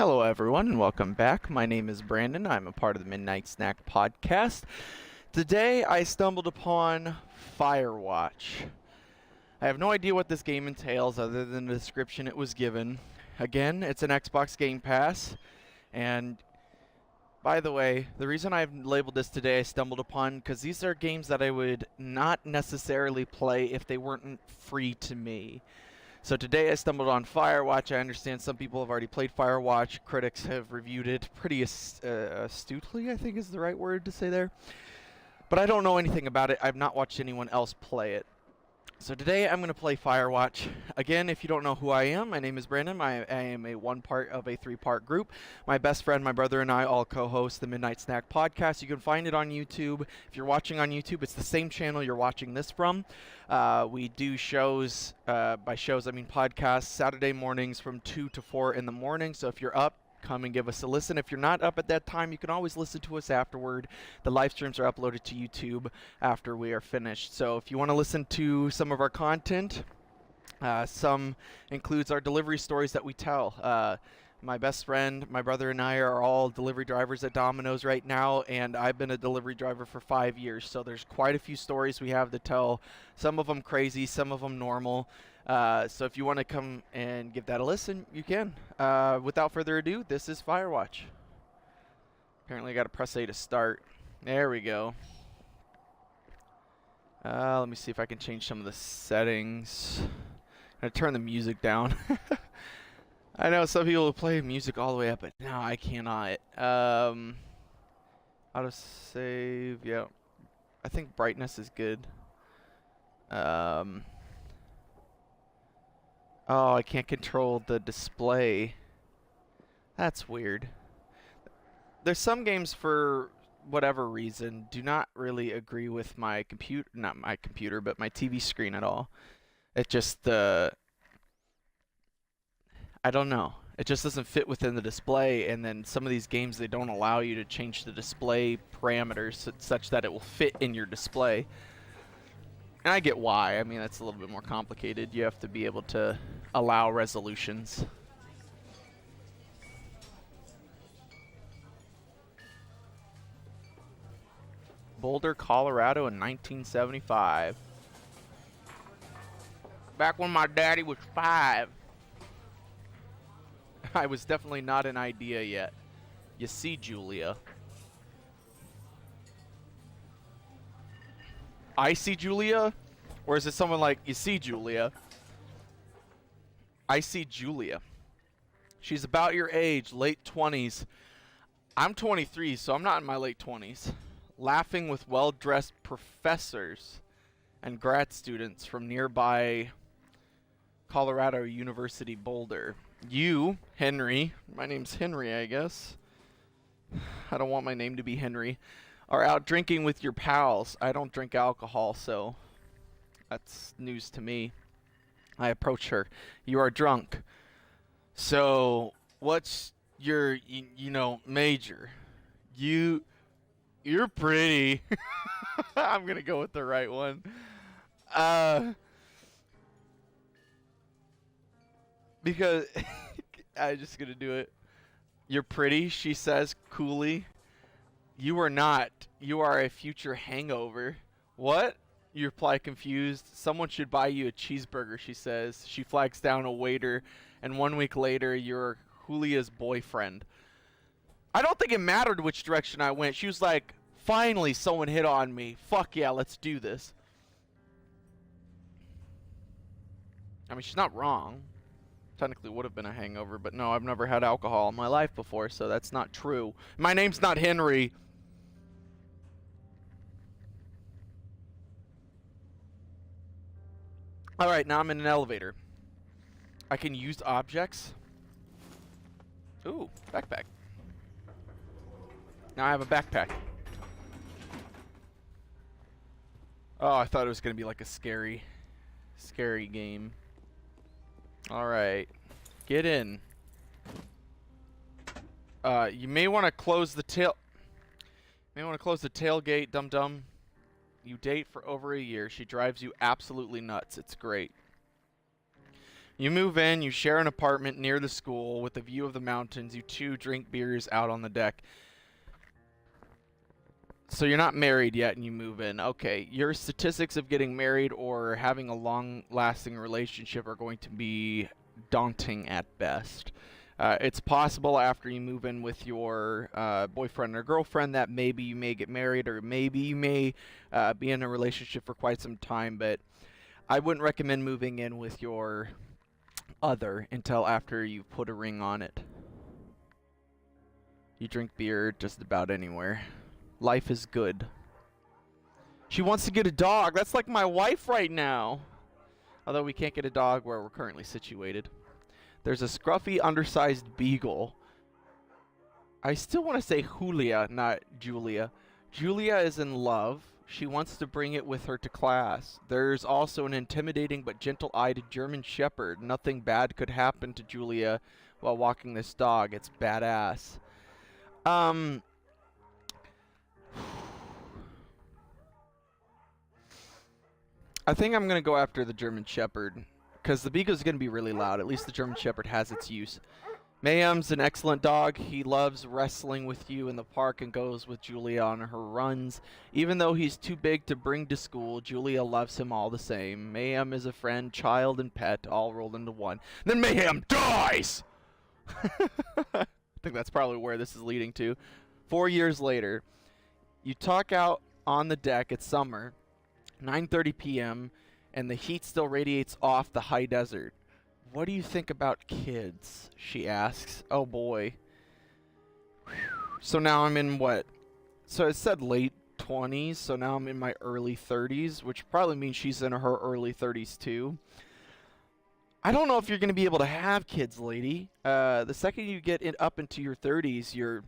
Hello, everyone, and welcome back. My name is Brandon. I'm a part of the Midnight Snack podcast. Today, I stumbled upon Firewatch. I have no idea what this game entails other than the description it was given. Again, it's an Xbox Game Pass, and by the way, the reason I've labeled this today I stumbled upon because these are games that I would not necessarily play if they weren't free to me. So today I stumbled on Firewatch. I understand some people have already played Firewatch. Critics have reviewed it pretty astutely, I think is the right word to say there. But I don't know anything about it. I've not watched anyone else play it. So today I'm going to play Firewatch. Again, if you don't know who I am, my name is Brandon. I am one part of a three-part group. My best friend, my brother, and I all co-host the Midnight Snack podcast. You can find it on YouTube. If you're watching on YouTube, it's the same channel you're watching this from. We do shows, by shows I mean podcasts, Saturday mornings from 2 to 4 in the morning. So if you're up, come and give us a listen. If you're not up at that time, you can always listen to us afterward. The live streams are uploaded to YouTube after we are finished. So if you want to listen to some of our content, some includes our delivery stories that we tell. My best friend, my brother, and I are all delivery drivers at Domino's right now, and I've been a delivery driver for 5 years, so there's quite a few stories we have to tell. Some of them crazy, some of them normal. So if you want to come and give that a listen, you can. Without further ado, this is Firewatch. Apparently I got to press A to start. There we go. Let me see if I can change some of the settings. I'm going to turn the music down. I know some people will play music all the way up, but no, I cannot. Autosave, yeah. I think brightness is good. Oh, I can't control the display. That's weird. There's some games, for whatever reason, do not really agree with my computer, not my computer, but my TV screen at all. It just, I don't know. It just doesn't fit within the display, and then some of these games, they don't allow you to change the display parameters such that it will fit in your display. And I get why. I mean, that's a little bit more complicated. You have to be able to allow resolutions. Boulder, Colorado in 1975. Back when my daddy was 5. I was definitely not an idea yet. You see, Julia. I see Julia? Or is it someone like, you see Julia? I see Julia. She's about your age, late 20s. I'm 23, so I'm not in my late 20s. Laughing with well-dressed professors and grad students from nearby Colorado University Boulder. You, Henry, my name's Henry, I guess. I don't want my name to be Henry. Are out drinking with your pals. I don't drink alcohol, so that's news to me. I approach her. You are drunk. So, what's your, major? You're pretty. I'm gonna go with the right one. Because I'm just gonna do it. You're pretty, she says coolly. You are not. You are a future hangover. What? You reply confused. Someone should buy you a cheeseburger, she says. She flags down a waiter, and 1 week later, you're Julia's boyfriend. I don't think it mattered which direction I went. She was like, finally someone hit on me. Fuck yeah, let's do this. I mean, she's not wrong. Technically would have been a hangover, but no, I've never had alcohol in my life before, so that's not true. My name's not Henry. Alright, now I'm in an elevator. I can use objects. Ooh, backpack. Now I have a backpack. Oh, I thought it was going to be like a scary game. Alright. Get in. You may want to close the tailgate, dum-dum. You date for over a year. She drives you absolutely nuts. It's great. You move in, you share an apartment near the school with a view of the mountains. You two drink beers out on the deck. So you're not married yet and you move in. Okay, your statistics of getting married or having a long-lasting relationship are going to be daunting at best. It's possible after you move in with your boyfriend or girlfriend that maybe you may get married or maybe you may be in a relationship for quite some time, but I wouldn't recommend moving in with your other until after you've put a ring on it. You drink beer just about anywhere. Life is good. She wants to get a dog. That's like my wife right now. Although we can't get a dog where we're currently situated. There's a scruffy, undersized beagle. I still want to say Julia, not Julia. Julia is in love. She wants to bring it with her to class. There's also an intimidating but gentle-eyed German Shepherd. Nothing bad could happen to Julia while walking this dog. It's badass. I think I'm going to go after the German Shepherd, because the Beagle's going to be really loud. At least the German Shepherd has its use. Mayhem's an excellent dog. He loves wrestling with you in the park and goes with Julia on her runs. Even though he's too big to bring to school, Julia loves him all the same. Mayhem is a friend, child, and pet, all rolled into one. Then Mayhem dies! I think that's probably where this is leading to. 4 years later, you talk out on the deck. It's summer. 9:30 p.m. and the heat still radiates off the high desert. What do you think about kids? She asks. Oh boy. So now I'm in what? So it said late 20s, so now I'm in my early 30s, which probably means she's in her early 30s too. I don't know if you're going to be able to have kids, lady. The second you get up into your 30s, your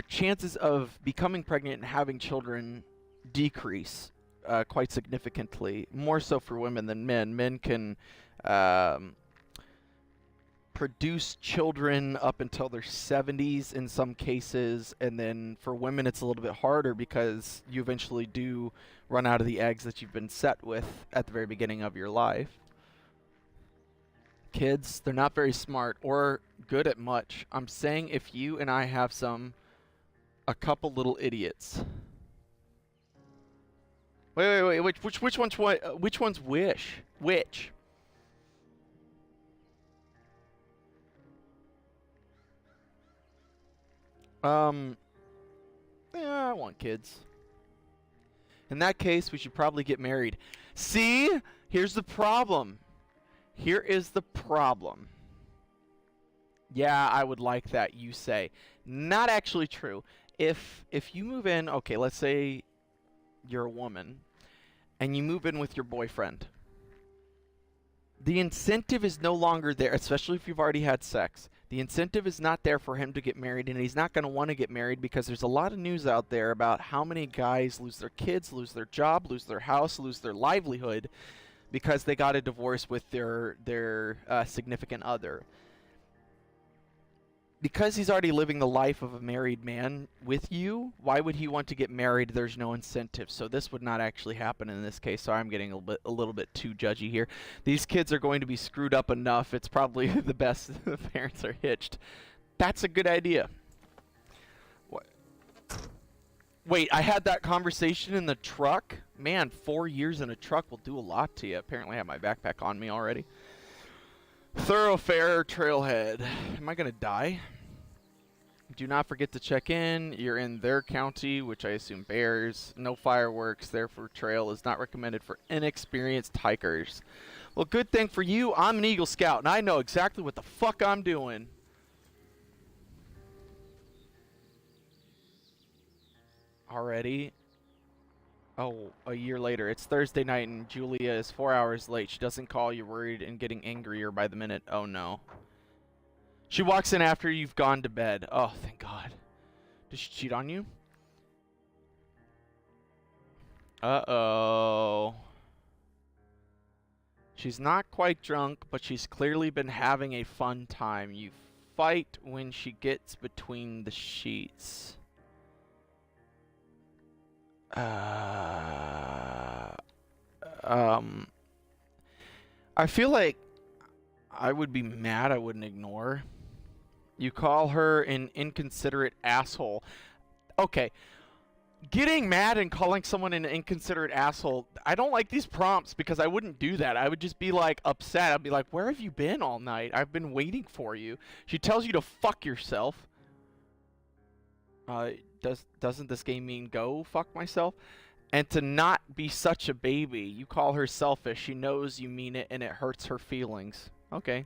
chances of becoming pregnant and having children decrease quite significantly, more so for women than men. Men can produce children up until their 70s in some cases, and then for women it's a little bit harder because you eventually do run out of the eggs that you've been set with at the very beginning of your life. Kids, they're not very smart or good at much. I'm saying if you and I have a couple little idiots. Wait. Which one's what? Which one's wish? Which? Yeah, I want kids. In that case, we should probably get married. See? Here's the problem. Here is the problem. Yeah, I would like that, you say. Not actually true. If you move in, okay, let's say you're a woman, and you move in with your boyfriend. The incentive is no longer there, especially if you've already had sex. The incentive is not there for him to get married, and he's not going to want to get married because there's a lot of news out there about how many guys lose their kids, lose their job, lose their house, lose their livelihood because they got a divorce with their significant other. Because he's already living the life of a married man with you, why would he want to get married? There's no incentive. So this would not actually happen in this case. So I'm getting a little bit too judgy here. These kids are going to be screwed up enough. It's probably the best the parents are hitched. That's a good idea. What? Wait, I had that conversation in the truck? Man, 4 years in a truck will do a lot to you. Apparently I have my backpack on me already. Thoroughfare trailhead. Am I going to die? Do not forget to check in. You're in their county, which I assume bears. No fireworks. Therefore, trail is not recommended for inexperienced hikers. Well, good thing for you, I'm an Eagle Scout, and I know exactly what the fuck I'm doing. Already? Oh, a year later. It's Thursday night and Julia is 4 hours late. She doesn't call. You're worried and getting angrier by the minute. Oh, no. She walks in after you've gone to bed. Oh, thank God. Did she cheat on you? Uh-oh. She's not quite drunk, but she's clearly been having a fun time. You fight when she gets between the sheets. I feel like I would be mad. I wouldn't ignore. You call her an inconsiderate asshole. Okay. Getting mad and calling someone an inconsiderate asshole, I don't like these prompts because I wouldn't do that. I would just be like upset. I'd be like, where have you been all night? I've been waiting for you. She tells you to fuck yourself. Doesn't this game mean go fuck myself? And to not be such a baby. You call her selfish. She knows you mean it and it hurts her feelings. Okay.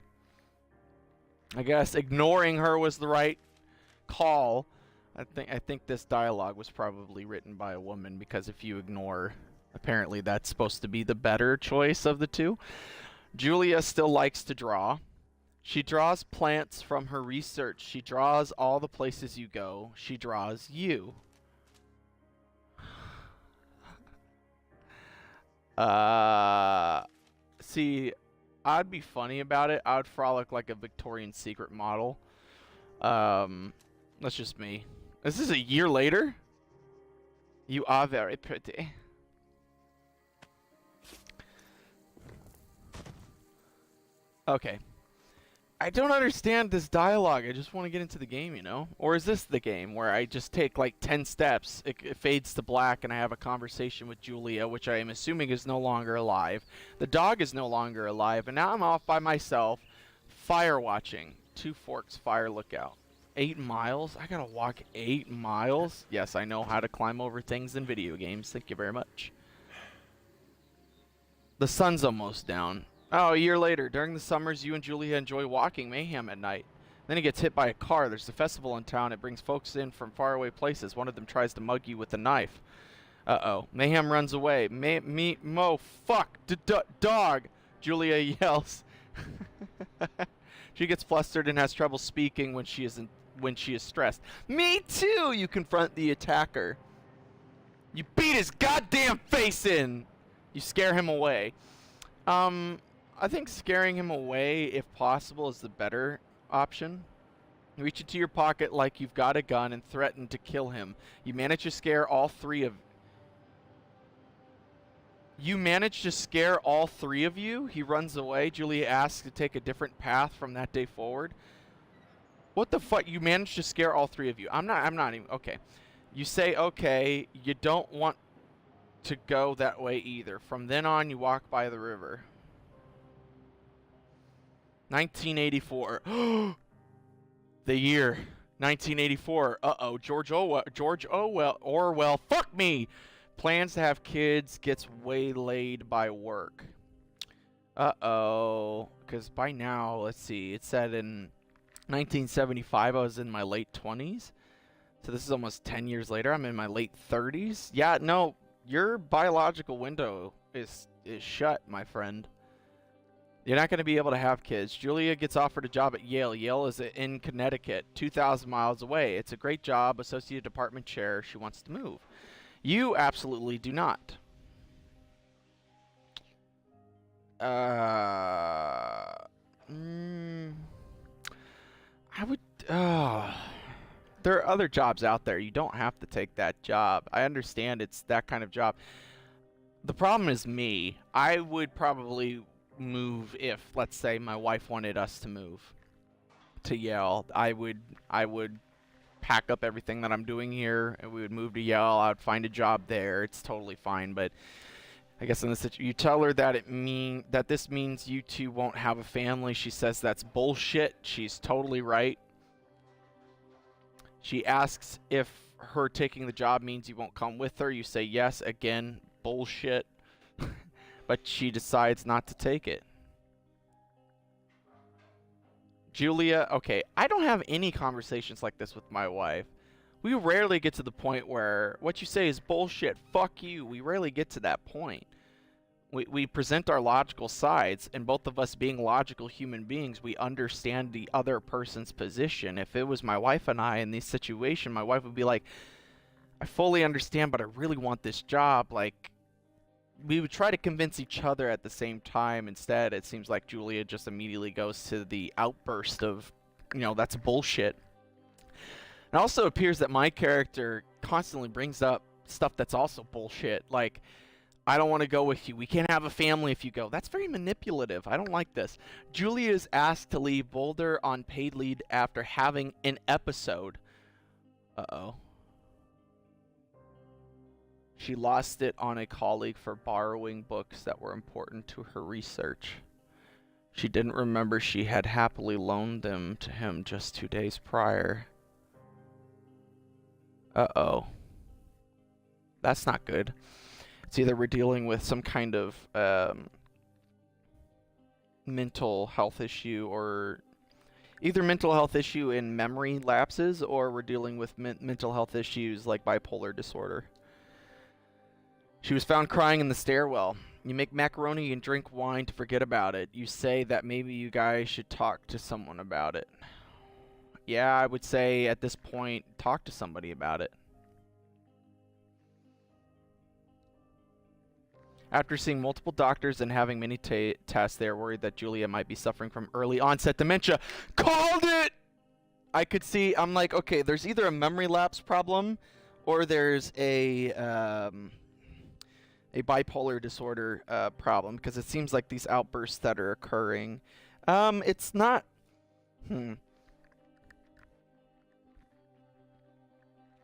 I guess ignoring her was the right call. I think this dialogue was probably written by a woman, because if you ignore, apparently that's supposed to be the better choice of the two. Julia still likes to draw. She draws plants from her research. She draws all the places you go. She draws you. See, I'd be funny about it. I would frolic like a Victoria's Secret model. That's just me. This is a year later? You are very pretty. Okay. I don't understand this dialogue. I just want to get into the game, you know? Or is this the game where I just take like 10 steps, it fades to black, and I have a conversation with Julia, which I am assuming is no longer alive. The dog is no longer alive, and now I'm off by myself, fire watching. Two Forks Fire Lookout. 8 miles? I gotta walk 8 miles? Yes, I know how to climb over things in video games. Thank you very much. The sun's almost down. Oh, a year later. During the summers, you and Julia enjoy walking Mayhem at night. Then he gets hit by a car. There's a festival in town. It brings folks in from faraway places. One of them tries to mug you with a knife. Uh-oh. Mayhem runs away. Fuck! Dog! Julia yells. She gets flustered and has trouble speaking when she is stressed. Me too! You confront the attacker. You beat his goddamn face in! You scare him away. I think scaring him away, if possible, is the better option. You reach into your pocket like you've got a gun and threaten to kill him. You manage to scare all three of you. He runs away. Julia asks to take a different path from that day forward. What the fuck? You managed to scare all three of you. I'm not even... Okay. You say, okay, you don't want to go that way either. From then on, you walk by the river. 1984. The year. 1984. Uh-oh. George Orwell. Fuck me! Plans to have kids, gets waylaid by work. Uh-oh. Because by now, let's see, it said in 1975 I was in my late 20s. So this is almost 10 years later. I'm in my late 30s. Yeah, no, your biological window is shut, my friend. You're not going to be able to have kids. Julia gets offered a job at Yale. Yale is in Connecticut, 2,000 miles away. It's a great job, associate department chair. She wants to move. You absolutely do not. I would... there are other jobs out there. You don't have to take that job. I understand it's that kind of job. The problem is me. I would probably move if, let's say, my wife wanted us to move to Yale. I would pack up everything that I'm doing here, and we would move to Yale. I would find a job there. It's totally fine. But I guess in this situation, you tell her that this means you two won't have a family. She says that's bullshit. She's totally right. She asks if her taking the job means you won't come with her. You say yes. Again, bullshit. But she decides not to take it. Julia, okay, I don't have any conversations like this with my wife. We rarely get to the point where what you say is bullshit, fuck you. We rarely get to that point. We present our logical sides, and both of us being logical human beings, we understand the other person's position. If it was my wife and I in this situation, my wife would be like, I fully understand, but I really want this job. Like, we would try to convince each other at the same time. Instead, it seems like Julia just immediately goes to the outburst of, you know, that's bullshit. It also appears that my character constantly brings up stuff that's also bullshit. Like, I don't want to go with you. We can't have a family if you go. That's very manipulative. I don't like this. Julia is asked to leave Boulder on paid leave after having an episode. Uh-oh. She lost it on a colleague for borrowing books that were important to her research. She didn't remember she had happily loaned them to him just 2 days prior. Uh-oh. That's not good. It's either we're dealing with some kind of mental health issue, or either mental health issue in memory lapses, or we're dealing with mental health issues like bipolar disorder. She was found crying in the stairwell. You make macaroni and drink wine to forget about it. You say that maybe you guys should talk to someone about it. Yeah, I would say at this point, talk to somebody about it. After seeing multiple doctors and having many tests, they are worried that Julia might be suffering from early onset dementia. Called it! I could see, I'm like, okay, there's either a memory lapse problem or there's a bipolar disorder problem, because it seems like these outbursts that are occurring. It's not...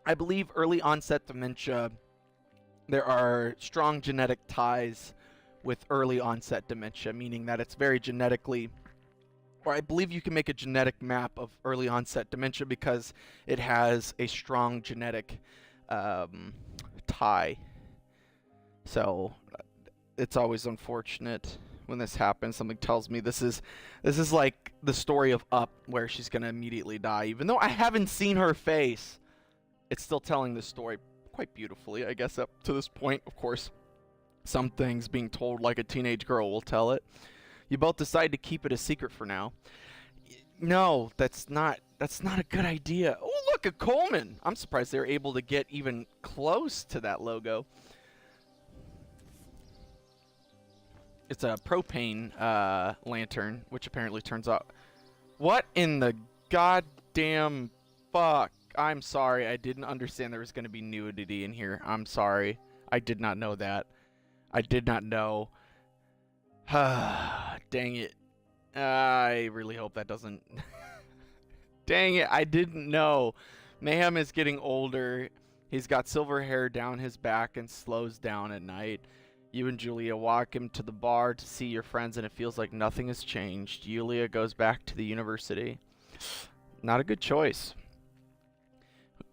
I believe early onset dementia, there are strong genetic ties with early onset dementia, meaning that it's very genetically, or I believe you can make a genetic map of early onset dementia because it has a strong genetic tie. So it's always unfortunate when this happens. Something tells me this is like the story of Up, where she's gonna immediately die. Even though I haven't seen her face, it's still telling the story quite beautifully, I guess, up to this point. Of course, some things being told like a teenage girl will tell it. You both decide to keep it a secret for now. No, that's not a good idea. Oh, look, a Coleman. I'm surprised they were able to get even close to that logo. It's a propane lantern, which apparently turns out... What in the goddamn fuck? I'm sorry, I didn't understand there was going to be nudity in here. I'm sorry. I did not know that. I did not know. Dang it. I really hope that doesn't... Dang it, I didn't know. Mayhem is getting older. He's got silver hair down his back and slows down at night. You and Julia walk him to the bar to see your friends, and it feels like nothing has changed. Julia goes back to the university. Not a good choice.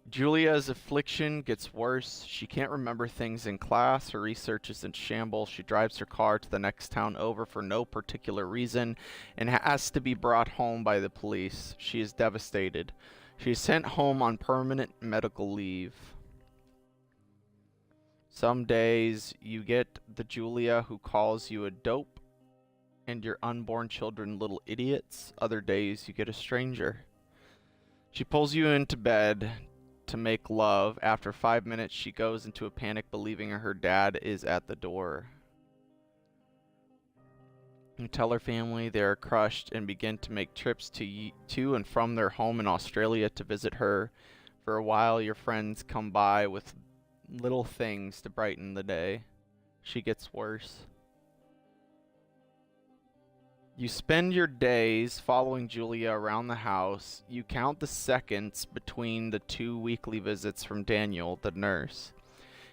Julia's affliction gets worse. She can't remember things in class. Her research is in shambles. She drives her car to the next town over for no particular reason and has to be brought home by the police. She is devastated. She is sent home on permanent medical leave. Some days you get the Julia who calls you a dope and your unborn children little idiots. Other days you get a stranger. She pulls you into bed to make love. After 5 minutes, she goes into a panic, believing her dad is at the door. You tell her family they are crushed and begin to make trips to and from their home in Australia to visit her. For a while, your friends come by with little things to brighten the day. She gets worse. You spend your days following Julia around the house. You count the seconds between the 2 weekly visits from Daniel, the nurse.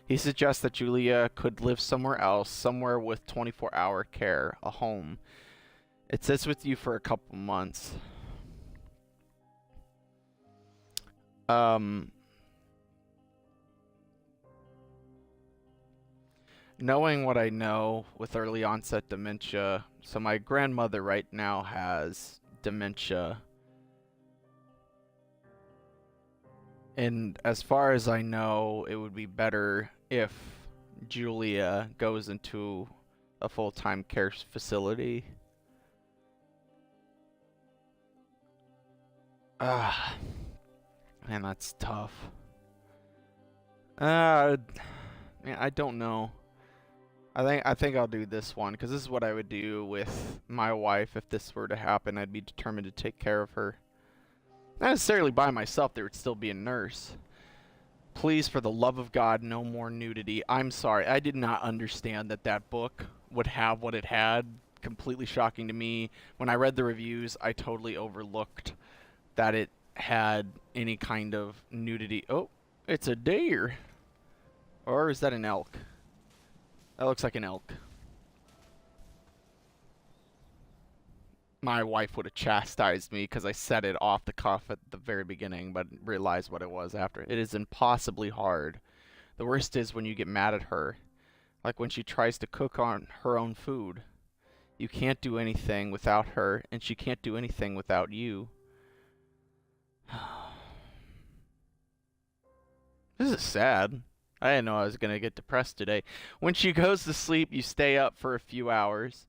He suggests that Julia could live somewhere else, somewhere with 24-hour care, a home. It sits with you for a couple months. Knowing what I know with early onset dementia, so my grandmother right now has dementia. And as far as I know, it would be better if Julia goes into a full-time care facility. Man, that's tough. Man, I don't know. I think I'll do this one, because this is what I would do with my wife if this were to happen. I'd be determined to take care of her. Not necessarily by myself, there would still be a nurse. Please, for the love of God, no more nudity. I'm sorry. I did not understand that that book would have what it had. Completely shocking to me. When I read the reviews, I totally overlooked that it had any kind of nudity. Oh, it's a deer. Or is that an elk? That looks like an elk. My wife would have chastised me because I said it off the cuff at the very beginning, but realized what it was after. It is impossibly hard. The worst is when you get mad at her. Like when she tries to cook on her own food. You can't do anything without her, and she can't do anything without you. This is sad. I didn't know I was going to get depressed today. When she goes to sleep, you stay up for a few hours.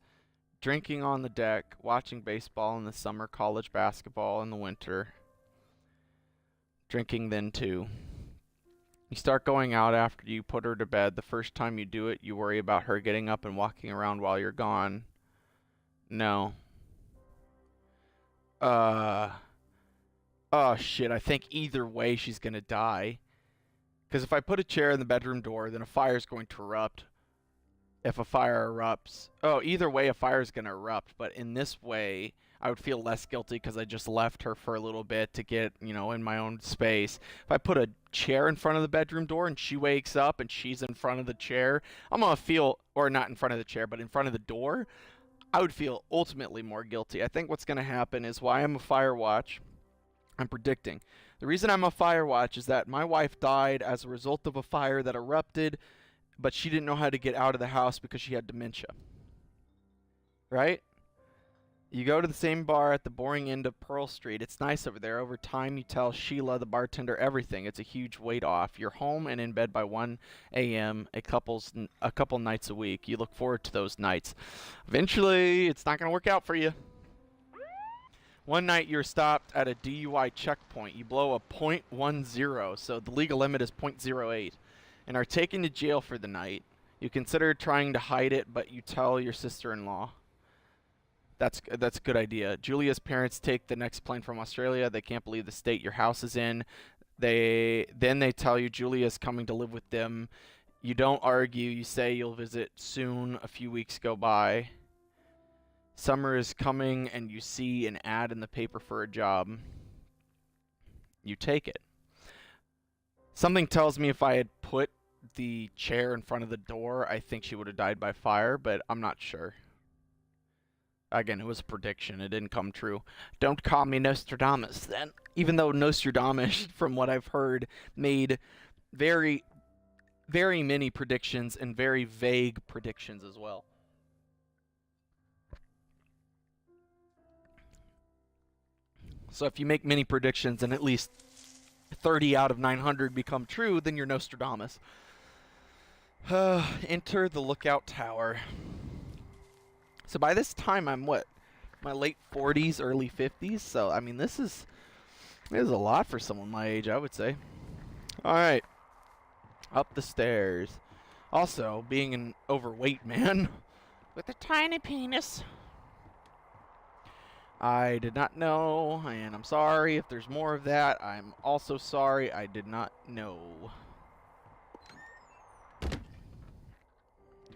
Drinking on the deck, watching baseball in the summer, college basketball in the winter. Drinking then too. You start going out after you put her to bed. The first time you do it, you worry about her getting up and walking around while you're gone. No. Oh shit, I think either way she's gonna die. Because if I put a chair in the bedroom door, then a fire's going to erupt. If a fire erupts, either way a fire is going to erupt, but in this way I would feel less guilty because I just left her for a little bit to get, in my own space. If I put a chair in front of the bedroom door and she wakes up and she's in front of the chair, I'm going to feel, or not in front of the chair, but in front of the door, I would feel ultimately more guilty. I think what's going to happen is why I'm a Firewatch. I'm predicting. The reason I'm a Firewatch is that my wife died as a result of a fire that erupted, but she didn't know how to get out of the house because she had dementia. Right? You go to the same bar at the boring end of Pearl Street. It's nice over there. Over time, you tell Sheila, the bartender, everything. It's a huge weight off. You're home and in bed by 1 a.m. a couple nights a week. You look forward to those nights. Eventually, it's not going to work out for you. One night, you're stopped at a DUI checkpoint. You blow a .10, so the legal limit is .08. And are taken to jail for the night. You consider trying to hide it, but you tell your sister-in-law. That's a good idea. Julia's parents take the next plane from Australia. They can't believe the state your house is in. Then they tell you Julia's coming to live with them. You don't argue. You say you'll visit soon. A few weeks go by. Summer is coming, and you see an ad in the paper for a job. You take it. Something tells me if I had put the chair in front of the door, I think she would have died by fire, but I'm not sure. Again, it was a prediction. It didn't come true. Don't call me Nostradamus, then. Even though Nostradamus, from what I've heard, made very, very many predictions and very vague predictions as well. So if you make many predictions and at least 30 out of 900 become true, then you're Nostradamus. Enter the lookout tower. So by this time, I'm what? My late 40s, early 50s. So, I mean, this is a lot for someone my age, I would say. All right. Up the stairs. Also, being an overweight man with a tiny penis. I did not know, and I'm sorry if there's more of that. I'm also sorry I did not know. The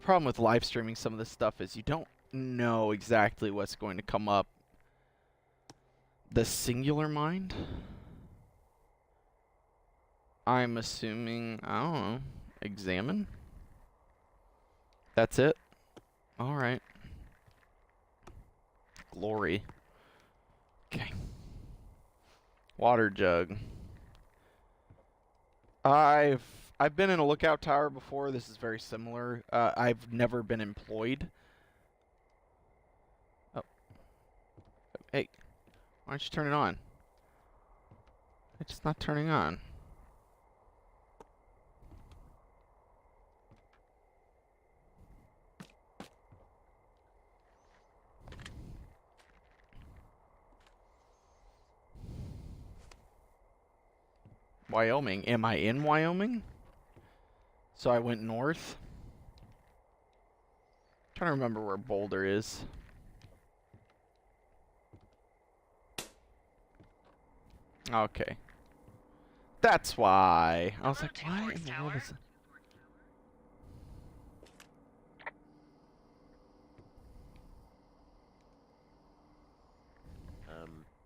problem with live streaming some of this stuff is you don't know exactly what's going to come up. The singular mind? I'm assuming, I don't know, examine? That's it? Alright. Glory. Okay. Water jug. I've been in a lookout tower before. This is very similar. I've never been employed. Oh. Hey. Why don't you turn it on? It's just not turning on. Wyoming. Am I in Wyoming? So I went north. I'm trying to remember where Boulder is. Okay. That's why. I was Hello, like, why in Forks the world Tower. is it?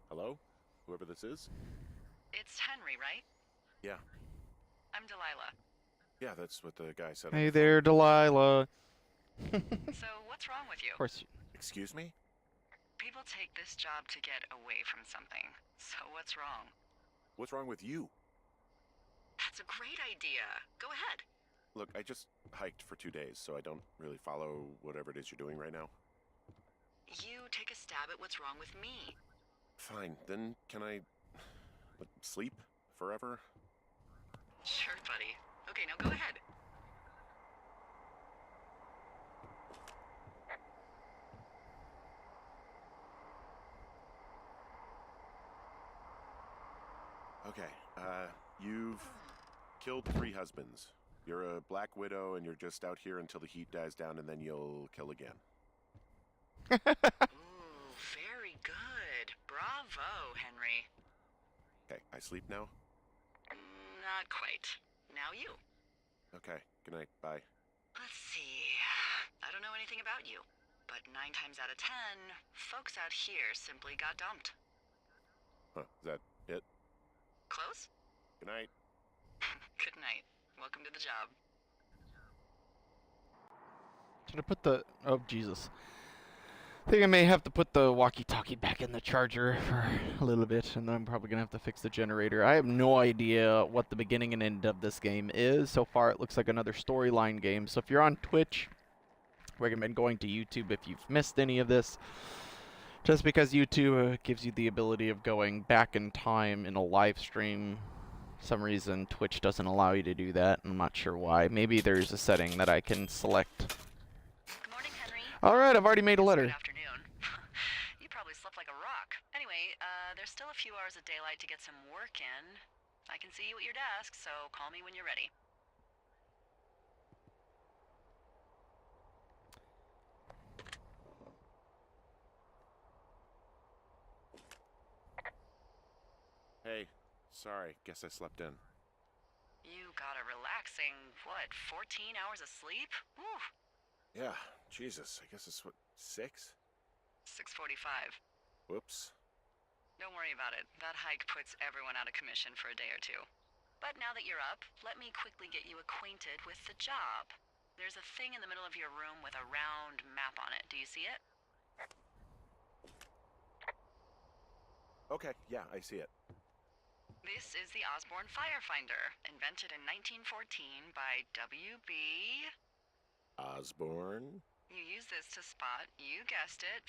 Hello? Whoever this is? It's Henry, right? Yeah. I'm Delilah. Yeah, that's what the guy said on Hey the there, phone. Delilah. So, what's wrong with you? Of course. Excuse me? People take this job to get away from something. So, what's wrong? What's wrong with you? That's a great idea. Go ahead. Look, I just hiked for 2 days, so I don't really follow whatever it is you're doing right now. You take a stab at what's wrong with me. Fine, then can I sleep forever? Sure, buddy. Okay, now go ahead. Okay, you've killed 3 husbands. You're a black widow and you're just out here until the heat dies down and then you'll kill again. Ooh, very good. Bravo, Henry. Okay, I sleep now? Not quite. Now you. Okay, good night, bye. Let's see. I don't know anything about you, but 9 times out of 10, folks out here simply got dumped. Huh, is that it? Close? Good night. Good night. Welcome to the job. Should I put the... Oh, Jesus. I think I may have to put the walkie-talkie back in the charger for a little bit, and then I'm probably going to have to fix the generator. I have no idea what the beginning and end of this game is. So far, it looks like another storyline game. So if you're on Twitch, recommend going to YouTube if you've missed any of this. Just because YouTube gives you the ability of going back in time in a live stream. Some reason Twitch doesn't allow you to do that. I'm not sure why. Maybe there's a setting that I can select. Good morning, Henry. Alright, I've already made a letter. Good afternoon. You probably slept like a rock. Anyway, there's still a few hours of daylight to get some work in. I can see you at your desk, so call me when you're ready. Hey, sorry, guess I slept in. You got a relaxing, what, 14 hours of sleep? Whew. Yeah, Jesus, I guess it's what, 6? 6:45. Whoops. Don't worry about it. That hike puts everyone out of commission for a day or two. But now that you're up, let me quickly get you acquainted with the job. There's a thing in the middle of your room with a round map on it. Do you see it? Okay, yeah, I see it. This is the Osborne Firefinder, invented in 1914 by W.B. Osborne? You use this to spot, you guessed it,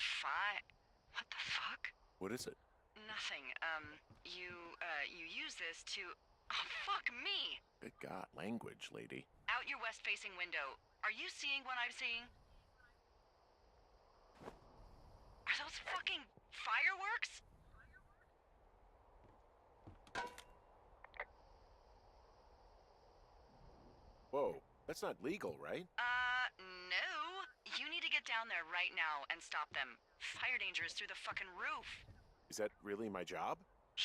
What the fuck? What is it? Nothing. You use this to... Oh, fuck me! Good God, language, lady. Out your west-facing window. Are you seeing what I'm seeing? Are those fucking fireworks? Whoa, that's not legal, right? No. You need to get down there right now and stop them. Fire danger is through the fucking roof. Is that really my job?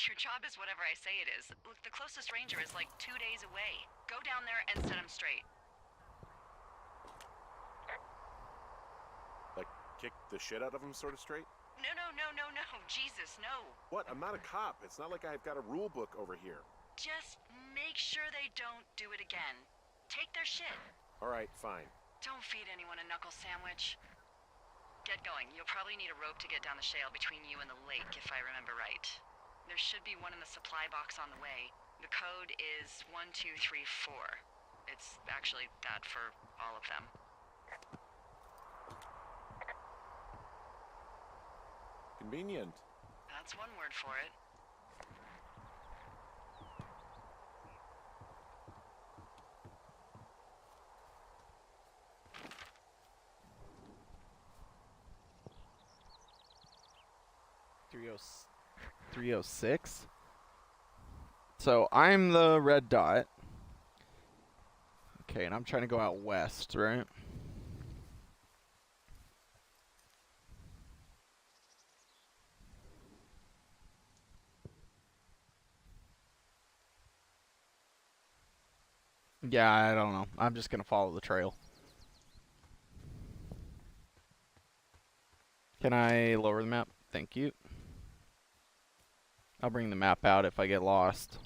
Your job is whatever I say it is. Look, the closest ranger is like 2 days away. Go down there and set him straight. Like, kick the shit out of him sort of straight? No. Jesus, no. What? I'm not a cop. It's not like I've got a rule book over here. Just make sure they don't do it again. Take their shit. All right, fine. Don't feed anyone a knuckle sandwich. Get going. You'll probably need a rope to get down the shale between you and the lake, if I remember right. There should be one in the supply box on the way. The code is 1234. It's actually that for all of them. Convenient. That's one word for it. .30 306. So I'm the red dot. Okay, and I'm trying to go out west, right? Yeah, I don't know. I'm just gonna follow the trail. Can I lower the map? Thank you. I'll bring the map out if I get lost.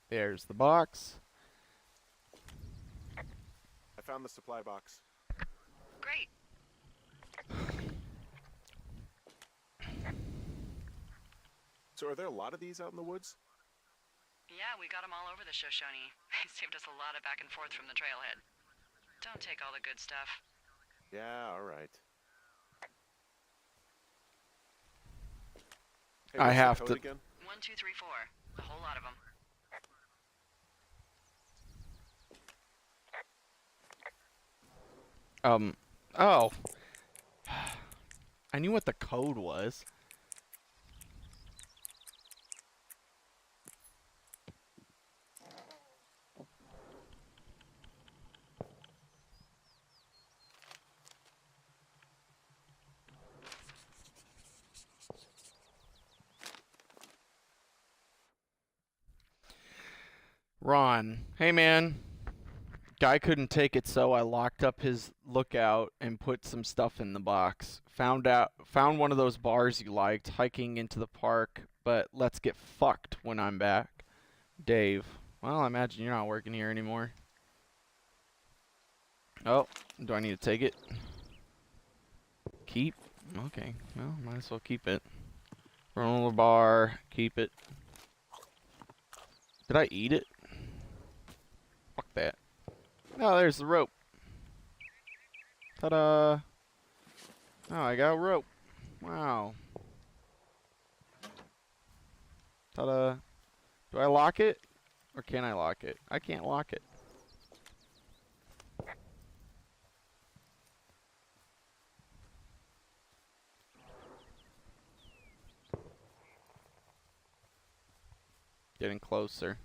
There's the box. I found the supply box. Great. So are there a lot of these out in the woods? Yeah, we got them all over the Shoshone. They saved us a lot of back and forth from the trailhead. Don't take all the good stuff. Yeah, all right. Hey, I what's have the to. code again? 1, 2, 3, 4. A whole lot of them. Oh. I knew what the code was. Ron, hey man. Guy couldn't take it, so I locked up his lookout and put some stuff in the box. Found one of those bars you liked, hiking into the park, but let's get fucked when I'm back. Dave. Well, I imagine you're not working here anymore. Oh, do I need to take it? Keep? Okay, well, might as well keep it. Granola bar, keep it. Did I eat it? Fuck that. Oh, there's the rope. Ta-da! Oh, I got a rope. Wow. Ta-da. Do I lock it? Or can I lock it? I can't lock it. Getting closer.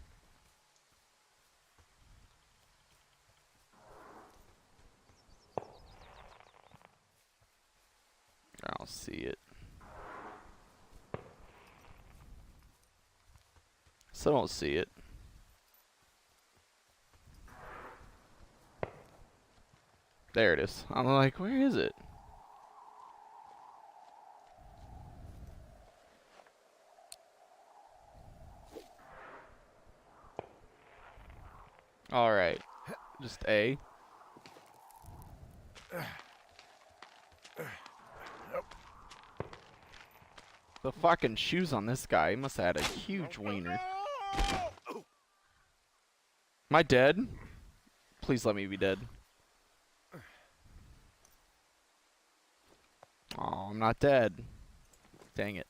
I don't see it. Still don't see it. There it is. I'm like, where is it? Alright. Just A. The fucking shoes on this guy. He must have had a huge wiener. Am I dead? Please let me be dead. Oh, I'm not dead. Dang it.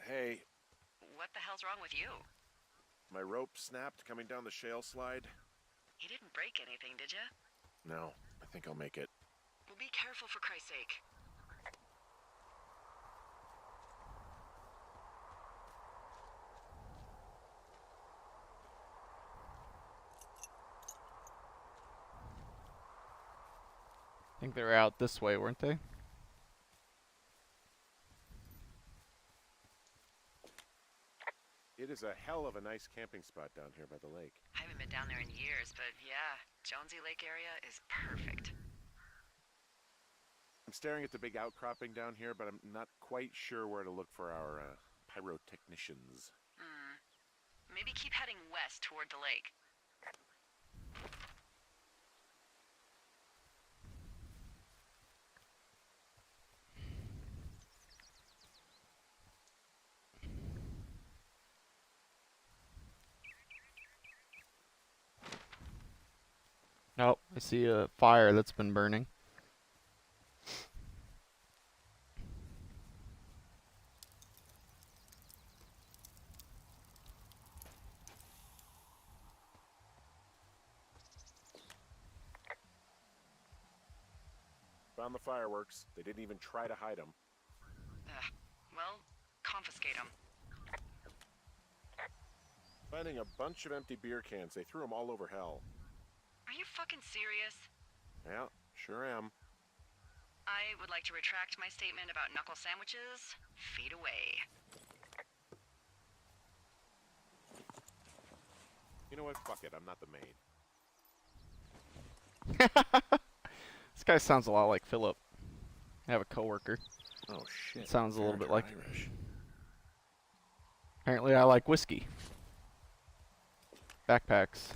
Hey, What the hell's wrong with you? my rope snapped coming down the shale slide. You didn't break anything, did you? No, I think I'll make it. Well, be careful for Christ's sake. I think they were out this way, weren't they? It is a hell of a nice camping spot down here by the lake. I haven't been down there in years, but yeah, Jonesy Lake area is perfect. I'm staring at the big outcropping down here, but I'm not quite sure where to look for our pyrotechnicians. Maybe keep heading west toward the lake. Nope. I see a fire that's been burning. Found the fireworks. They didn't even try to hide them. Well, confiscate them. Finding a bunch of empty beer cans. They threw them all over hell. Are you fucking serious? Yeah, sure am. I would like to retract my statement about knuckle sandwiches. Feet away. You know what? Fuck it. I'm not the maid. This guy sounds a lot like Philip. I have a coworker. Oh shit. It sounds a little bit like. Irish. Apparently, I like whiskey. Backpacks.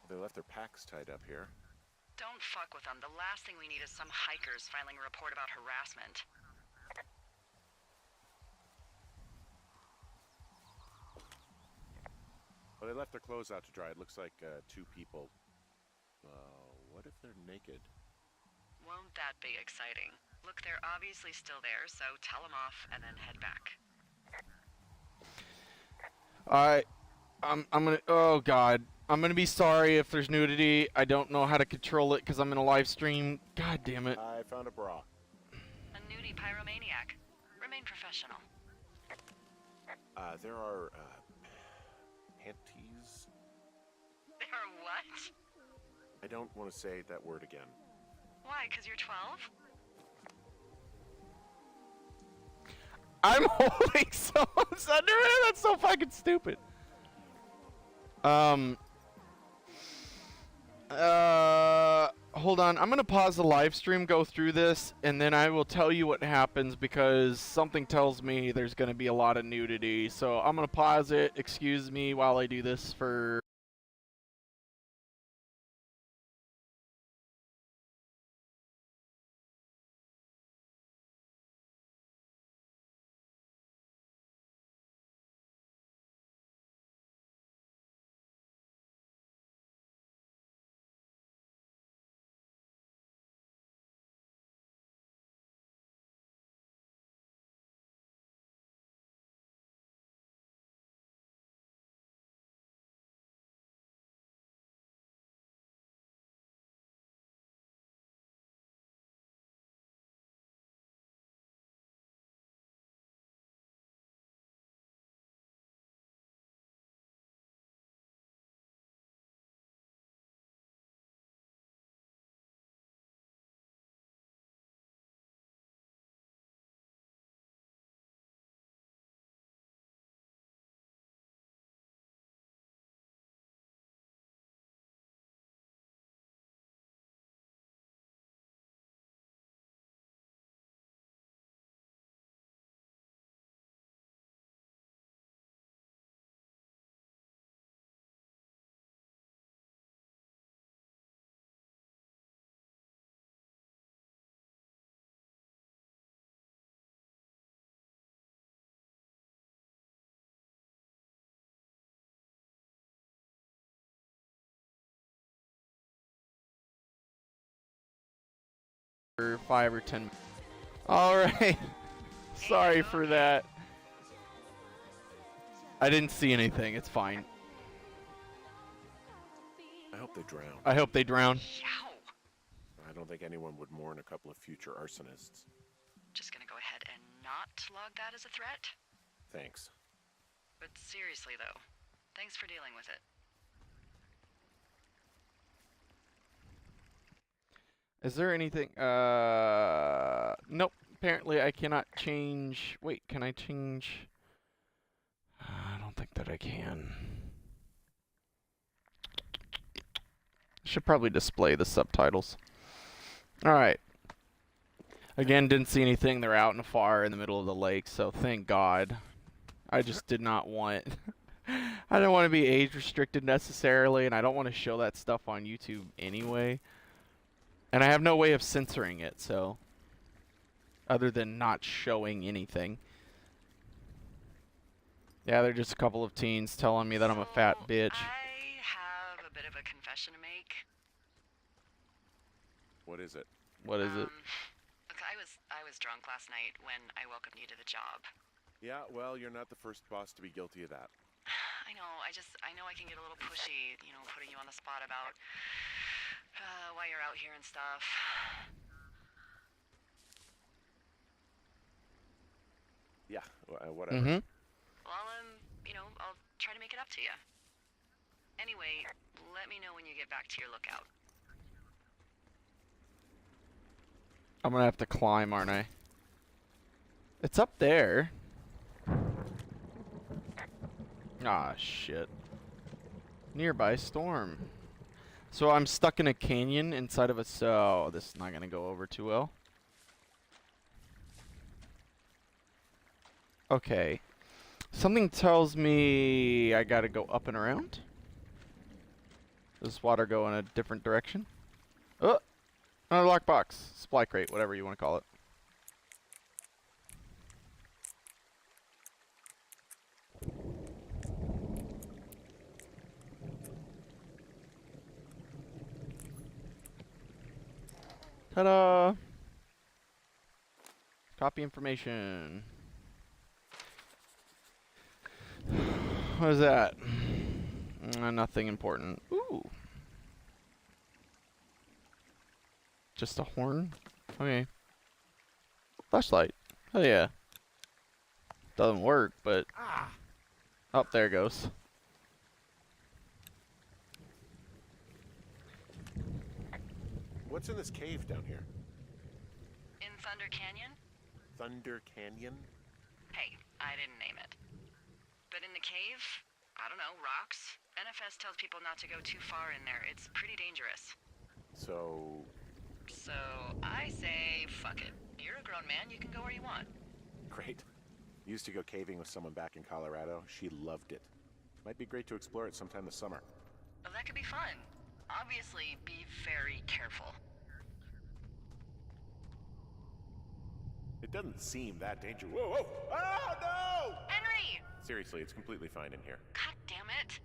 They left their packs tied up here. Don't fuck with them. The last thing we need is some hikers filing a report about harassment. Well, they left their clothes out to dry. It looks like 2 people. What if they're naked? Won't that be exciting? Look, they're obviously still there, so tell them off and then head back. I'm gonna. Oh God. I'm gonna be sorry if there's nudity. I don't know how to control it because I'm in a live stream. God damn it. I found a bra. A nudie pyromaniac. Remain professional. There are panties. They are what? I don't want to say that word again. Why, 'cause you're 12? I'm holding someone's underwear. That's so fucking stupid. Hold on. I'm gonna pause the live stream, go through this, and then I will tell you what happens because something tells me there's gonna be a lot of nudity. So I'm gonna pause it. Excuse me while I do this for. For 5 or 10. All right. Sorry for that. I didn't see anything. It's fine. I hope they drown. I hope they drown. Yow. I don't think anyone would mourn a couple of future arsonists. Just gonna go ahead and not log that as a threat? Thanks. But seriously, though, thanks for dealing with it. Is there anything? Nope. Apparently I cannot change. Wait, can I change? I don't think that I can. Should probably display the subtitles. Alright. Again, didn't see anything. They're out and far in the middle of the lake, so thank God. I just did not want... I don't want to be age restricted necessarily, and I don't want to show that stuff on YouTube anyway. And I have no way of censoring it, so... Other than not showing anything. Yeah, they're just a couple of teens telling me that I'm a fat bitch. I have a bit of a confession to make. What is it? What is it? Look, I was drunk last night when I welcomed you to the job. Yeah, well, you're not the first boss to be guilty of that. I know, I know I can get a little pushy, you know, putting you on the spot about why you're out here and stuff. Yeah, whatever. Mm-hmm. Well, you know, I'll try to make it up to you. Anyway, let me know when you get back to your lookout. I'm gonna have to climb, aren't I? It's up there. Ah, shit. Nearby storm. So I'm stuck in a canyon inside of a... So, this is not gonna go over too well. Okay. Something tells me I gotta go up and around. Does water go in a different direction? Oh! Another lockbox. Supply crate, whatever you want to call it. Ta-da! Copy information. What is that? Nothing important. Ooh. Just a horn? Okay. Flashlight. Oh yeah. Doesn't work, but... Oh, there it goes. What's in this cave down here? In Thunder Canyon? Thunder Canyon? Hey, I didn't name it. But in the cave, I don't know, rocks? NFS tells people not to go too far in there. It's pretty dangerous. So I say, fuck it. You're a grown man, you can go where you want. great. Used to go caving with someone back in Colorado. She loved it. Might be great to explore it sometime this summer. Well, that could be fun. Obviously, be very careful. It doesn't seem that dangerous. Whoa, whoa! Oh, no! Henry! Seriously, it's completely fine in here. God damn it.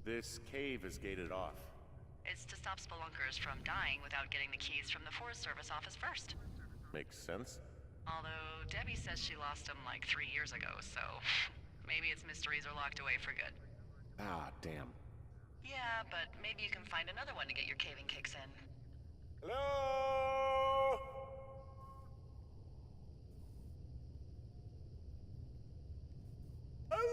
This cave is gated off. It's to stop spelunkers from dying without getting the keys from the Forest Service office first. Makes sense. Although, Debbie says she lost them like 3 years ago, so maybe its mysteries are locked away for good. Ah, damn. Yeah, but maybe you can find another one to get your caving kicks in. Hello? Oh!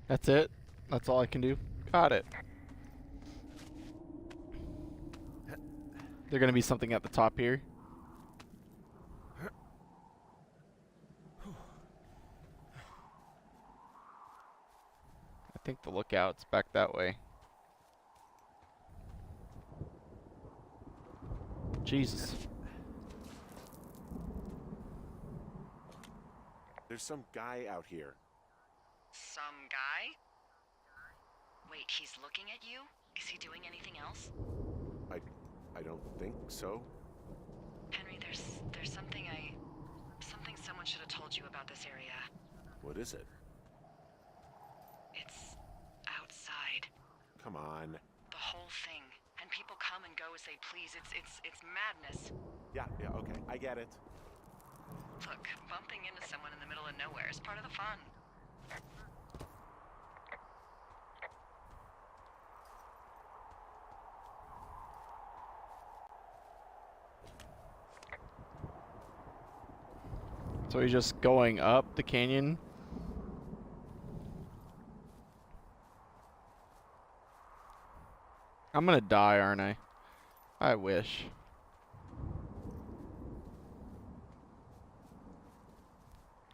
That's it? That's all I can do? Got it. There's gonna be something at the top here. I think the lookout's back that way. Jesus. There's some guy out here. Some guy? Wait, he's looking at you? Is he doing anything else? I don't think so. Henry, there's something someone should have told you about this area. What is it? It's outside. Come on. The whole thing. And people come and go as they please. It's madness. Yeah, okay. I get it. Look, bumping into someone in the middle of nowhere is part of the fun. So he's just going up the canyon. I'm gonna die, aren't I? I wish.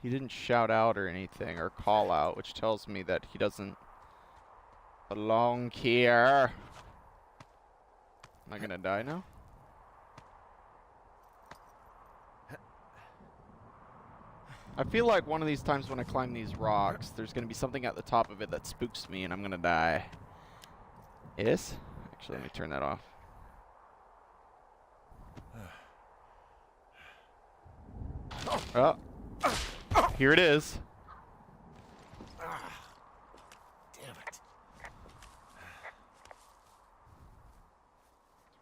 He didn't shout out or anything or call out, which tells me that he doesn't belong here. Am I gonna die now? I feel like one of these times when I climb these rocks, there's gonna be something at the top of it that spooks me and I'm gonna die. Yes? Actually, let me turn that off. Oh. Here it is. Damn it.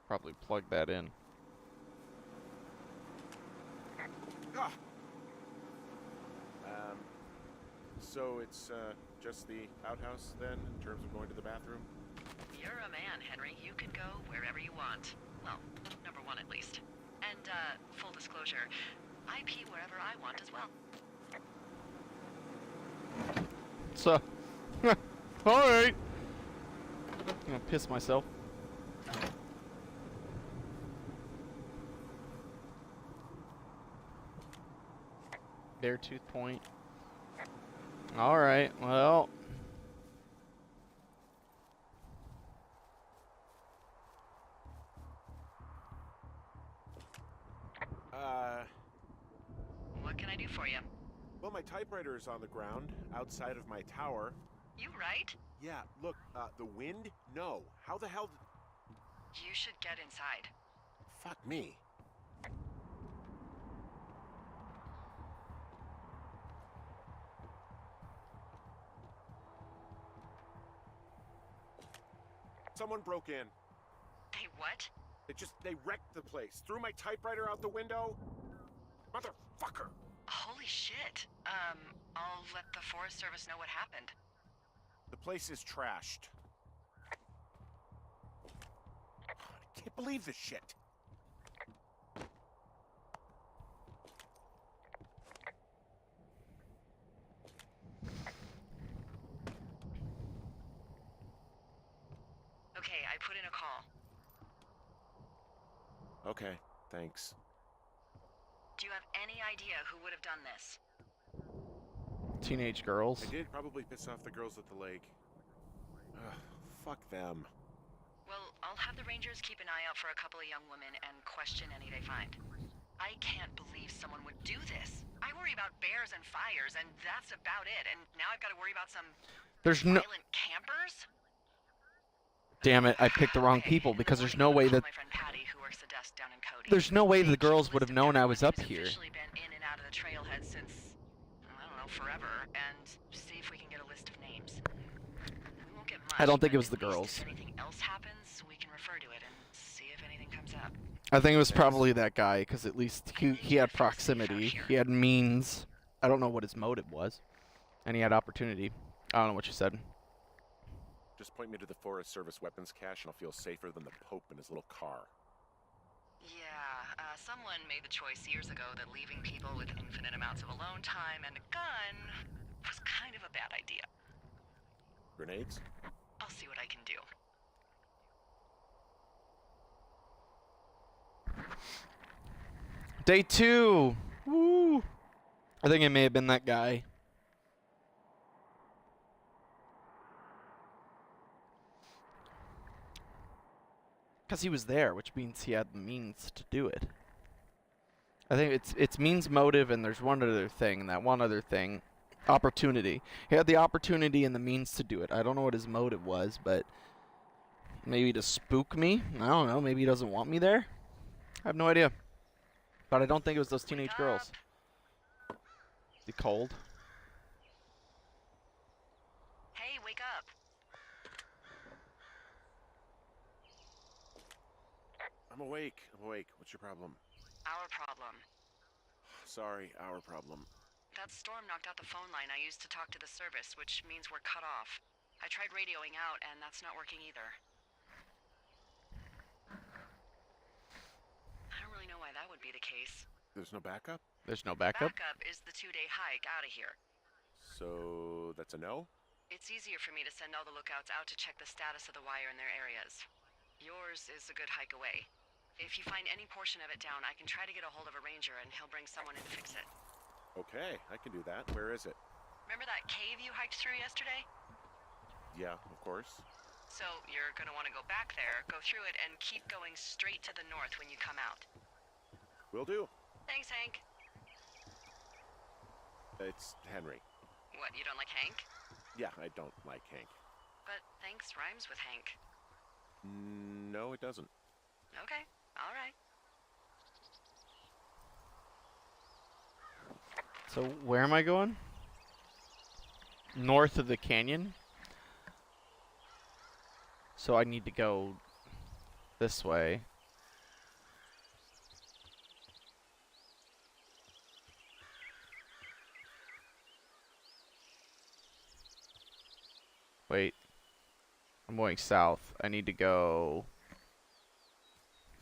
Probably plug that in. So it's just the outhouse then, in terms of going to the bathroom? You're a man, Henry. You can go wherever you want. Well, number one at least. And, full disclosure, I pee wherever I want as well. So, Alright. I'm gonna piss myself. Beartooth Point. Alright, well. What can I do for you? Well, my typewriter is on the ground outside of my tower. You right? Yeah, look, the wind? No. How the hell? You should get inside. Fuck me. Someone broke in. Hey, what? They wrecked the place. Threw my typewriter out the window. Motherfucker. Holy shit. I'll let the Forest Service know what happened. The place is trashed. I can't believe this shit. Okay, I put in a call. Okay, thanks. Do you have any idea who would have done this? Teenage girls. I did probably piss off the girls at the lake. Ugh, fuck them. Well, I'll have the Rangers keep an eye out for a couple of young women and question any they find. I can't believe someone would do this. I worry about bears and fires, and that's about it. And now I've got to worry about some There's no. violent campers? Damn it! I picked the wrong Okay, people because there's no I'll way call that. my friend Patty, who works the desk down in Cody. There's no way the Keep a girls would have list of known I was everyone up who's here. officially been in and out of the trailhead since, I don't know, forever, and see if we can get a list of names. We won't get much, I don't think it but was the at least girls. If anything else happens, we can refer to it and see if anything comes up. I think it was probably that guy because at least he had proximity. He had means. I don't know what his motive was, and he had opportunity. I don't know what you said. Just point me to the Forest Service weapons cache and I'll feel safer than the Pope in his little car. Yeah, someone made the choice years ago that leaving people with infinite amounts of alone time and a gun was kind of a bad idea. Grenades? I'll see what I can do. Day 2. Woo! I think it may have been that guy. Because he was there, which means he had the means to do it. I think it's means, motive, and there's one other thing. And that one other thing, opportunity. He had the opportunity and the means to do it. I don't know what his motive was, but maybe to spook me. I don't know. Maybe he doesn't want me there. I have no idea. But I don't think it was those teenage girls. Is he cold? Hey, wake up. I'm awake. What's your problem? Our problem. Sorry, our problem. That storm knocked out the phone line I used to talk to the service, which means we're cut off. I tried radioing out, and that's not working either. I don't really know why that would be the case. There's no backup? There's no backup? Backup is the 2-day hike out of here. So, that's a no? It's easier for me to send all the lookouts out to check the status of the wire in their areas. Yours is a good hike away. If you find any portion of it down, I can try to get a hold of a ranger and he'll bring someone in to fix it. Okay, I can do that. Where is it? Remember that cave you hiked through yesterday? Yeah, of course. So you're gonna want to go back there, go through it, and keep going straight to the north when you come out. Will do. Thanks, Hank. It's Henry. What, you don't like Hank? Yeah, I don't like Hank. But thanks rhymes with Hank. No, it doesn't. Okay, all right. So where am I going? North of the canyon. So I need to go this way. Wait. I'm going south. I need to go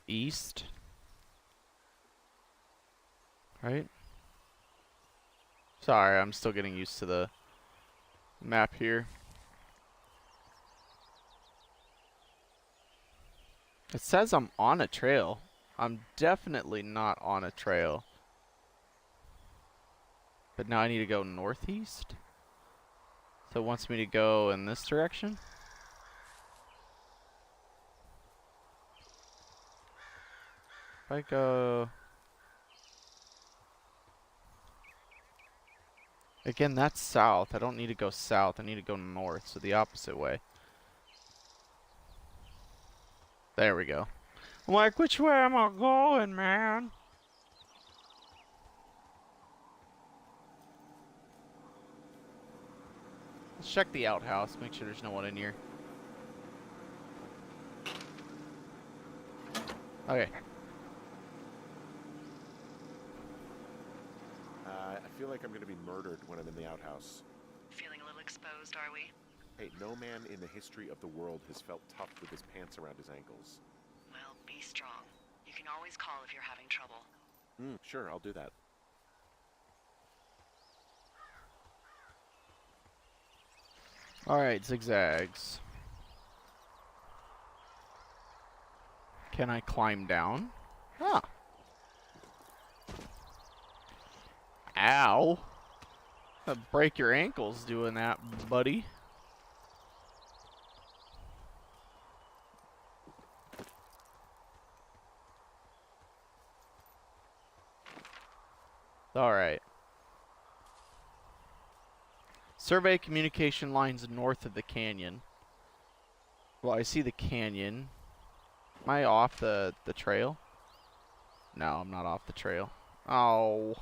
east. Right? Sorry, I'm still getting used to the map here. It says I'm on a trail. I'm definitely not on a trail. But now I need to go northeast? So it wants me to go in this direction? If I go... Again, that's south. I don't need to go south. I need to go north, so the opposite way. There we go. I'm like, which way am I going, man? Let's check the outhouse. Make sure there's no one in here. Okay. I feel like I'm gonna be murdered when I'm in the outhouse. Feeling a little exposed, are we? Hey, no man in the history of the world has felt tough with his pants around his ankles. Well, be strong. You can always call if you're having trouble. Sure, I'll do that. Alright, zigzags. Can I climb down? Huh. Ow. Break your ankles doing that, buddy. Alright. Survey communication lines north of the canyon. Well, I see the canyon. Am I off the trail? No, I'm not off the trail. Oh.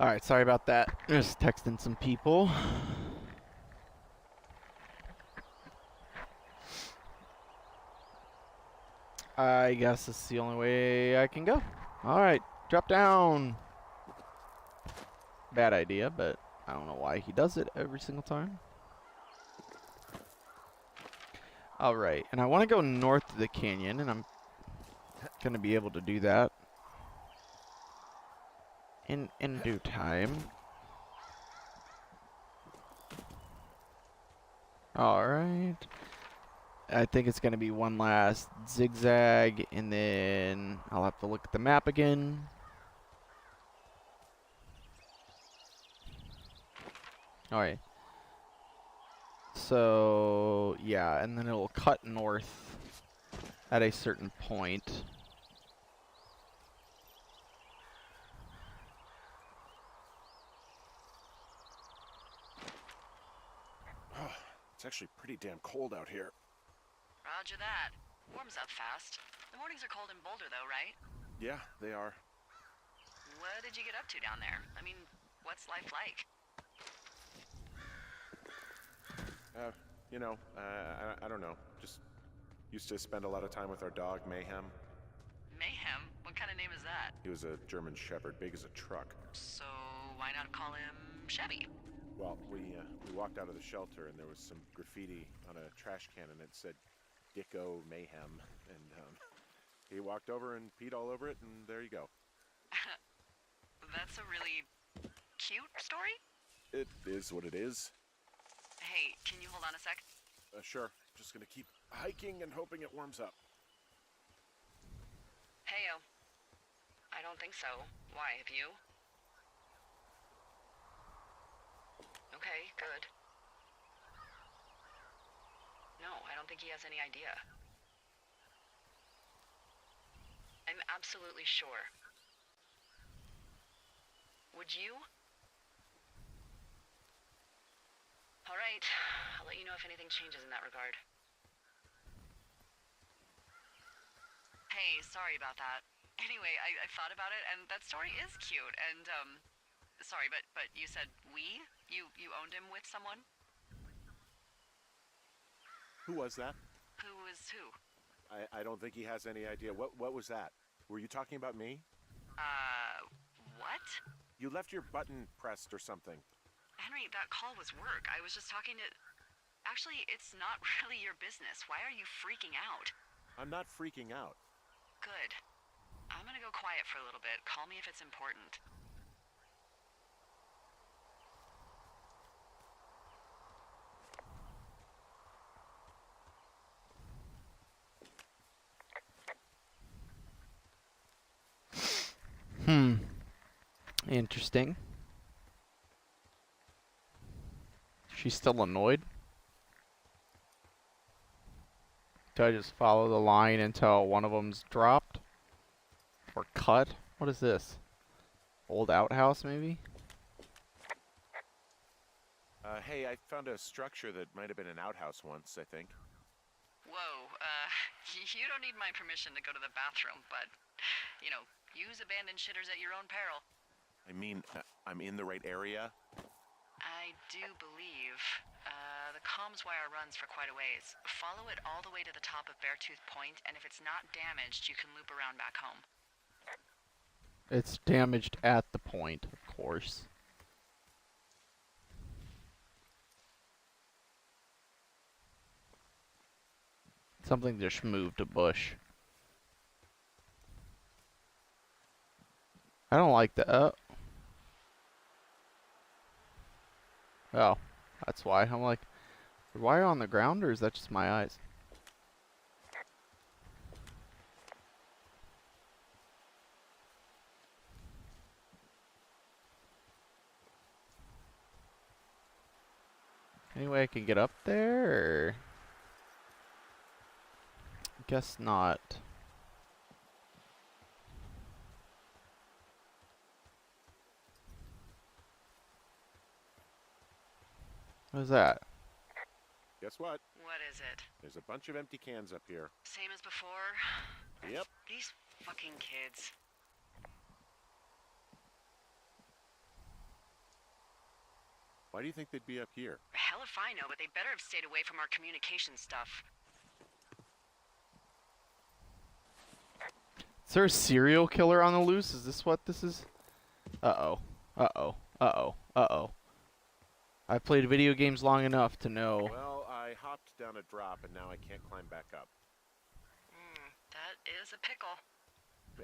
Alright, sorry about that. Just texting some people. I guess this is the only way I can go. Alright, drop down. Bad idea, but I don't know why he does it every single time. Alright, and I want to go north of the canyon, and I'm going to be able to do that in due time. Alright. I think it's going to be one last zigzag, and then I'll have to look at the map again. Alright. So, yeah, and then it will cut north at a certain point. It's actually pretty damn cold out here. Roger that. Warms up fast. The mornings are cold in Boulder, though, right? Yeah, they are. What did you get up to down there? I mean, what's life like? I don't know. Just used to spend a lot of time with our dog, Mayhem. Mayhem? What kind of name is that? He was a German Shepherd, big as a truck. So, why not call him Chevy? Well, we walked out of the shelter and there was some graffiti on a trash can and it said Dicko Mayhem. And he walked over and peed all over it and there you go. That's a really cute story? It is what it is. Hey, can you hold on a sec? Sure. Just gonna keep hiking and hoping it warms up. Heyo. I don't think so. Why, have you? Okay, good. No, I don't think he has any idea. I'm absolutely sure. Would you? All right, I'll let you know if anything changes in that regard. Hey, sorry about that. Anyway, I thought about it, and that story is cute, and, sorry, but you said we? You owned him with someone? Who was that? Who was who? I don't think he has any idea. What was that? Were you talking about me? What? You left your button pressed or something. Henry, that call was work. I was just talking to... Actually, it's not really your business. Why are you freaking out? I'm not freaking out. Good. I'm gonna go quiet for a little bit. Call me if it's important. Interesting. She's still annoyed? Do I just follow the line until one of them's dropped? Or cut? What is this? Old outhouse, maybe? Hey, I found a structure that might have been an outhouse once, I think. Whoa, you don't need my permission to go to the bathroom, but, you know, use abandoned shitters at your own peril. I mean, I'm in the right area. I do believe. The comms wire runs for quite a ways. Follow it all the way to the top of Beartooth Point, and if it's not damaged, you can loop around back home. It's damaged at the point, of course. Something just moved a bush. I don't like that. Oh, that's why. I'm like, is the wire on the ground, or is that just my eyes? Any way I can get up there, or? Guess not. What is that? Guess what? What is it? There's a bunch of empty cans up here. Same as before? Yep. These fucking kids. Why do you think they'd be up here? Hell if I know, but they better have stayed away from our communication stuff. Is there a serial killer on the loose? Is this what this is? Uh-oh. Uh-oh. Uh-oh. Uh-oh. I've played video games long enough to know. Well, I hopped down a drop and now I can't climb back up. That is a pickle.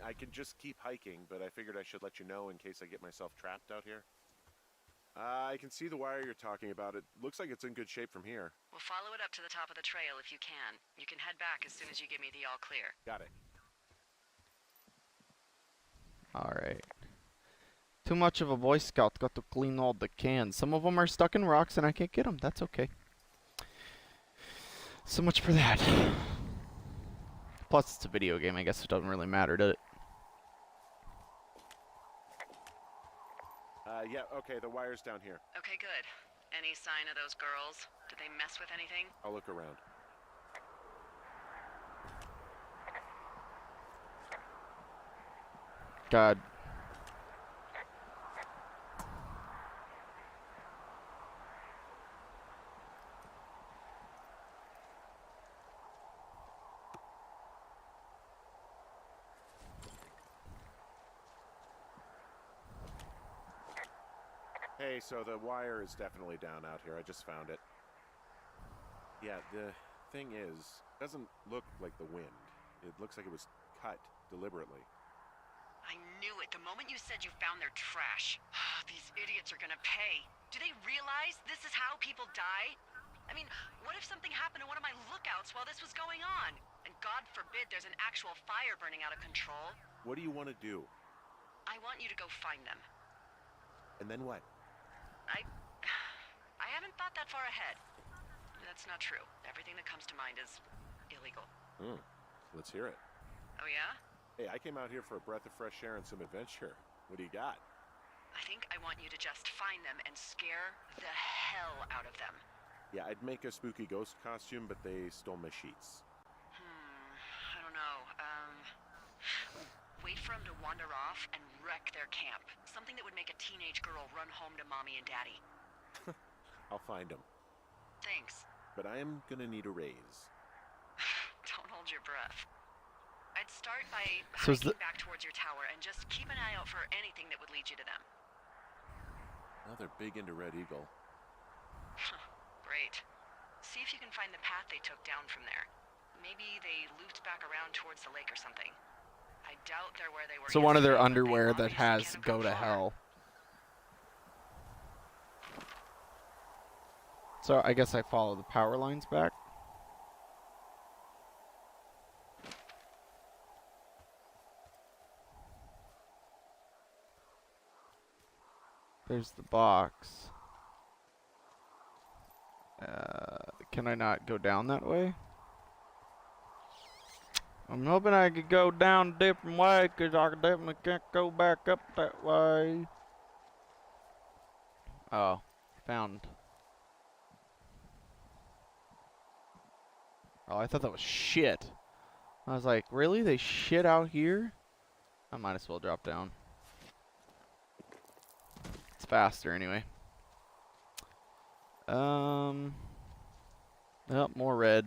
I can just keep hiking, but I figured I should let you know in case I get myself trapped out here. I can see the wire you're talking about. It looks like it's in good shape from here. We'll follow it up to the top of the trail if you can. You can head back as soon as you give me the all clear. Got it. Alright. Too much of a Boy Scout, got to clean all the cans. Some of them are stuck in rocks and I can't get them. That's okay. So much for that. Plus, it's a video game. I guess it doesn't really matter, does it? Yeah, okay, the wire's down here. Okay, good. Any sign of those girls? Did they mess with anything? I'll look around. God. Hey, so the wire is definitely down out here. I just found it. Yeah, the thing is, it doesn't look like the wind. It looks like it was cut deliberately. I knew it the moment you said you found their trash. These idiots are gonna pay. Do they realize this is how people die? I mean, what if something happened to one of my lookouts while this was going on? And God forbid there's an actual fire burning out of control. What do you want to do? I want you to go find them. And then what? I haven't thought that far ahead. That's not true. Everything that comes to mind is illegal. Let's hear it. Oh yeah? Hey, I came out here for a breath of fresh air and some adventure. What do you got? I think I want you to just find them and scare the hell out of them. Yeah, I'd make a spooky ghost costume, but they stole my sheets. I don't know. Wait for them to wander off and wreck their camp. Something that would make a teenage girl run home to mommy and daddy. I'll find him. Thanks. But I am gonna need a raise. Don't hold your breath. I'd start by So is hiking back towards your tower and just keep an eye out for anything that would lead you to them. Well, they're big into Red Eagle. Great. See if you can find the path they took down from there. Maybe they looped back around towards the lake or something. I doubt they're where they were. So one of their yesterday, but they underwear that obviously has can't have "Go gone to far. Hell." So I guess I follow the power lines back. There's the box. Can I not go down that way? I'm hoping I could go down a different way, because I definitely can't go back up that way. Oh, found. Oh, I thought that was shit. I was like, really? They shit out here? I might as well drop down. It's faster anyway. Oh, more red.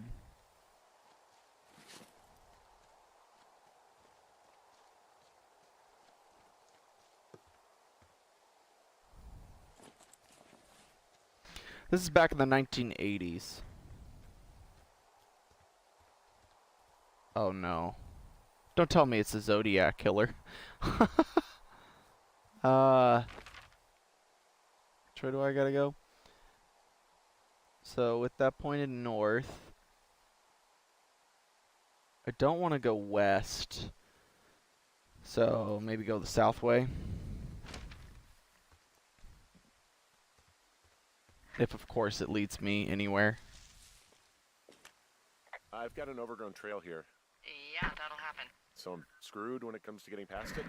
This is back in the 1980s. Oh no. Don't tell me it's a Zodiac killer. Which way do I gotta go? So with that pointed north, I don't want to go west. So maybe go the south way. If of course it leads me anywhere. I've got an overgrown trail here, Yeah, that'll happen. so I'm screwed when it comes to getting past it.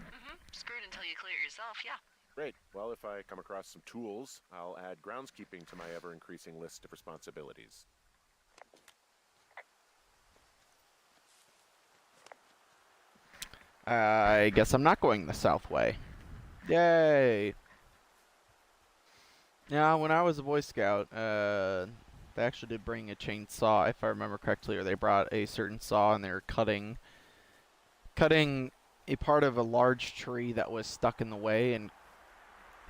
Screwed until you clear it yourself, yeah. Great. Well, if I come across some tools, I'll add groundskeeping to my ever-increasing list of responsibilities. I guess I'm not going the south way. Yay! Yeah, when I was a Boy Scout, they actually did bring a chainsaw, if I remember correctly, or they brought a certain saw and they were cutting a part of a large tree that was stuck in the way, and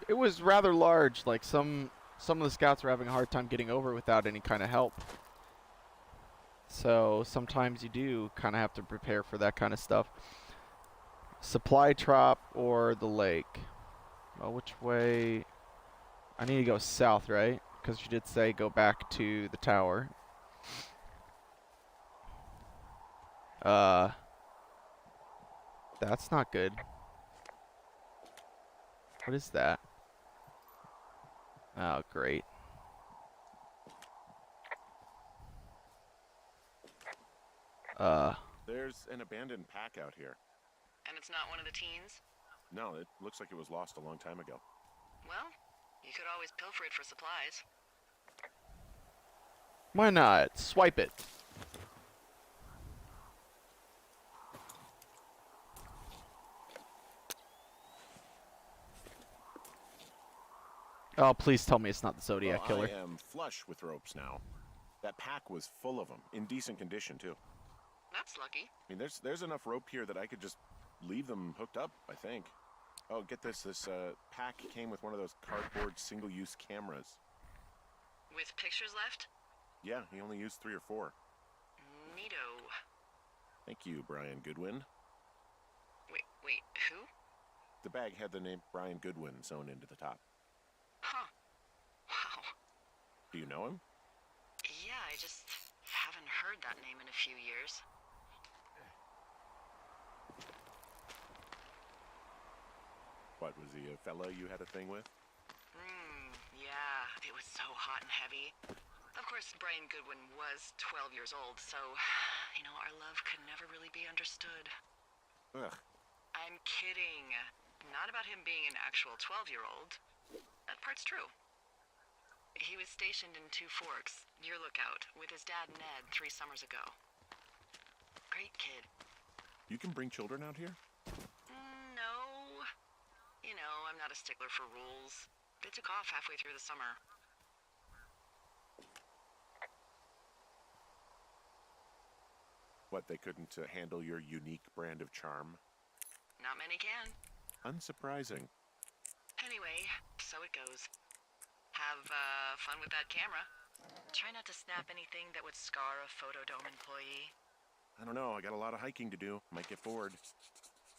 it was rather large. Like some of the scouts were having a hard time getting over without any kind of help. So sometimes you do kind of have to prepare for that kind of stuff. Supply drop or the lake? Well, which way? I need to go south, right? Because you did say go back to the tower. That's not good. What is that? Oh, great. There's an abandoned pack out here. And it's not one of the teens? No, it looks like it was lost a long time ago. Well, you could always pilfer it for supplies. Why not? Swipe it. Oh, please tell me it's not the Zodiac Well, killer. I am flush with ropes now. That pack was full of them, in decent condition too. That's lucky. I mean, there's enough rope here that I could just leave them hooked up, I think. Oh, get this. This pack came with one of those cardboard single-use cameras. With pictures left? Yeah, he only used 3 or 4. Neato. Thank you, Brian Goodwin. Wait, who? The bag had the name Brian Goodwin sewn into the top. Huh. Wow. Do you know him? Yeah, I just haven't heard that name in a few years. What, was he a fella you had a thing with? Yeah, it was so hot and heavy. Of course, Brian Goodwin was 12 years old, so, you know, our love could never really be understood. Ugh. I'm kidding. Not about him being an actual 12-year-old. That part's true. He was stationed in Two Forks, your lookout, with his dad Ned 3 summers ago. Great kid. You can bring children out here? No. You know, I'm not a stickler for rules. They took off halfway through the summer. What, they couldn't handle your unique brand of charm? Not many can. Unsurprising. Anyway, so it goes. Have fun with that camera. Try not to snap anything that would scar a Photodome employee. I don't know, I got a lot of hiking to do. Might get bored.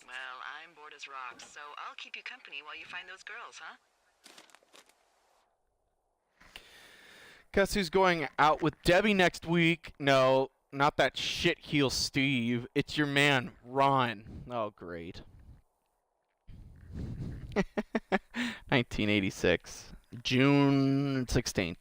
Well, I'm bored as rocks, so I'll keep you company while you find those girls, huh? Guess who's going out with Debbie next week? No, not that shit heel Steve. It's your man, Ron. Oh, great. 1986, June 16th.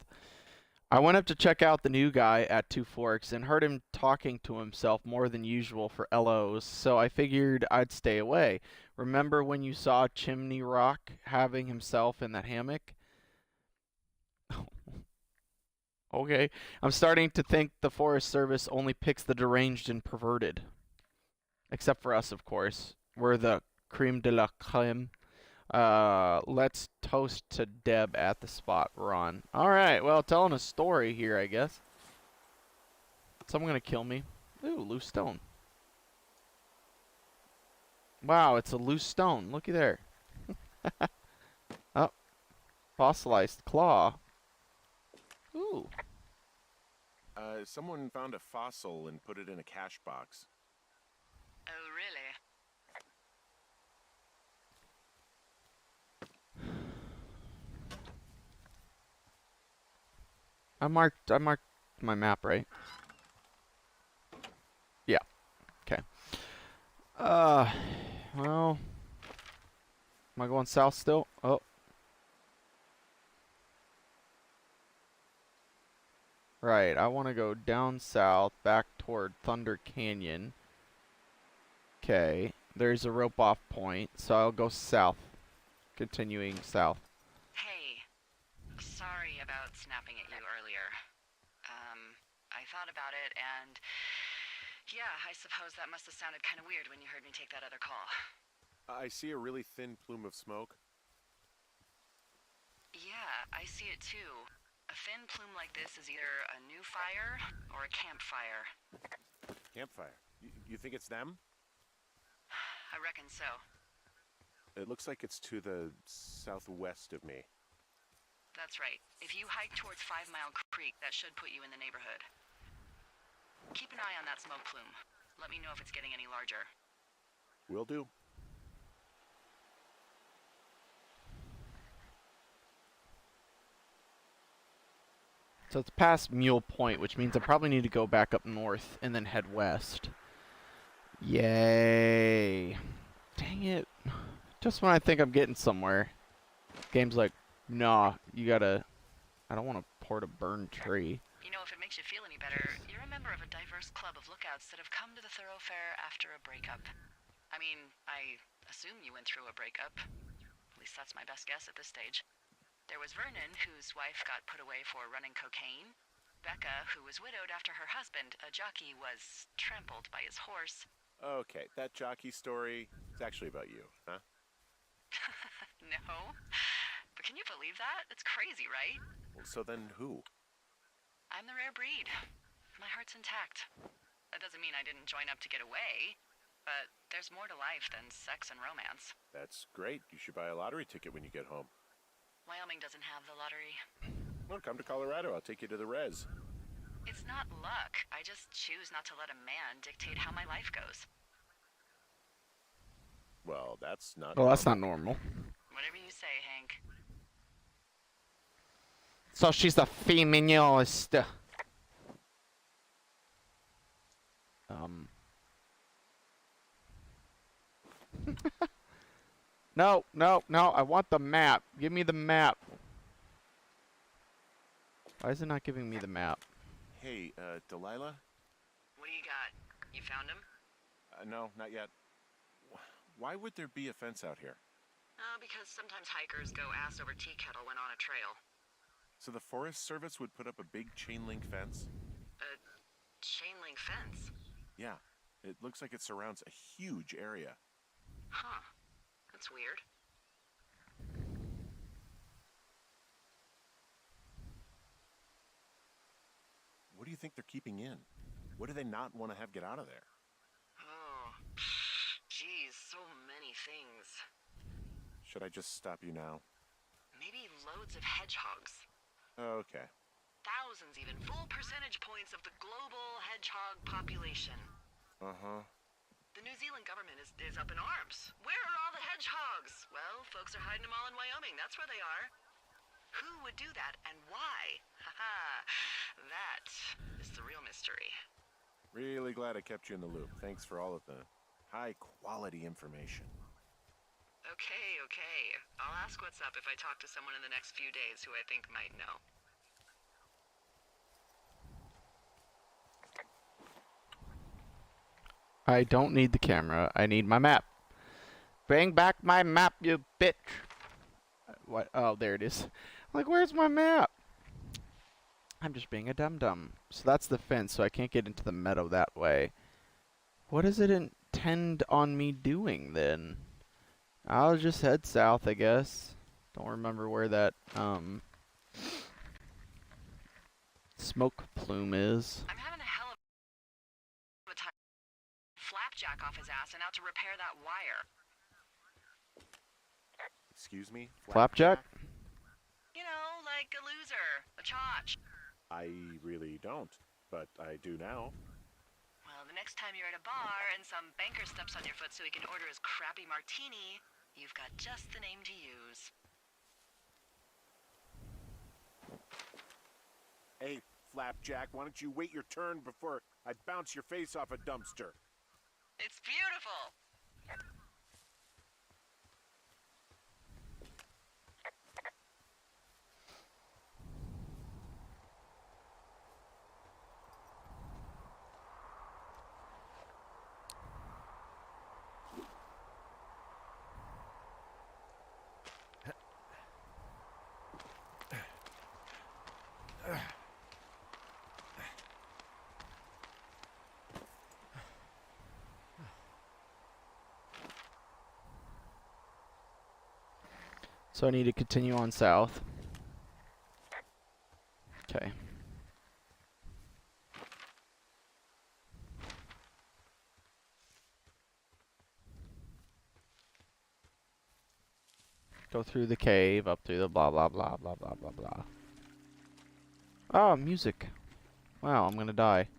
I went up to check out the new guy at Two Forks and heard him talking to himself more than usual for LOs, so I figured I'd stay away. Remember when you saw Chimney Rock having himself in that hammock? Okay. I'm starting to think the Forest Service only picks the deranged and perverted. Except for us, of course. We're the creme de la creme. Let's toast to Deb at the spot, Ron. Alright, well, telling a story here, I guess. Someone gonna kill me. Ooh, loose stone. Wow, it's a loose stone. Looky there. Oh, fossilized claw. Ooh. Someone found a fossil and put it in a cash box. Oh, really? I marked my map, right? Yeah. Okay. Well, am I going south still? Oh. Right, I want to go down south, back toward Thunder Canyon. Okay, there's a rope-off point, so I'll go south. Continuing south. Hey, sorry about snapping at you earlier. I thought about it, and yeah, I suppose that must have sounded kind of weird when you heard me take that other call. I see a really thin plume of smoke. Yeah, I see it too. A thin plume like this is either a new fire or a campfire. Campfire. You think it's them? I reckon so. It looks like it's to the southwest of me. That's right. If you hike towards 5 Mile Creek, that should put you in the neighborhood. Keep an eye on that smoke plume. Let me know if it's getting any larger. Will do. So it's past Mule Point, which means I probably need to go back up north and then head west. Yay. Dang it. Just when I think I'm getting somewhere, game's like, nah, you gotta... I don't want to port a burned tree. You know, if it makes you feel any better, you're a member of a diverse club of lookouts that have come to the thoroughfare after a breakup. I mean, I assume you went through a breakup. At least that's my best guess at this stage. There was Vernon, whose wife got put away for running cocaine. Becca, who was widowed after her husband, a jockey, was trampled by his horse. Okay, that jockey story is actually about you, huh? No. But can you believe that? It's crazy, right? Well, so then who? I'm the rare breed. My heart's intact. That doesn't mean I didn't join up to get away, but there's more to life than sex and romance. That's great. You should buy a lottery ticket when you get home. Wyoming doesn't have the lottery. Well, come to Colorado. I'll take you to the res. It's not luck. I just choose not to let a man dictate how my life goes. Well, that's not Well, that's not normal. Whatever you say, Hank. So she's a feminist. No, no, no, I want the map. Give me the map. Why is it not giving me the map? Hey, Delilah? What do you got? You found him? No, not yet. Why would there be a fence out here? Because sometimes hikers go ass over tea kettle when on a trail. So the Forest Service would put up a big chain link fence? A chain link fence? Yeah. It looks like it surrounds a huge area. Huh. That's weird. What do you think they're keeping in? What do they not want to have get out of there? Oh, geez, so many things. Should I just stop you now? Maybe loads of hedgehogs. Okay. Thousands even. Full percentage points of the global hedgehog population. Uh-huh. The New Zealand government is up in arms. Where are all the hedgehogs? Well, folks are hiding them all in Wyoming. That's where they are. Who would do that and why? Haha, that is the real mystery. Really glad I kept you in the loop. Thanks for all of the high-quality information. Okay. I'll ask what's up if I talk to someone in the next few days who I think might know. I don't need the camera. I need my map. Bring back my map, you bitch. What? Oh, there it is. Like, where's my map? I'm just being a dum-dum. So that's the fence, so I can't get into the meadow that way. What does it intend on me doing, then? I'll just head south, I guess. Don't remember where that, smoke plume is. I'm having a hell of a time. Flapjack off his ass and out to repair that wire. Excuse me? Flapjack? You know, like a loser, a chotch. I really don't, but I do now. Well, the next time you're at a bar and some banker steps on your foot so he can order his crappy martini, you've got just the name to use. Hey, Flapjack, why don't you wait your turn before I bounce your face off a dumpster? It's beautiful. So I need to continue on south. Okay. Go through the cave, up through the blah blah blah blah blah blah blah. Oh, music. Wow, I'm gonna die.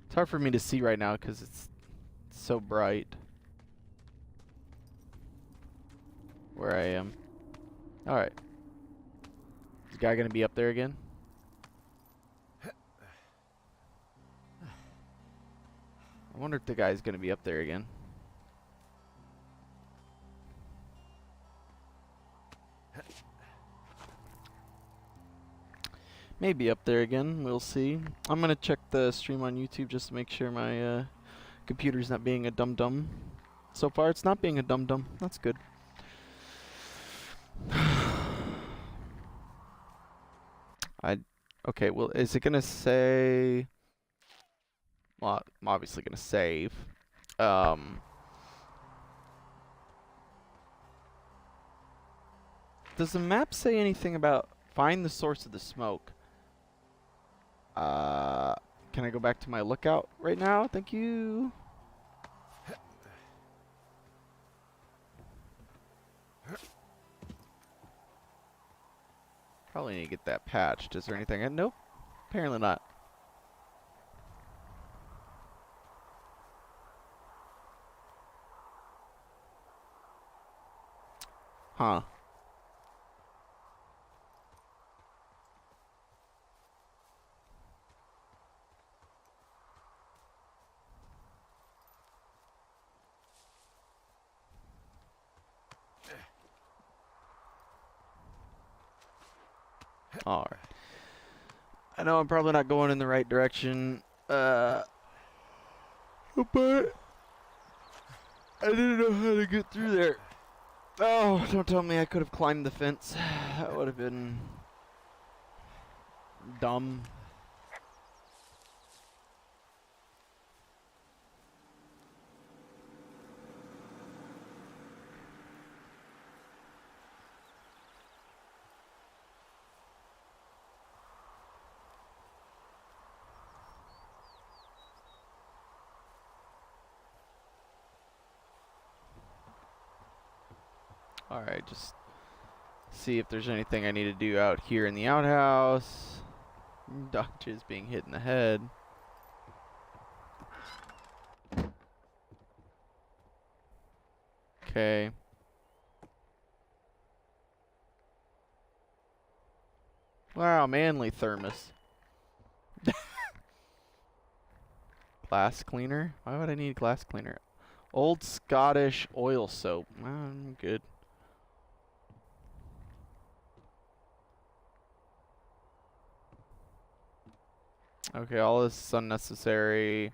It's hard for me to see right now because it's so bright where I am. Alright. Is the guy gonna be up there again? I wonder if the guy's gonna be up there again. Maybe up there again, we'll see. I'm gonna check the stream on YouTube just to make sure my computer's not being a dum-dum. So far it's not being a dum-dum, that's good. Okay, well, is it gonna say... Well, I'm obviously gonna save. Does the map say anything about find the source of the smoke? Can I go back to my lookout right now? Thank you. Probably need to get that patched. Is there anything? Nope. Apparently not. Huh. Alright. I know I'm probably not going in the right direction, but I didn't know how to get through there. Oh, don't tell me I could have climbed the fence. That would have been dumb. Alright, just see if there's anything I need to do out here in the outhouse. Dodge is being hit in the head. Okay. Wow, manly thermos. Glass cleaner? Why would I need glass cleaner? Old Scottish oil soap. I'm good. Okay, all this is unnecessary.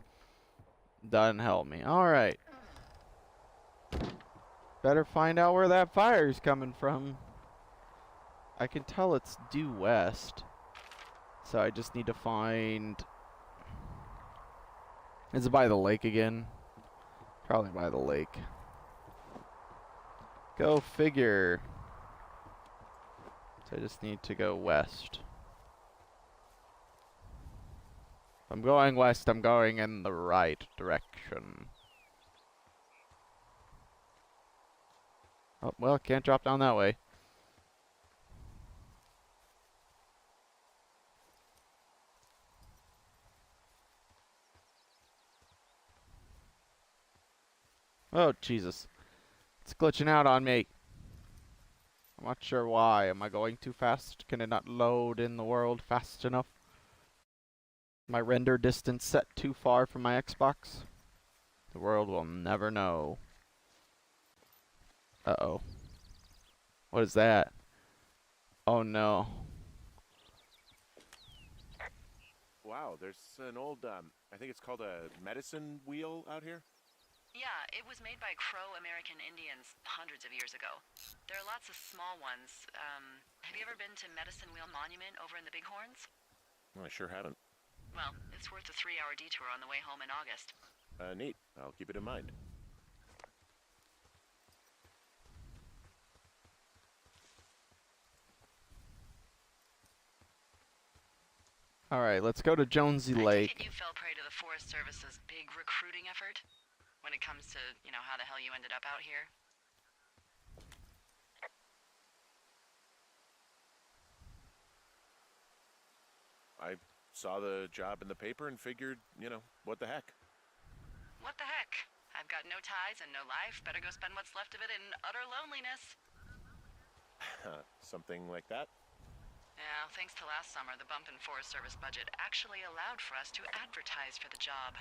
Doesn't help me. Alright. Better find out where that fire's coming from. I can tell it's due west. So I just need to find... Is it by the lake again? Probably by the lake. Go figure. So I just need to go west. If I'm going west, I'm going in the right direction. Oh, well, can't drop down that way. Oh, Jesus. It's glitching out on me. I'm not sure why. Am I going too fast? Can it not load in the world fast enough? My render distance set too far from my Xbox? The world will never know. Uh-oh. What is that? Oh, no. Wow, there's an old, I think it's called a medicine wheel out here. Yeah, it was made by Crow American Indians hundreds of years ago. There are lots of small ones. Have you ever been to Medicine Wheel Monument over in the Bighorns? Well, I sure haven't. Well, it's worth a 3-hour detour on the way home in August. Neat. I'll keep it in mind. Alright, let's go to Jonesy I Lake. take it you fell prey to the Forest Service's big recruiting effort? When it comes to, you know, how the hell you ended up out here? I saw the job in the paper and figured, you know, what the heck. What the heck? I've got no ties and no life. Better go spend what's left of it in utter loneliness. Something like that? Yeah, thanks to last summer, the bump in Forest Service budget actually allowed for us to advertise for the job.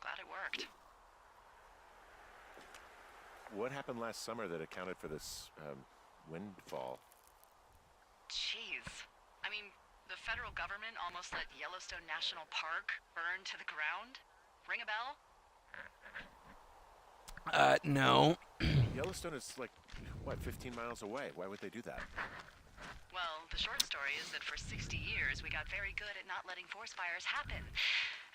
Glad it worked. What happened last summer that accounted for this, windfall? Jeez. I mean, the federal government almost let Yellowstone National Park burn to the ground? Ring a bell? No. Yellowstone is like, what, 15 miles away? Why would they do that? Well, the short story is that for 60 years, we got very good at not letting forest fires happen.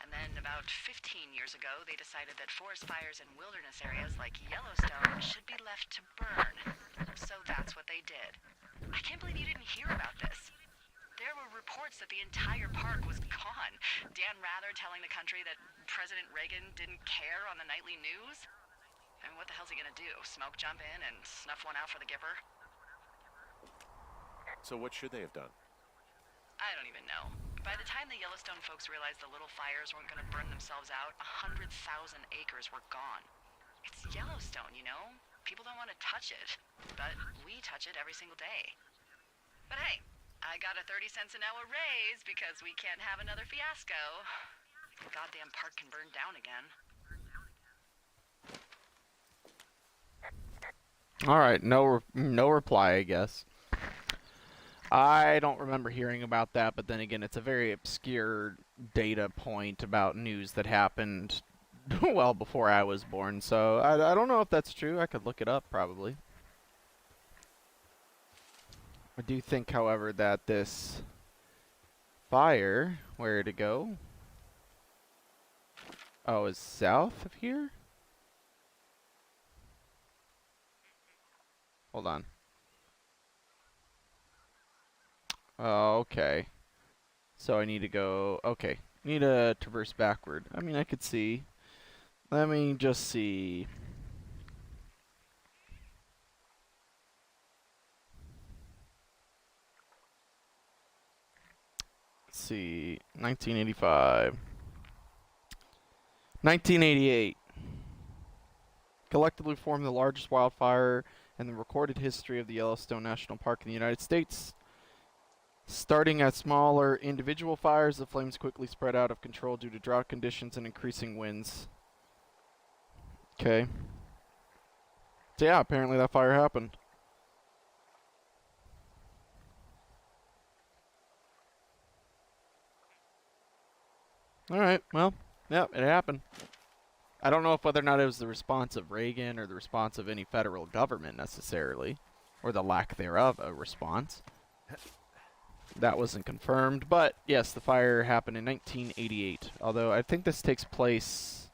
And then about 15 years ago, they decided that forest fires in wilderness areas like Yellowstone should be left to burn. So that's what they did. I can't believe you didn't hear about this. There were reports that the entire park was gone. Dan Rather telling the country that President Reagan didn't care on the nightly news. I mean, what the hell's he gonna do? Smoke jump in and snuff one out for the Gipper? So what should they have done? I don't even know. By the time the Yellowstone folks realized the little fires weren't gonna burn themselves out, 100,000 acres were gone. It's Yellowstone, you know? People don't want to touch it, but we touch it every single day. But hey, I got a 30 cents an hour raise because we can't have another fiasco. The goddamn park can burn down again. Alright, no reply, I guess. I don't remember hearing about that, but then again, it's a very obscure data point about news that happened well before I was born, so I don't know if that's true. I could look it up, probably. I do think, however, that this fire, where to go? Oh, is south of here? Hold on. Oh, okay. So I need to go... Okay. Need to traverse backward. I mean, I could see. Let me just see. see. 1985. 1988. Collectively formed the largest wildfire in the recorded history of the Yellowstone National Park in the United States. Starting at smaller individual fires, the flames quickly spread out of control due to drought conditions and increasing winds. Okay. So yeah, apparently that fire happened. Alright, well, yeah, it happened. I don't know if whether or not it was the response of Reagan or the response of any federal government necessarily, or the lack thereof a response. That wasn't confirmed, but yes, the fire happened in 1988. Although I think this takes place...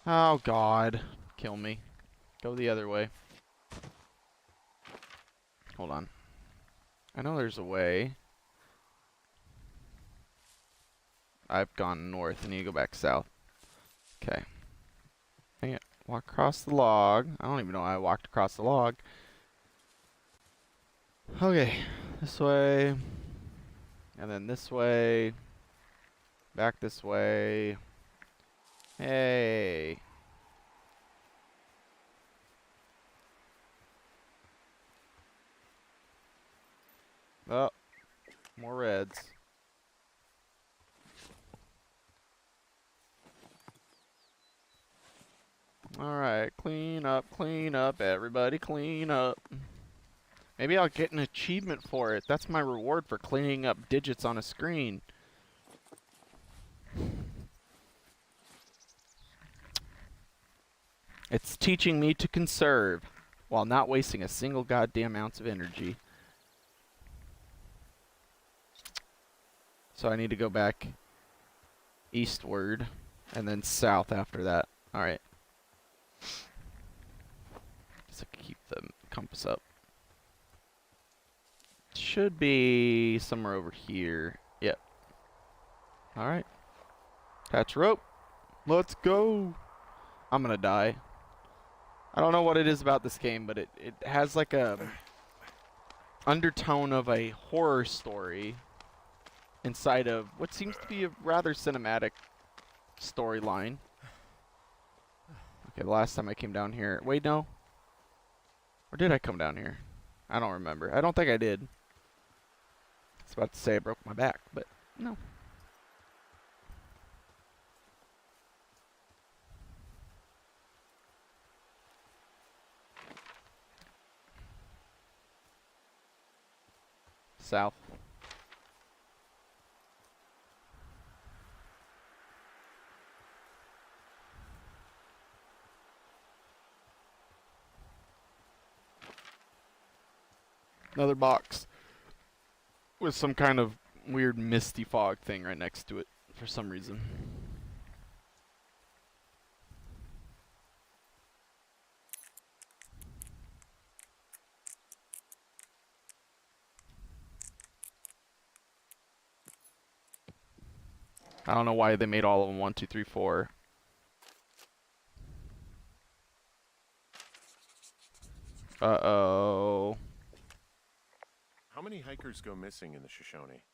Oh God, kill me. Go the other way. Hold on. I know there's a way. I've gone north. I need to go back south. Okay. Dang it. Walk across the log. I don't even know why I walked across the log. Okay. This way. And then this way. Back this way. Hey. Oh. More reds. Alright, clean up, everybody clean up. Maybe I'll get an achievement for it. That's my reward for cleaning up digits on a screen. It's teaching me to conserve while not wasting a single goddamn ounce of energy. So I need to go back eastward and then south after that. Alright. Guess I can keep the compass up. Should be somewhere over here. Yep. Alright. Attach rope. Let's go. I'm gonna die. I don't know what it is about this game, but it has like a undertone of a horror story inside of what seems to be a rather cinematic storyline. Okay, the last time I came down here... Wait, no. Or did I come down here? I don't remember. I don't think I did. I was about to say I broke my back, but no. South. Another box with some kind of weird misty fog thing right next to it for some reason. I don't know why they made all of them 1, 2, 3, 4. Uh-oh. How many hikers go missing in the Shoshone?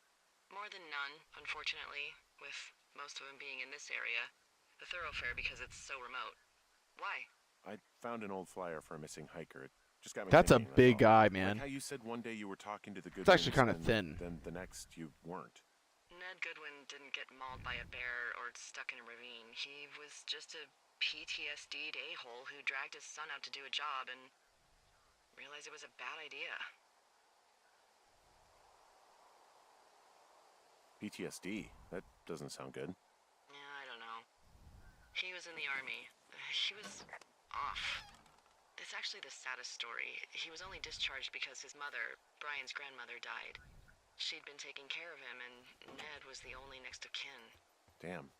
More than none, unfortunately, with most of them being in this area. The thoroughfare because it's so remote. Why? I found an old flyer for a missing hiker. It just got me That's a thinking, big all. guy, man. Like how you said one day you were talking to the Goodwins. It's actually kind of thin. Then the next you weren't. Ned Goodwin didn't get mauled by a bear or stuck in a ravine. He was just a PTSD'd a-hole who dragged his son out to do a job and realized it was a bad idea. PTSD? That doesn't sound good. Yeah, I don't know. He was in the army. He was off. It's actually the saddest story. He was only discharged because his mother, Brian's grandmother, died. She'd been taking care of him, and Ned was the only next of kin. Damn.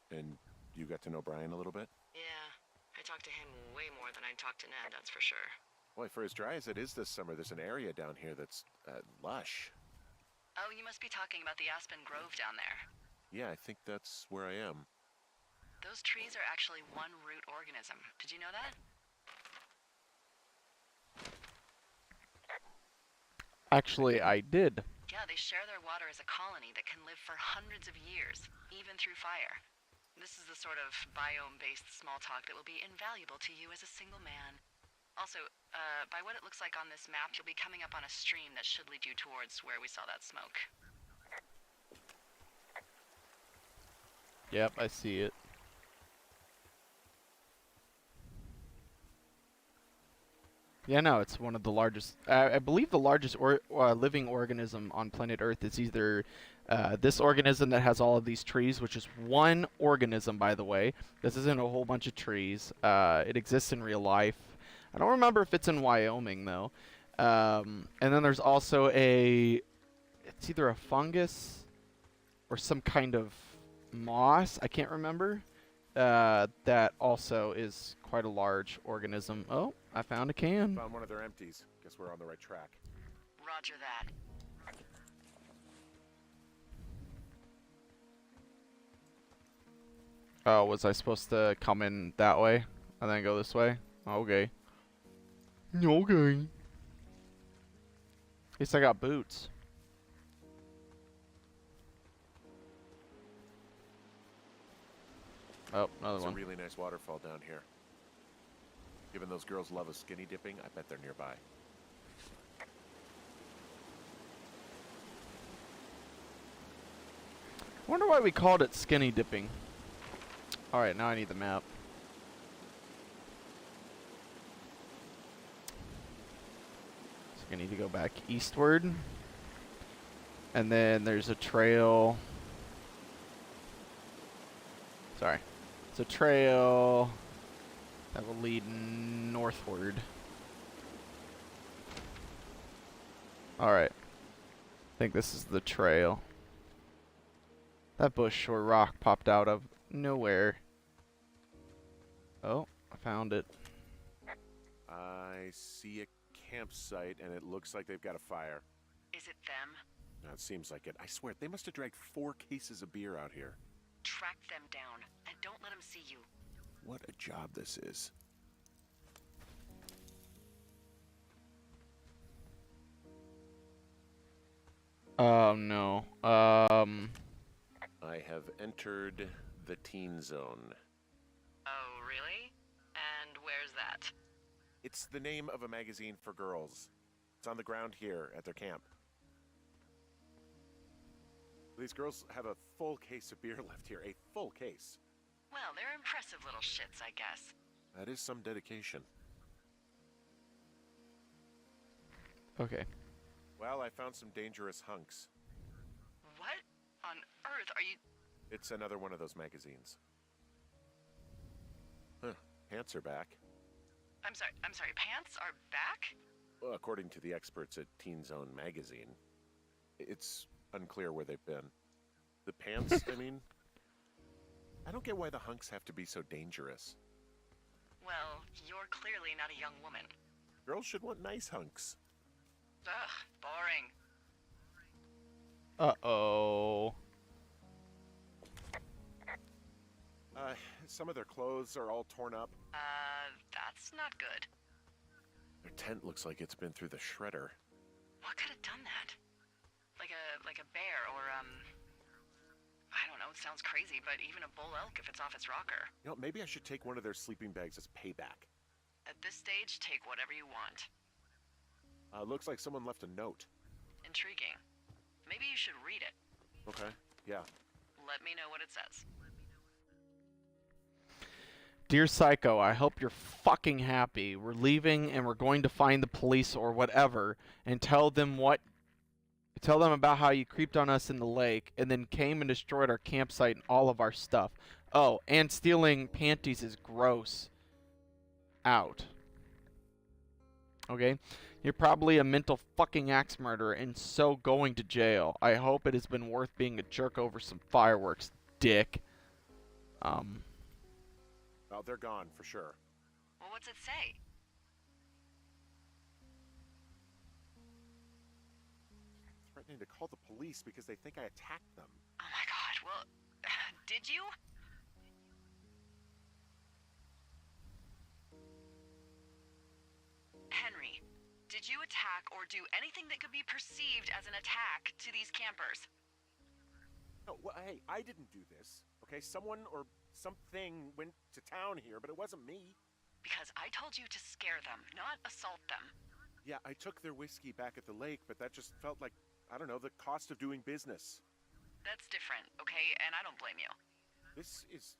And you got to know Brian a little bit? Yeah, I talked to him way more than I'd talked to Ned, that's for sure. Boy, for as dry as it is this summer, there's an area down here that's lush. Oh, you must be talking about the Aspen Grove down there. Yeah, I think that's where I am. Those trees are actually one root organism. Did you know that? Actually, I did. Yeah, they share their water as a colony that can live for hundreds of years, even through fire. This is the sort of biome-based small talk that will be invaluable to you as a single man. Also, by what it looks like on this map, you'll be coming up on a stream that should lead you towards where we saw that smoke. Yep, I see it. Yeah, no, it's one of the largest. I believe the largest living organism on planet Earth is either this organism that has all of these trees, which is one organism, by the way. This isn't a whole bunch of trees. It exists in real life. I don't remember if it's in Wyoming, though. And then there's also it's either a fungus or some kind of moss. I can't remember. That also is quite a large organism. Oh, I found a can. Found one of their empties. Guess we're on the right track. Roger that. Oh, was I supposed to come in that way and then go this way? Okay. Okay. At least I got boots. Oh, another There's one. a really nice waterfall down here. Given those girls love a skinny dipping, I bet they're nearby. I wonder why we called it skinny dipping. Alright, now I need the map. So I need to go back eastward. And then there's a trail. Sorry. It's a trail that will lead northward. Alright. I think this is the trail. That bush or rock popped out of nowhere. Oh, I found it. I see a campsite, and it looks like they've got a fire. Is it them? No, it seems like it. I swear, they must have dragged 4 cases of beer out here. Track them down, and don't let them see you. What a job this is. No. I have entered the teen zone. Oh, really? And where's that? It's the name of a magazine for girls. It's on the ground here at their camp. These girls have a full case of beer left here. A full case. Well, they're impressive little shits, I guess. That is some dedication. Okay. Well, I found some dangerous hunks. What on earth are you... It's another one of those magazines. Huh. Pants are back. I'm sorry, pants are back? Well, according to the experts at Teen Zone magazine. It's unclear where they've been. The pants, I mean... I don't get why the hunks have to be so dangerous. Well, you're clearly not a young woman. Girls should want nice hunks. Ugh, boring. Uh-oh. Some of their clothes are all torn up. That's not good. Their tent looks like it's been through the shredder. What could have done that? Like a bear or, I don't know, it sounds crazy, but even a bull elk if it's off its rocker. You know, maybe I should take one of their sleeping bags as payback. At this stage, take whatever you want. Looks like someone left a note. Intriguing. Maybe you should read it. Okay, yeah. Let me know what it says. Dear Psycho, I hope you're fucking happy. We're leaving and we're going to find the police or whatever and tell them about how you creeped on us in the lake and then came and destroyed our campsite and all of our stuff. Oh, and stealing panties is gross. Out. Okay? You're probably a mental fucking axe murderer and so going to jail. I hope it has been worth being a jerk over some fireworks, dick. Well, they're gone for sure. Well, what's it say? Threatening to call the police because they think I attacked them. Oh my god, well, did you? Henry, did you attack or do anything that could be perceived as an attack to these campers. No, well, hey, I didn't do this. Okay, someone or something went to town here, but it wasn't me. Because I told you to scare them, not assault them. Yeah, I took their whiskey back at the lake, but that just felt like, I don't know, the cost of doing business. That's different, okay? And I don't blame you. This is,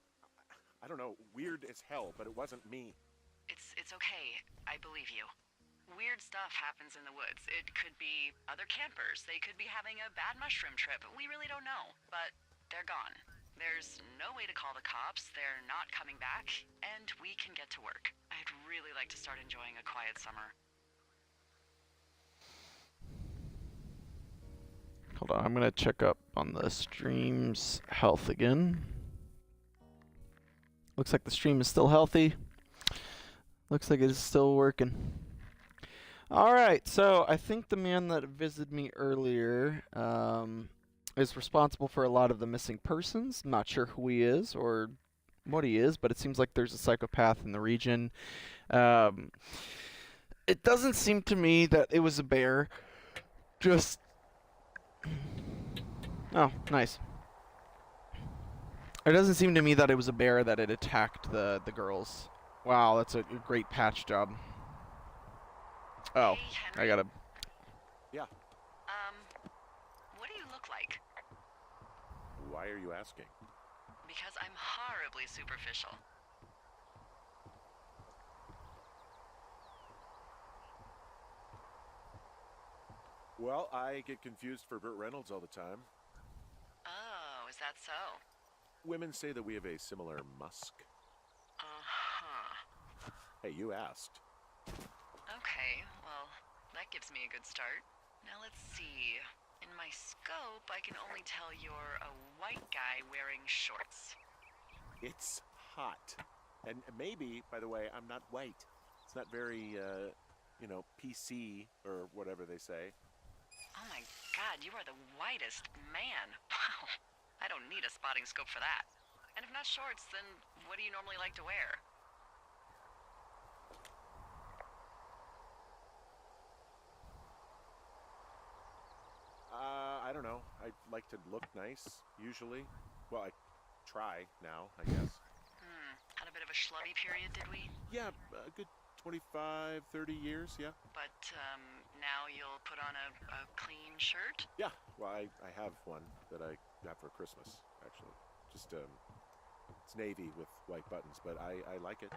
I don't know, weird as hell, but it wasn't me. It's okay. I believe you. Weird stuff happens in the woods. It could be other campers. They could be having a bad mushroom trip. We really don't know. But they're gone. There's no way to call the cops. They're not coming back. And we can get to work. I'd really like to start enjoying a quiet summer. Hold on, I'm gonna check up on the stream's health again. Looks like the stream is still healthy. Looks like it is still working. Alright, so I think the man that visited me earlier is responsible for a lot of the missing persons. I'm not sure who he is or what he is, but it seems like there's a psychopath in the region. It doesn't seem to me that it was a bear. Just... Oh, nice. It doesn't seem to me that it was a bear that had attacked the girls. Wow, that's a great patch job. Oh, Hey, I Henry. gotta... Yeah, What do you look like? why are you asking? Because I'm horribly superficial. Well, I get confused for Burt Reynolds all the time. Oh, is that so? Women say that we have a similar musk. Uh-huh. Hey, you asked. Okay, well, that gives me a good start. Now let's see. In my scope, I can only tell you're a white guy wearing shorts. It's hot. And maybe, by the way, I'm not white. It's not very, you know, PC or whatever they say. Oh my god, you are the whitest man. Wow. I don't need a spotting scope for that. And if not shorts, then what do you normally like to wear? I don't know. I like to look nice, usually. Well, I try now, I guess. Had a bit of a schlubby period, did we? Yeah, a good 25, 30 years, yeah. But, now you'll put on a clean shirt? Yeah, well, I have one that I got for Christmas, actually. Just, it's navy with white buttons, but I like it.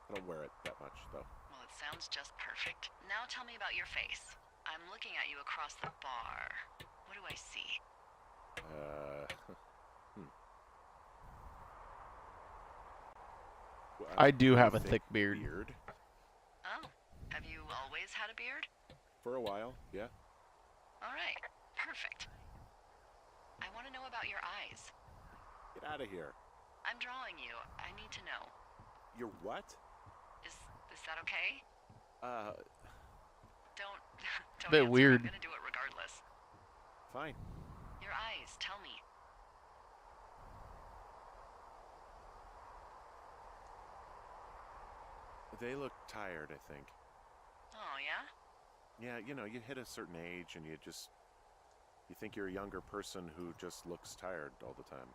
I don't wear it that much, though. Well, it sounds just perfect. Now tell me about your face. I'm looking at you across the bar. What do I see? Well, I do have a thick thick beard. Oh, have you always had a beard? For a while, yeah. All right, perfect. I want to know about your eyes. Get out of here. I'm drawing you. I need to know. You're what? Is that okay? Don't Don't Bit answer. weird. I'm gonna do it regardless. fine. Your eyes, tell me. They look tired, I think. Oh, yeah? Yeah, you know, you hit a certain age and you think you're a younger person who just looks tired all the time.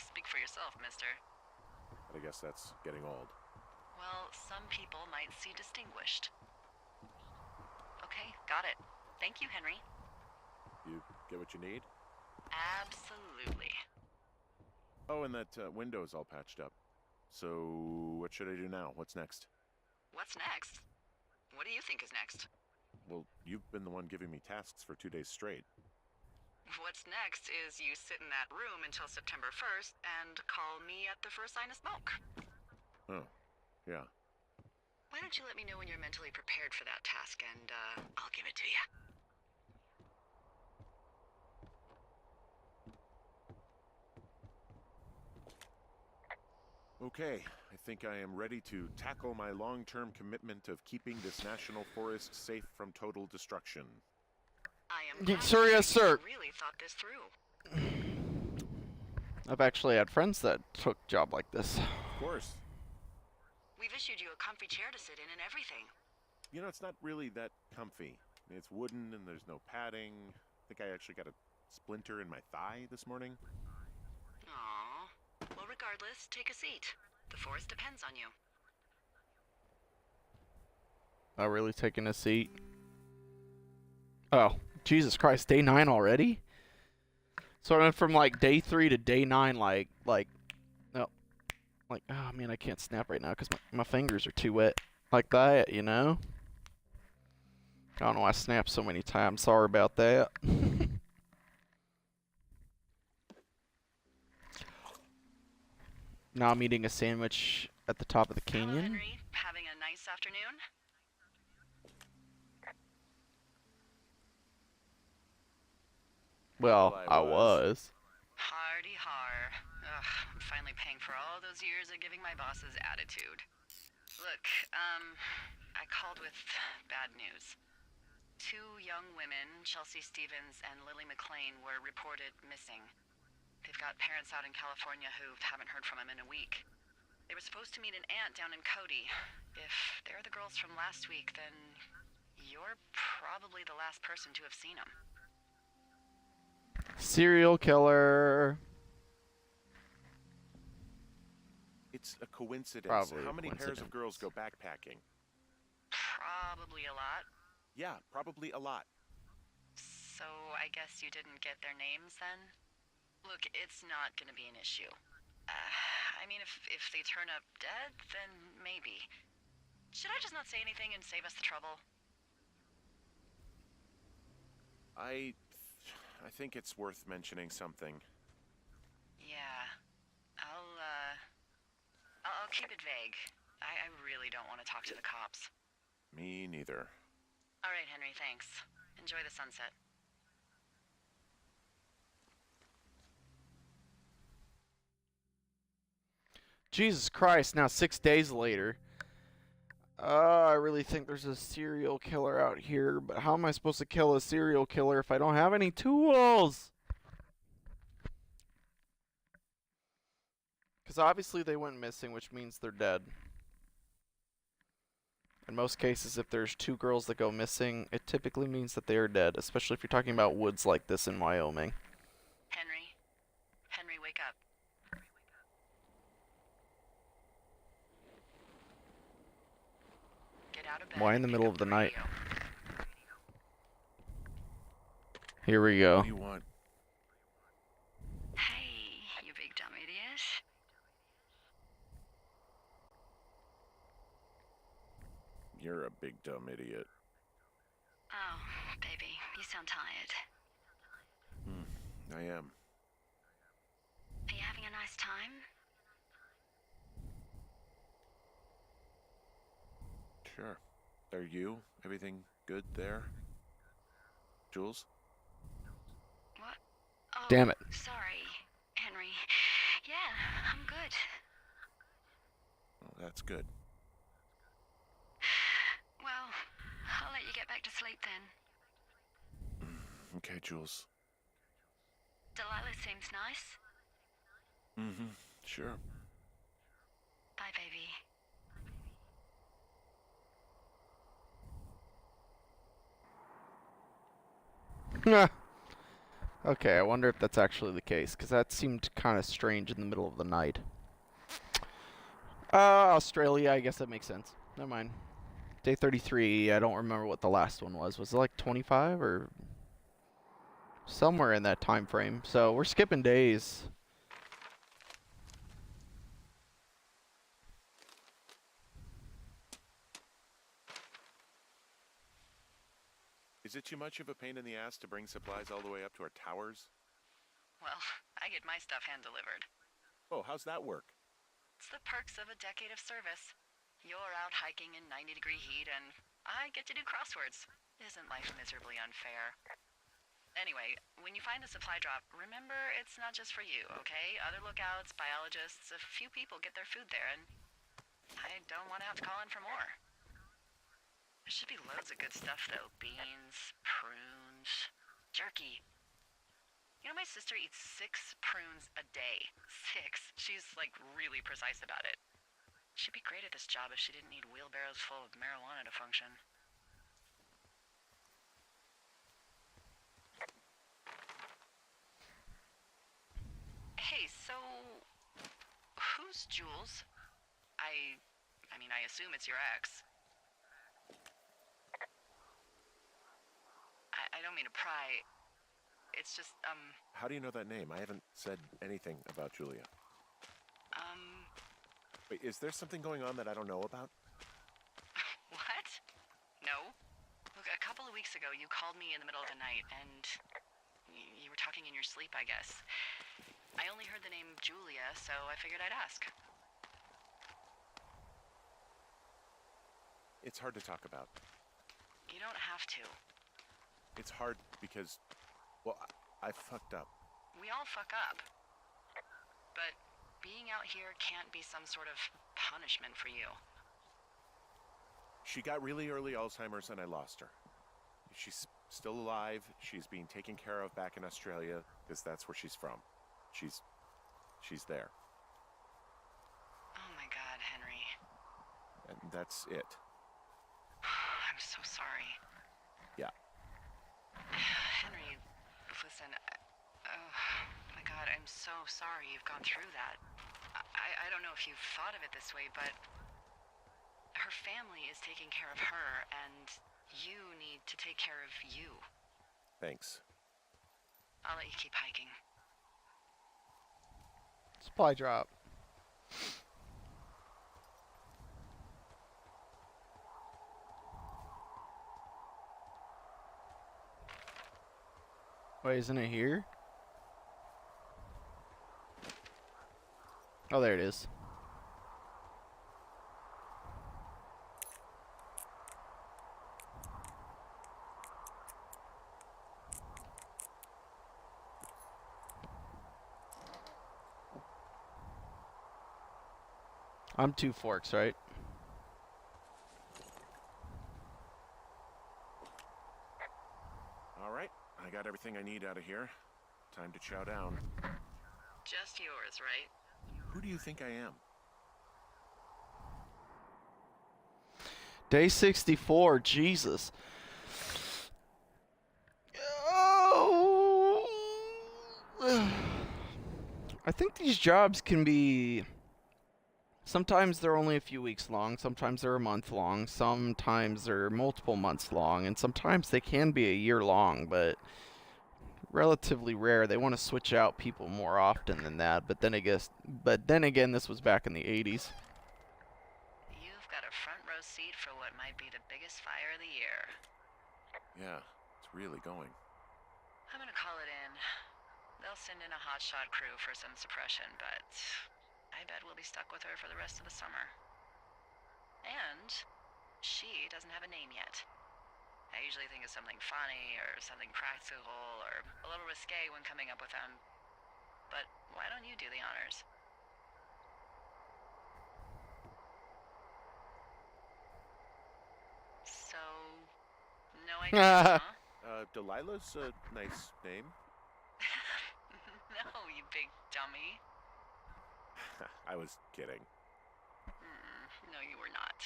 Speak for yourself, mister. But I guess that's getting old. Well, some people might see distinguished. Okay, got it. Thank you, Henry. You get what you need? Absolutely. Oh, and that window's all patched up. So, what should I do now? What's next? What's next? What do you think is next? Well, you've been the one giving me tasks for 2 days straight. What's next is you sit in that room until September 1st and call me at the first sign of smoke. Oh, yeah. Why don't you let me know when you're mentally prepared for that task and I'll give it to you. Okay, I think I am ready to tackle my long-term commitment of keeping this national forest safe from total destruction. I am Y- glad sir, you yes, sir. really thought this through. I've actually had friends that took a job like this. Of course. We've issued you a comfy chair to sit in and everything. You know, it's not really that comfy. It's wooden and there's no padding. I think I actually got a splinter in my thigh this morning. Aw. Well, regardless, take a seat. The forest depends on you. Oh, really taking a seat? Oh, Jesus Christ, day 9 already? So I went from like day 3 to day 9 no, oh man, I can't snap right now because my fingers are too wet like that, you know? I don't know why I snapped so many times, sorry about that. Now I'm eating a sandwich at the top of the Hello, canyon. Henry. Having a nice afternoon? Well, I was. Hardy har. Ugh, I'm finally paying for all those years of giving my bosses attitude. Look, I called with bad news. 2 young women, Chelsea Stevens and Lily McLean, were reported missing. They've got parents out in California who haven't heard from them in a week. They were supposed to meet an aunt down in Cody. If they're the girls from last week, then you're probably the last person to have seen them. Serial killer. It's a coincidence. Probably How a many pairs of coincidence. girls go backpacking? Probably a lot. Yeah, probably a lot. So I guess you didn't get their names then? Look, it's not gonna be an issue. I mean, if they turn up dead, then maybe. Should I just not say anything and save us the trouble? I think it's worth mentioning something. Yeah. I'll keep it vague. I really don't want to talk to the cops. Me neither. All right, Henry, thanks. Enjoy the sunset. Jesus Christ, now 6 days later. I really think there's a serial killer out here, but how am I supposed to kill a serial killer if I don't have any tools? Because obviously they went missing, which means they're dead. In most cases, if there's 2 girls that go missing, it typically means that they are dead, especially if you're talking about woods like this in Wyoming. Henry? Henry, wake up. Get out of bed. Why in the and middle pick of the up night? radio. Here we go. What do you want? Hey, you big dumb idiot. You're a big dumb idiot. Oh, baby, you sound tired. I am. Are you having a nice time? Sure. Are you? Everything good there? Jules? What? Oh, Damn it. Sorry, Henry. Yeah, I'm good. Well, that's good. Well, I'll let you get back to sleep then. Okay, Jules. Delilah seems nice. Sure. Bye, baby. Okay, I wonder if that's actually the case, because that seemed kind of strange in the middle of the night. Australia, I guess that makes sense. Never mind. Day 33, I don't remember what the last one was. Was it like 25 or somewhere in that time frame? So we're skipping days. Is it too much of a pain in the ass to bring supplies all the way up to our towers? Well, I get my stuff hand-delivered. Oh, how's that work? It's the perks of a decade of service. You're out hiking in 90-degree heat, and I get to do crosswords. Isn't life miserably unfair? Anyway, when you find a supply drop, remember it's not just for you, okay? Other lookouts, biologists, a few people get their food there, and I don't want to have to call in for more. There should be loads of good stuff, though. Beans, prunes, jerky. You know, my sister eats 6 prunes a day. 6. She's, like, really precise about it. She'd be great at this job if she didn't need wheelbarrows full of marijuana to function. Who's Jules? I mean, I assume it's your ex. I don't mean to pry. It's just, How do you know that name? I haven't said anything about Julia. Wait, is there something going on that I don't know about? What? No. Look, a couple of weeks ago, you called me in the middle of the night, and you were talking in your sleep, I guess. I only heard the name Julia, so I figured I'd ask. It's hard to talk about. You don't have to. It's hard because, well, I fucked up. We all fuck up. But being out here can't be some sort of punishment for you. She got really early Alzheimer's and I lost her. She's still alive. She's being taken care of back in Australia because that's where she's from. She's there. Oh my God, Henry. And that's it. I'm so sorry. Yeah. Henry, listen, oh my God, I'm so sorry you've gone through that. I don't know if you've thought of it this way, but her family is taking care of her, and you need to take care of you. Thanks. I'll let you keep hiking. Supply drop. Wait, isn't it here? Oh, there it is. I'm 2 forks, right? All right. I got everything I need out of here. Time to chow down. Just yours, right? Who do you think I am? Day 64, Jesus. Oh. I think these jobs can be... Sometimes they're only a few weeks long, sometimes they're a month long, sometimes they're multiple months long, and sometimes they can be a year long, but relatively rare. They want to switch out people more often than that, but then again, this was back in the 80s. You've got a front row seat for what might be the biggest fire of the year. Yeah, it's really going. I'm gonna call it in. They'll send in a hotshot crew for some suppression, but I bet we'll be stuck with her for the rest of the summer. And she doesn't have a name yet. I usually think of something funny or something practical or a little risque when coming up with them. But why don't you do the honors? So, no idea, huh? Delilah's a nice name. No, you big dummy. I was kidding. No, you were not.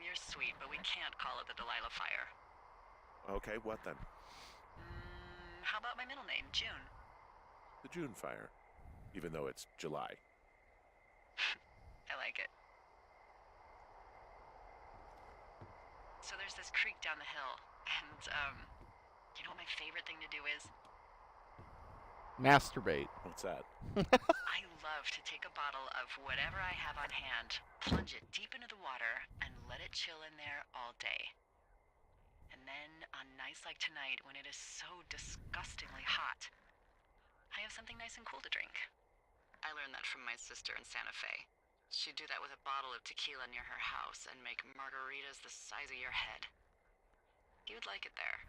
You're sweet, but we can't call it the Delilah Fire. Okay, what then? How about my middle name, June? The June fire. Even though it's July. I like it. So there's this creek down the hill, and, you know what my favorite thing to do is? Masturbate. What's that? I love to take a bottle of whatever I have on hand, plunge it deep into the water, and let it chill in there all day. And then, on nights like tonight, when it is so disgustingly hot, I have something nice and cool to drink. I learned that from my sister in Santa Fe. She'd do that with a bottle of tequila near her house and make margaritas the size of your head. You would like it there.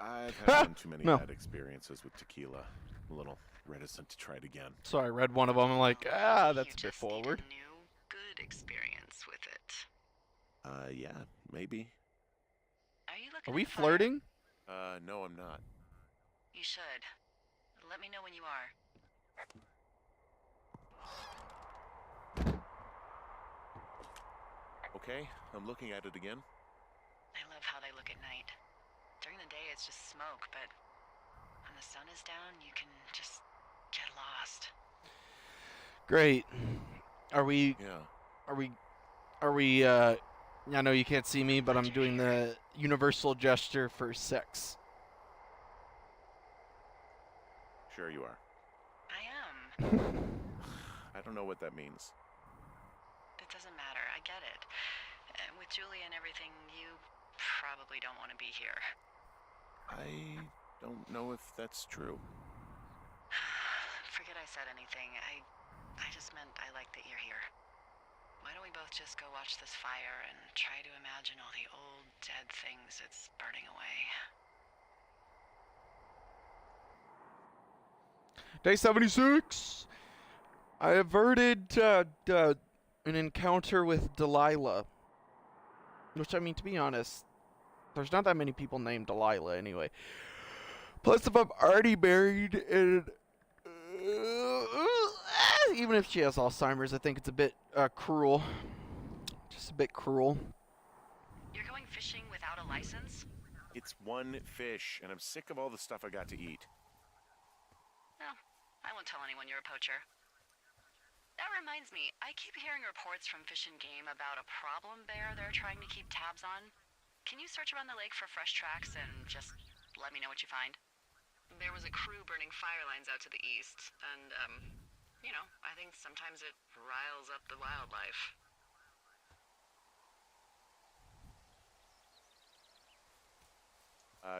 I've had one too many No. bad experiences with tequila. I'm a little reticent to try it again. So I read one of them, I'm like, that's You a bit just forward. need a new, good experience with it. Yeah, maybe. Are you looking Are we at the fire? flirting? No, I'm not. You should. Let me know when you are. Okay, I'm looking at it again. I love how they look at night. During the day, it's just smoke, but sun is down, you can just get lost. Great. Are we? Yeah. Are we? Are we? I know you can't see me, but I'm doing the universal gesture for sex. Sure you are. I am. I don't know what that means. It doesn't matter. I get it. With Julie and everything, you probably don't want to be here. I don't know if that's true. Forget I said anything. I just meant I like that you're here. Why don't we both just go watch this fire and try to imagine all the old, dead things it's burning away? Day 76. I averted an encounter with Delilah. Which, I mean, to be honest, there's not that many people named Delilah anyway. Plus, if I'm already married and even if she has Alzheimer's, I think it's a bit cruel. Just a bit cruel. You're going fishing without a license? It's one fish, and I'm sick of all the stuff I got to eat. No, I won't tell anyone you're a poacher. That reminds me, I keep hearing reports from Fish and Game about a problem bear they're trying to keep tabs on. Can you search around the lake for fresh tracks and just let me know what you find? There was a crew burning fire lines out to the east, and, you know, I think sometimes it riles up the wildlife.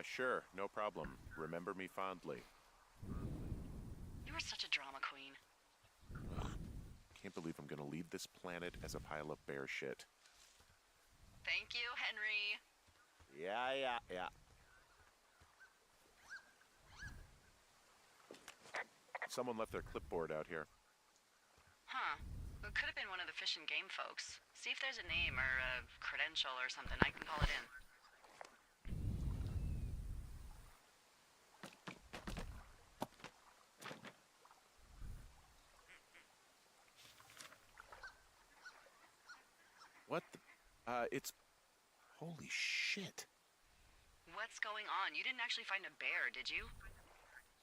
Sure, no problem. Remember me fondly. You were such a drama queen. Can't believe I'm gonna leave this planet as a pile of bear shit. Thank you, Henry. Yeah. Someone left their clipboard out here. Huh. It could have been one of the Fish and Game folks. See if there's a name or a credential or something. I can call it in. What the? It's... Holy shit. What's going on? You didn't actually find a bear, did you?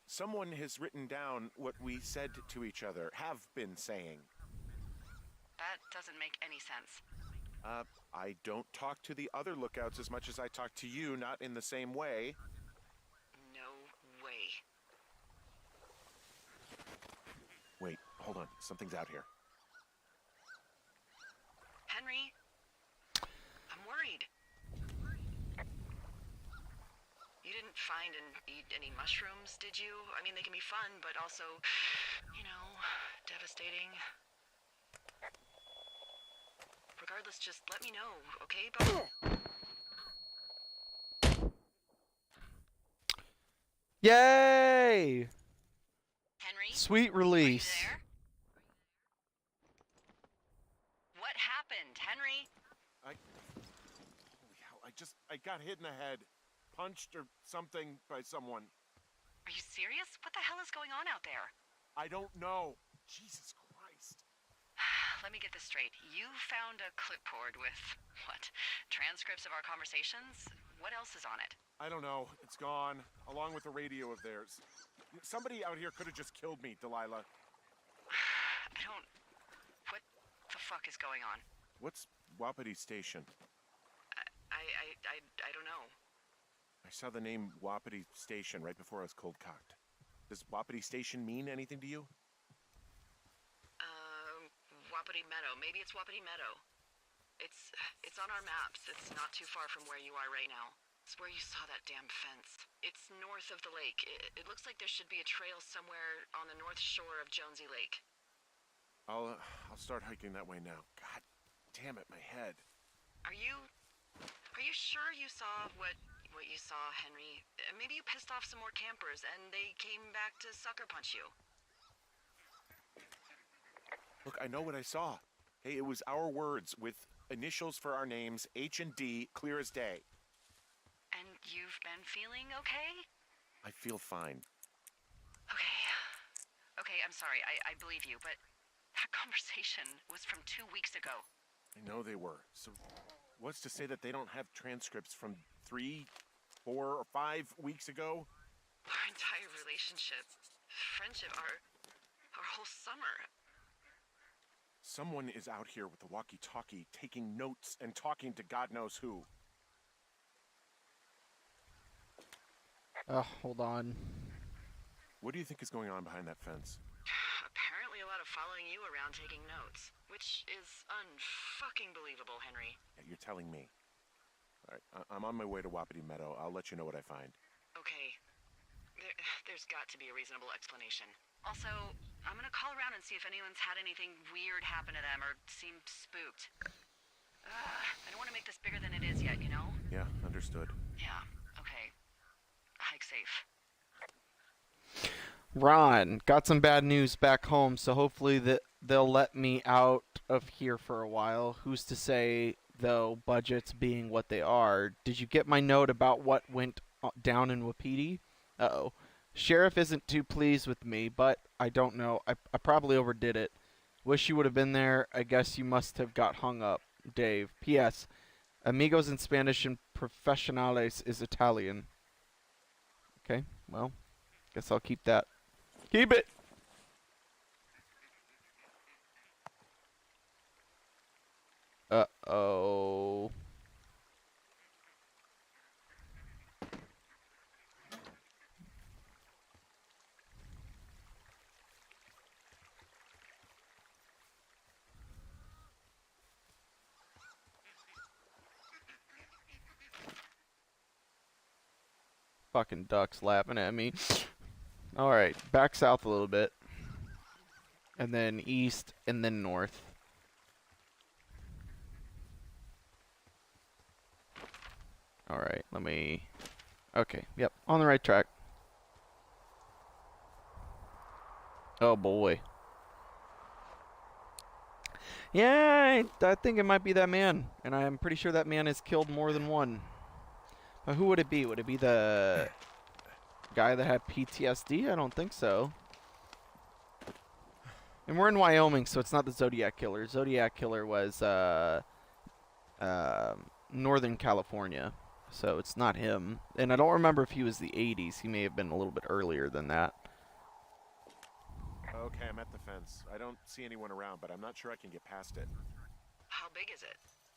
Someone has written down what we said to each other, have been saying. That doesn't make any sense. I don't talk to the other lookouts as much as I talk to you, not in the same way. No way. Wait, hold on. Something's out here. Henry? I'm worried. You didn't find and eat any mushrooms, did you? I mean, they can be fun, but also, you know, devastating. Regardless, just let me know, okay, bud? Yay! Henry? Sweet Are you release. there? What happened, Henry? Holy hell, I got hit in the head. Punched or something by someone. Are you serious? What the hell is going on out there? I don't know. Jesus Christ. Let me get this straight. You found a clipboard with, what, transcripts of our conversations? What else is on it? I don't know. It's gone, along with the radio of theirs. Somebody out here could have just killed me, Delilah. What the fuck is going on? What's Wapiti Station? I don't know. I saw the name Wapiti Station right before I was cold-cocked. Does Wapiti Station mean anything to you? Wapiti Meadow. Maybe it's Wapiti Meadow. It's on our maps. It's not too far from where you are right now. It's where you saw that damn fence. It's north of the lake. It looks like there should be a trail somewhere on the north shore of Jonesy Lake. I'll start hiking that way now. God damn it, my head. Are you sure you saw what you saw, Henry? Maybe you pissed off some more campers and they came back to sucker punch you. Look, I know what I saw. Hey, it was our words with initials for our names, H and D, clear as day. And you've been feeling okay? I feel fine. Okay, I'm sorry. I believe you, but that conversation was from 2 weeks ago. I know they were. So what's to say that they don't have transcripts from 3, 4, or 5 weeks ago? Our entire relationship, friendship, our whole summer. Someone is out here with the walkie-talkie, taking notes and talking to God knows who. Hold on. What do you think is going on behind that fence? Apparently a lot of following you around taking notes, which is unfucking believable, Henry. Yeah, you're telling me. All right, I'm on my way to Wapiti Meadow. I'll let you know what I find. Okay. There's got to be a reasonable explanation. Also, I'm gonna call around and see if anyone's had anything weird happen to them or seemed spooked. I don't want to make this bigger than it is yet, you know? Yeah, understood. Yeah, okay. Hike safe. Ron, got some bad news back home, so hopefully they'll let me out of here for a while. Who's to say, though, budgets being what they are? Did you get my note about what went down in Wapiti? Uh-oh. Sheriff isn't too pleased with me, but I don't know. I probably overdid it. Wish you would have been there. I guess you must have got hung up. Dave. P.S. Amigos in Spanish and profesionales is Italian. Okay, well, guess I'll keep that. Keep it! Uh-oh. Fucking ducks laughing at me. Alright, back south a little bit. And then east, and then north. Alright, let me... Okay, yep, on the right track. Oh boy. Yeah, I think it might be that man. And I'm pretty sure that man has killed more than one. But who would it be? Would it be the guy that had PTSD? I don't think so. And we're in Wyoming, so it's not the Zodiac Killer. Zodiac Killer was Northern California, so it's not him. And I don't remember if he was the 80s. He may have been a little bit earlier than that. Okay, I'm at the fence. I don't see anyone around, but I'm not sure I can get past it. How big is it?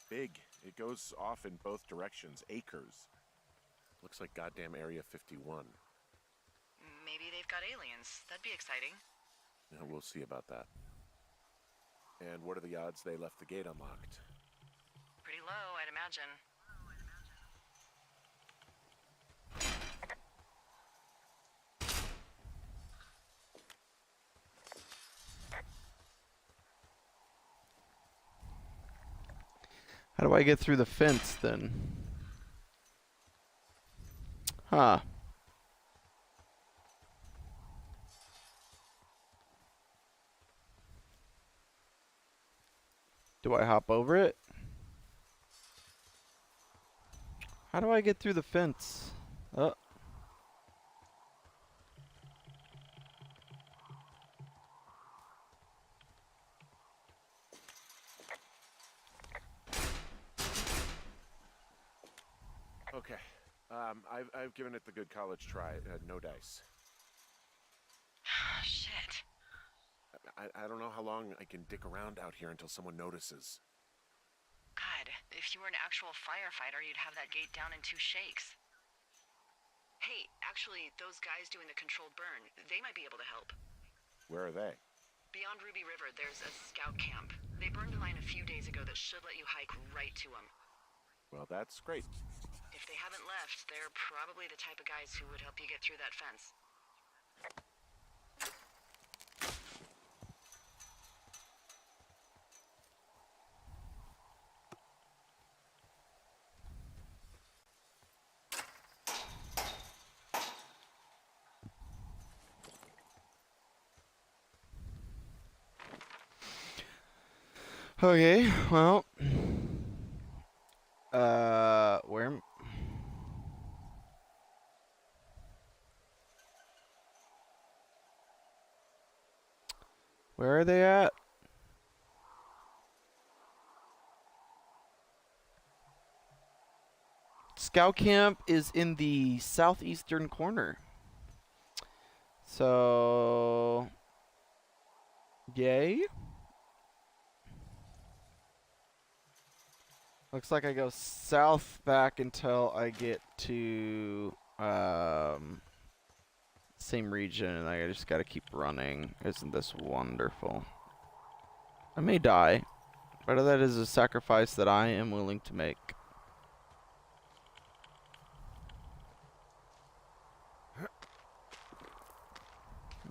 Big. It goes off in both directions. Acres. Looks like goddamn Area 51. Maybe they've got aliens. That'd be exciting. Yeah, we'll see about that. And what are the odds they left the gate unlocked? Pretty low, I'd imagine. How do I get through the fence, then? Huh. Do I hop over it? How do I get through the fence? Oh. Okay. I've given it the good college try. No dice. Shit. I don't know how long I can dick around out here until someone notices. God, if you were an actual firefighter, you'd have that gate down in 2 shakes. Hey, actually, those guys doing the controlled burn, they might be able to help. Where are they? Beyond Ruby River, there's a scout camp. They burned a line a few days ago that should let you hike right to them. Well, that's great. If they haven't left, they're probably the type of guys who would help you get through that fence. Okay, well. Where are they at? Scout camp is in the southeastern corner. So, yay. Looks like I go south back until I get to same region, and I just gotta keep running. Isn't this wonderful? I may die, but that is a sacrifice that I am willing to make.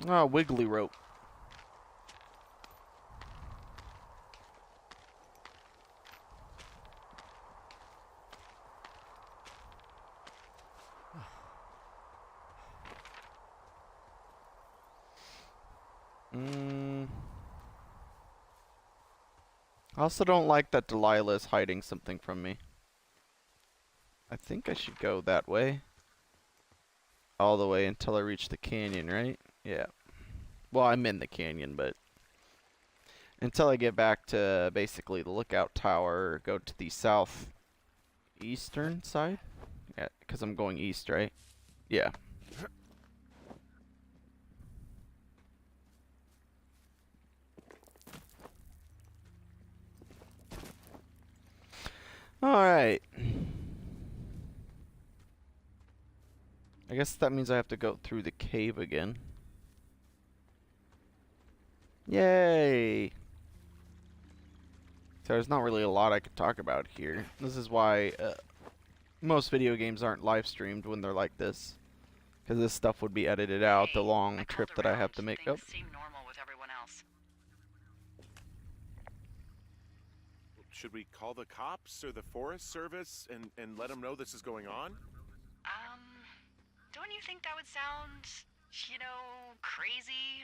Oh, wiggly rope. I also don't like that Delilah is hiding something from me. I think I should go that way. All the way until I reach the canyon, right? Yeah. Well, I'm in the canyon, but until I get back to basically the lookout tower, or go to the southeastern side. Yeah, because I'm going east, right? Yeah. Alright. I guess that means I have to go through the cave again. Yay! So there's not really a lot I could talk about here. This is why most video games aren't live streamed when they're like this. Because this stuff would be edited out, the long trip that I have to make. Things seem normal with everyone else. Should we call the cops or the Forest Service and let them know this is going on? Don't you think that would sound, crazy?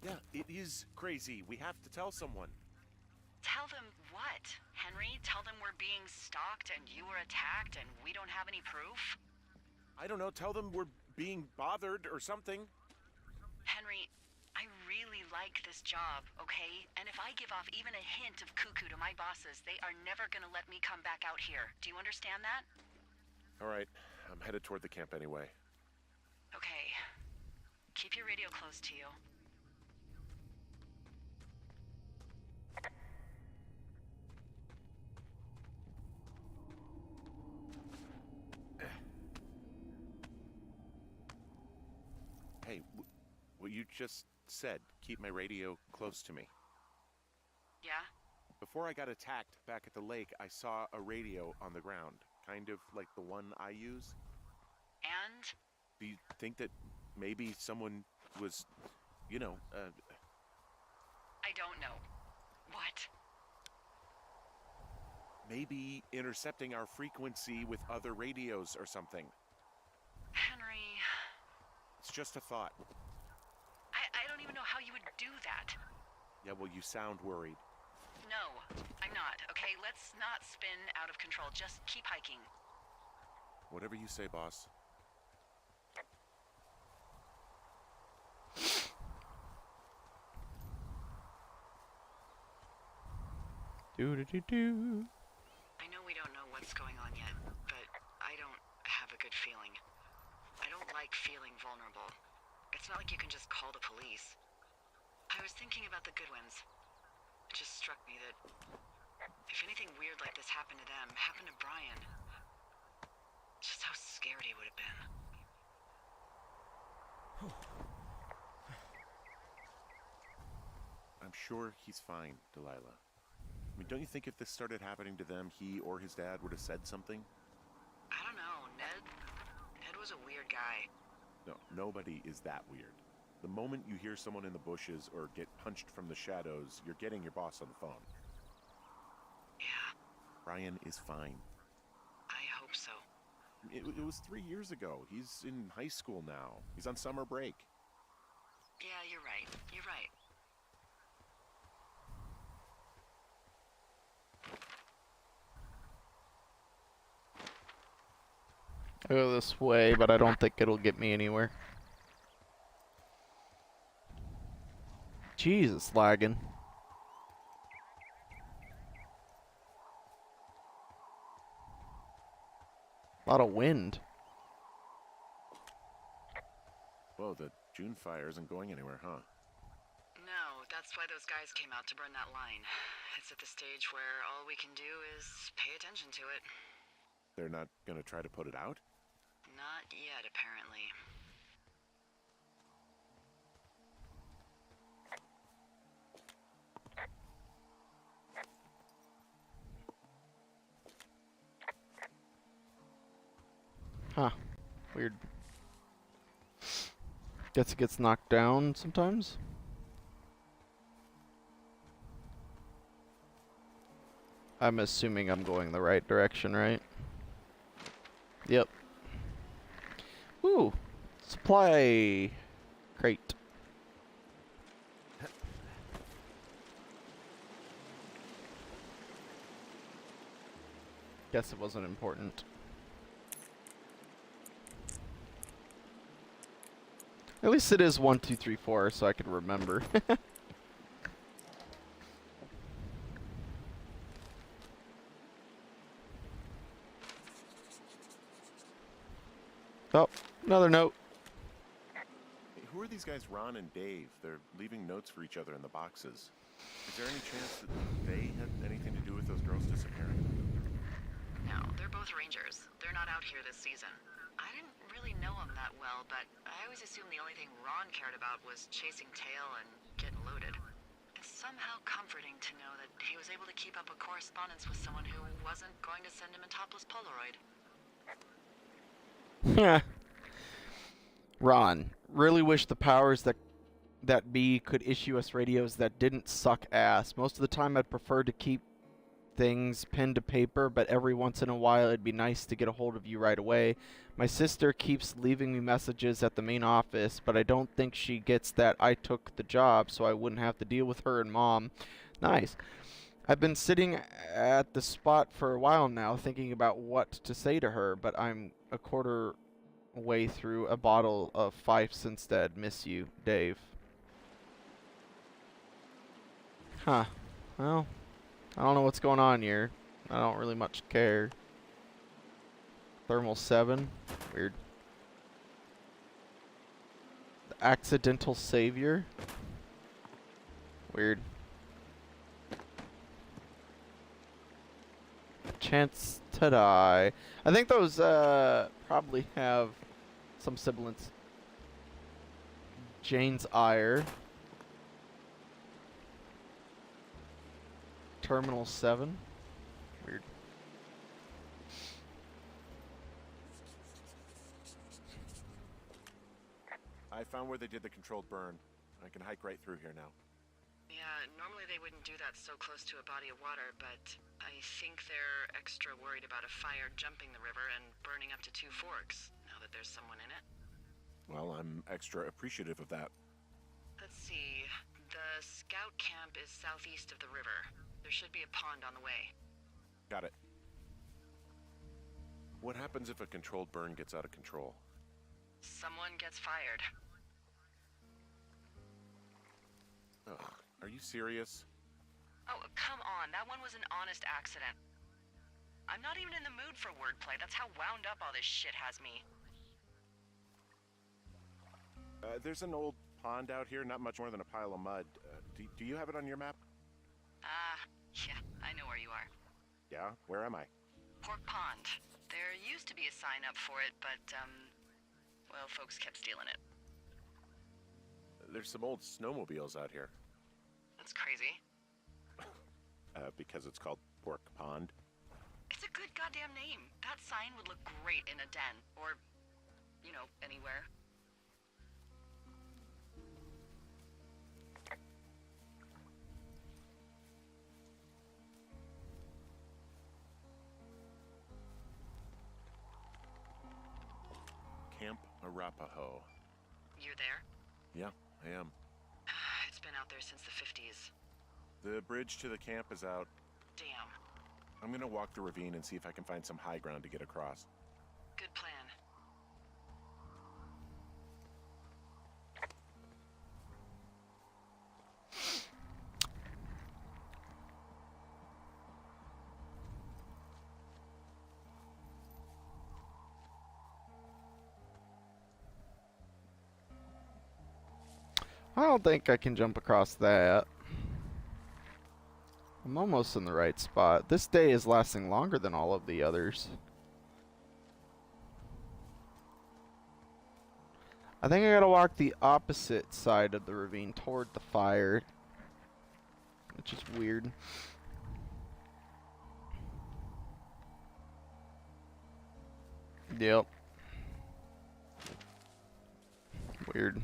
Yeah, it is crazy. We have to tell someone. Tell them what, Henry? Tell them we're being stalked and you were attacked and we don't have any proof? I don't know, tell them we're being bothered or something. Henry, I really like this job, okay? And if I give off even a hint of cuckoo to my bosses, they are never gonna let me come back out here. Do you understand that? All right, I'm headed toward the camp anyway. Okay. Keep your radio close to you. Hey, what you just said, keep my radio close to me. Yeah? Before I got attacked back at the lake, I saw a radio on the ground, kind of like the one I use. And? Do you think that maybe someone was, I don't know. What? maybe intercepting our frequency with other radios or something? Henry... It's just a thought. I don't even know how you would do that. Yeah, well, you sound worried. No, I'm not. Okay, let's not spin out of control. Just keep hiking. Whatever you say, boss. Do-do-do-do. I know we don't know what's going on yet, but I don't have a good feeling. I don't like feeling vulnerable. It's not like you can just call the police. I was thinking about the Goodwins. It just struck me that if anything weird like this happened to them, happened to Brian, just how scared he would have been. I'm sure he's fine, Delilah. I mean, don't you think if this started happening to them, he or his dad would have said something? I don't know, Ned was a weird guy. No, nobody is that weird. The moment you hear someone in the bushes or get punched from the shadows, you're getting your boss on the phone. Yeah, Brian is fine. I hope so. It was 3 years ago. He's in high school now. He's on summer break. Yeah, you're right. You're right. I go this way, but I don't think it'll get me anywhere. Jesus, lagging. A lot of wind. Whoa, the June fire isn't going anywhere, huh? No, that's why those guys came out to burn that line. It's at the stage where all we can do is pay attention to it. They're not gonna try to put it out? Not yet, apparently. Huh. Weird. Guess it gets knocked down sometimes. I'm assuming I'm going the right direction, right? Yep. Ooh. Supply crate. Guess it wasn't important. At least it is 1, 2, 3, 4, so I could remember. Oh, another note. Hey, who are these guys, Ron and Dave? They're leaving notes for each other in the boxes. Is there any chance that they had anything to do with those girls disappearing? No, they're both rangers. They're not out here this season. I didn't really know them that well, but I always assumed the only thing Ron cared about was chasing tail and getting loaded. It's somehow comforting to know that he was able to keep up a correspondence with someone who wasn't going to send him a topless Polaroid. Ron, really wish the powers that be could issue us radios that didn't suck ass. Most of the time I'd prefer to keep things pen to paper, but every once in a while it'd be nice to get a hold of you right away. My sister keeps leaving me messages at the main office, but I don't think she gets that I took the job, so I wouldn't have to deal with her and Mom. Nice. I've been sitting at the spot for a while now thinking about what to say to her, but I'm a quarter way through a bottle of Fifes instead. Miss you, Dave. Huh. Well, I don't know what's going on here. I don't really much care. Thermal 7. Weird. The Accidental Savior. Weird. Chance to die. I think those probably have some semblance. Jane's Ire. Terminal 7. Weird. I found where they did the controlled burn. I can hike right through here now. Yeah, normally they wouldn't do that so close to a body of water, but I think they're extra worried about a fire jumping the river and burning up to 2 forks, now that there's someone in it. Well, I'm extra appreciative of that. Let's see. The scout camp is southeast of the river. There should be a pond on the way. Got it. What happens if a controlled burn gets out of control? Someone gets fired. Ugh, are you serious? Oh, come on. That one was an honest accident. I'm not even in the mood for wordplay. That's how wound up all this shit has me. There's an old pond out here, not much more than a pile of mud. Do you have it on your map? Yeah, I know where you are. Yeah? Where am I? Pork Pond. There used to be a sign up for it, but, well, folks kept stealing it. There's some old snowmobiles out here. That's crazy. Because it's called Pork Pond. It's a good goddamn name. That sign would look great in a den, or, you know, anywhere. Camp Arapaho. You're there? Yeah, I am. It's been out there since the 50s. The bridge to the camp is out. Damn. I'm gonna walk the ravine and see if I can find some high ground to get across. Good plan. I don't think I can jump across that. I'm almost in the right spot. This day is lasting longer than all of the others. I think I gotta walk the opposite side of the ravine toward the fire, which is weird. Yep. Weird.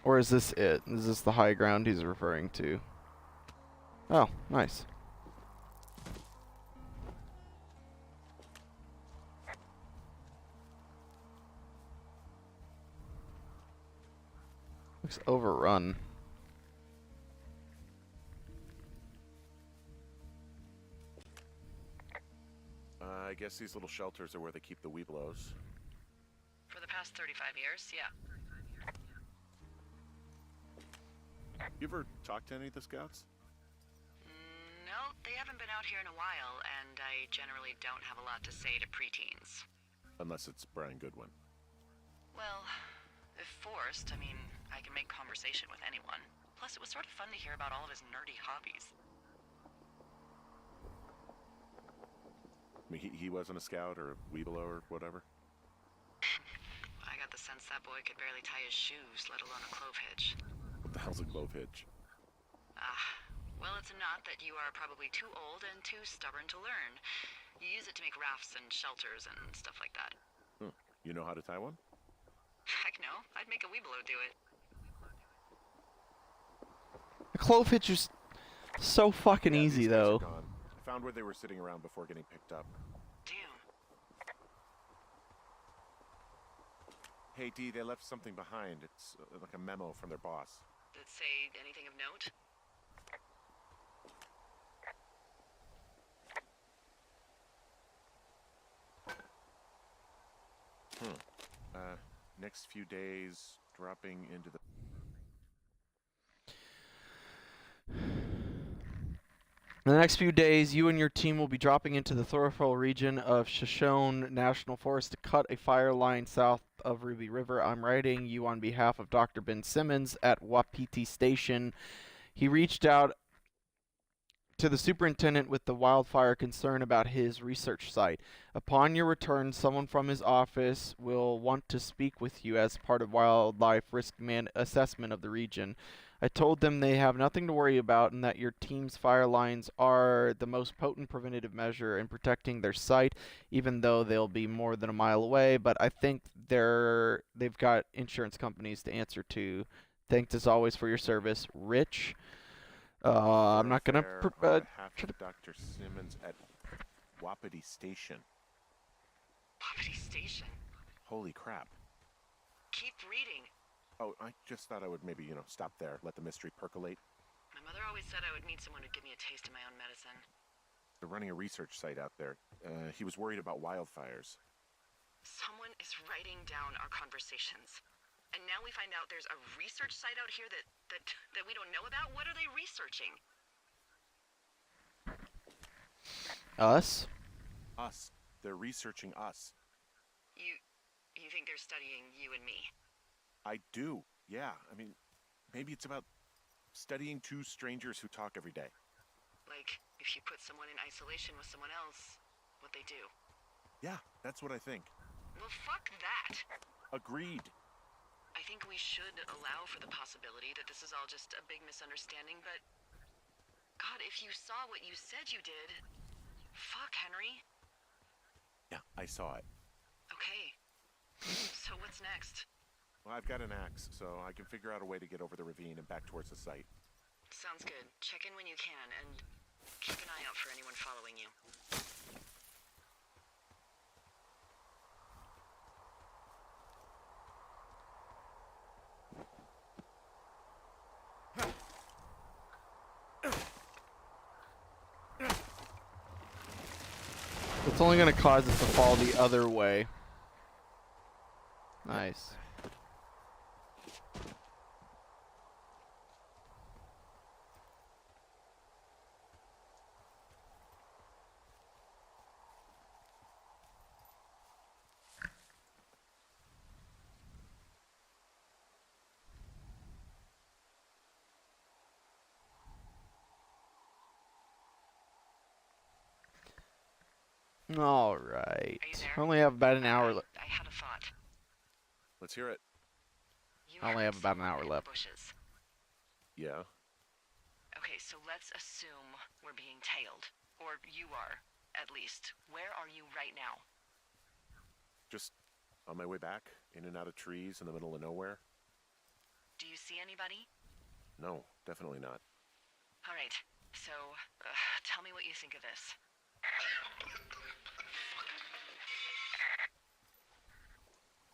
Or is this it? Is this the high ground he's referring to? Oh, nice. Looks overrun. I guess these little shelters are where they keep the Weeblos. For the past 35 years, yeah. You ever talk to any of the scouts? No, they haven't been out here in a while, and I generally don't have a lot to say to preteens. Unless it's Brian Goodwin. Well, if forced, I mean, I can make conversation with anyone. Plus, it was sort of fun to hear about all of his nerdy hobbies. I mean, he wasn't a scout or a Weeblo or whatever? I got the sense that boy could barely tie his shoes, let alone a clove hitch. What the hell's a clove hitch? Well, it's a knot that you are probably too old and too stubborn to learn. You use it to make rafts and shelters and stuff like that. You know how to tie one? Heck no, I'd make a Weeblo do it. The clove hitch is so fucking Yeah, easy, these guys are though. gone. I found where they were sitting around before getting picked up. Damn. Hey, Dee, they left something behind. It's like a memo from their boss. Did it say anything of note? Next few days, dropping into the... In the next few days, you and your team will be dropping into the Thoroughfare region of Shoshone National Forest to cut a fire line south of Ruby River. I'm writing you on behalf of Dr. Ben Simmons at Wapiti Station. He reached out to the superintendent with the wildfire concern about his research site. Upon your return, someone from his office will want to speak with you as part of wildlife risk assessment of the region. I told them they have nothing to worry about and that your team's fire lines are the most potent preventative measure in protecting their site, even though they'll be more than a mile away. But I think they've got insurance companies to answer to. Thanks as always for your service, Rich. I'm not gonna half of Dr. Simmons at Wapiti Station. Wapiti Station. Holy crap. Keep reading. Oh, I just thought I would maybe, stop there, let the mystery percolate. My mother always said I would need someone who'd give me a taste of my own medicine. They're running a research site out there. He was worried about wildfires. Someone is writing down our conversations. And now we find out there's a research site out here that we don't know about? What are they researching? Us? Us. They're researching us. You think they're studying you and me? I do, yeah. I mean, maybe it's about studying two strangers who talk every day. Like, if you put someone in isolation with someone else, what they do. Yeah, that's what I think. Well, fuck that. Agreed. I think we should allow for the possibility that this is all just a big misunderstanding, but... God, if you saw what you said you did... Fuck, Henry. Yeah, I saw it. Okay. So what's next? Well, I've got an axe, so I can figure out a way to get over the ravine and back towards the site. Sounds good. Check in when you can, and keep an eye out for anyone following you. It's only gonna cause it to fall the other way. Nice. All right. Are you there? I only have about an hour. I had a thought. Let's hear it. You I only heard have about an someone hour in left. the bushes. Yeah. Okay, so let's assume we're being tailed. Or you are, at least. Where are you right now? Just on my way back, in and out of trees in the middle of nowhere. Do you see anybody? No, definitely not. All right, so tell me what you think of this.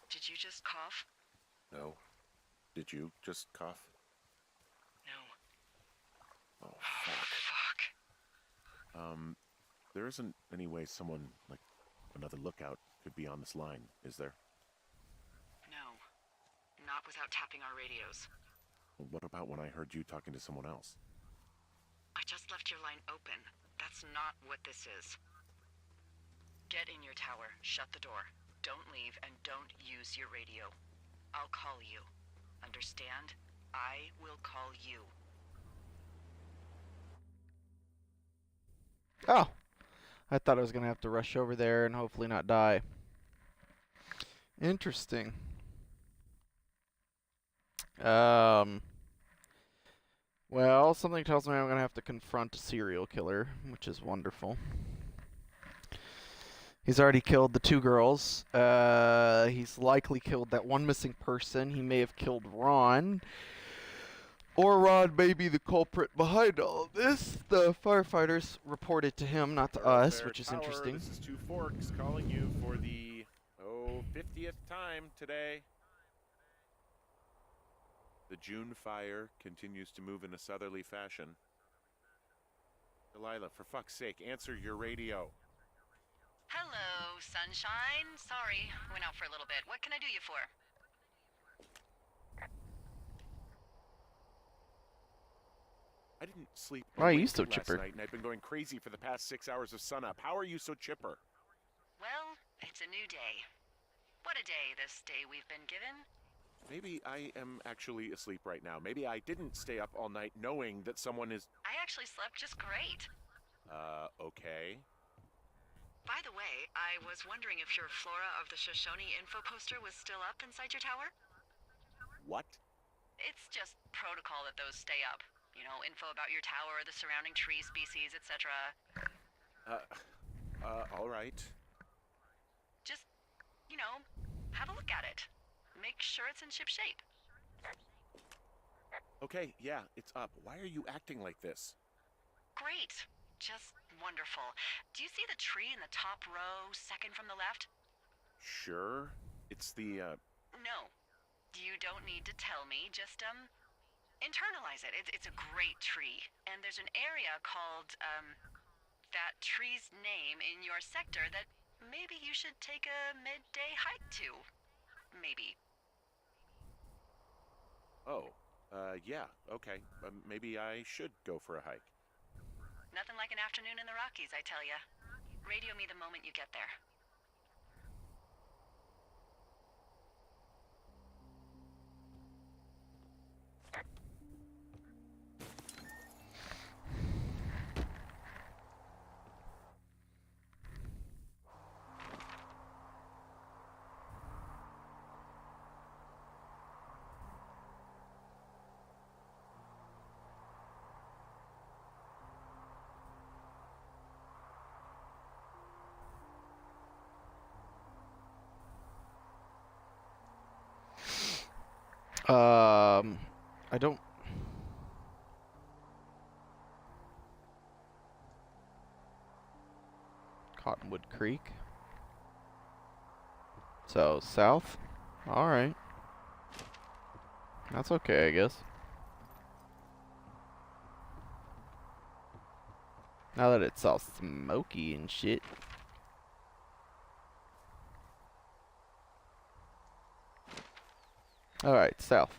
Did you just cough? No. Did you just cough? No. Oh, Oh, fuck. fuck. There isn't any way someone, like, another lookout could be on this line, is there? No. Not without tapping our radios. Well, what about when I heard you talking to someone else? I just left your line open. That's not what this is. Get in your tower, shut the door. Don't leave, and don't use your radio. I'll call you. Understand? I will call you. Oh, I thought I was gonna have to rush over there and hopefully not die. Interesting. Well, something tells me I'm gonna have to confront a serial killer, which is wonderful. He's already killed the 2 girls. He's likely killed that one missing person. He may have killed Ron. Or Ron may be the culprit behind all of this. The firefighters reported to him, not to us, which is interesting. This is Two Forks calling you for the, 50th time today. The June fire continues to move in a southerly fashion. Delilah, for fuck's sake, answer your radio. Hello, sunshine. Sorry, went out for a little bit. What can I do you for? I didn't sleep Why are you wink so last chipper? night, and I've been going crazy for the past 6 hours of sunup. How are you so chipper? Well, it's a new day. What a day, this day we've been given. Maybe I am actually asleep right now. Maybe I didn't stay up all night knowing that someone is... I actually slept just great. Okay. By the way, I was wondering if your Flora of the Shoshone info poster was still up inside your tower? What? It's just protocol that those stay up. You know, info about your tower, the surrounding tree species, etc. All right. Just, you know, have a look at it. Make sure it's in ship shape. Okay, yeah, it's up. Why are you acting like this? Great. Just wonderful. Do you see the tree in the top row, second from the left? Sure. It's the, No. You don't need to tell me. Just, internalize it. It's a great tree. And there's an area called, that tree's name in your sector that maybe you should take a midday hike to. Maybe. Oh, yeah, okay. Maybe I should go for a hike. Nothing like an afternoon in the Rockies, I tell ya. Radio me the moment you get there. I don't... Cottonwood Creek. So, south? Alright. That's okay, I guess. Now that it's all smoky and shit. Alright, south.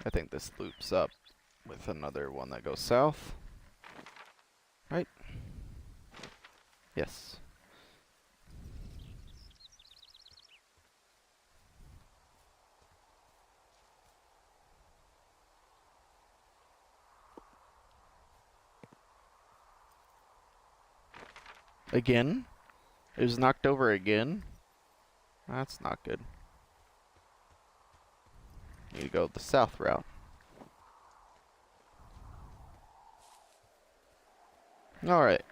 I think this loops up with another one that goes south. Right? Yes. Again? It was knocked over again? That's not good. Need to go the south route. Alright.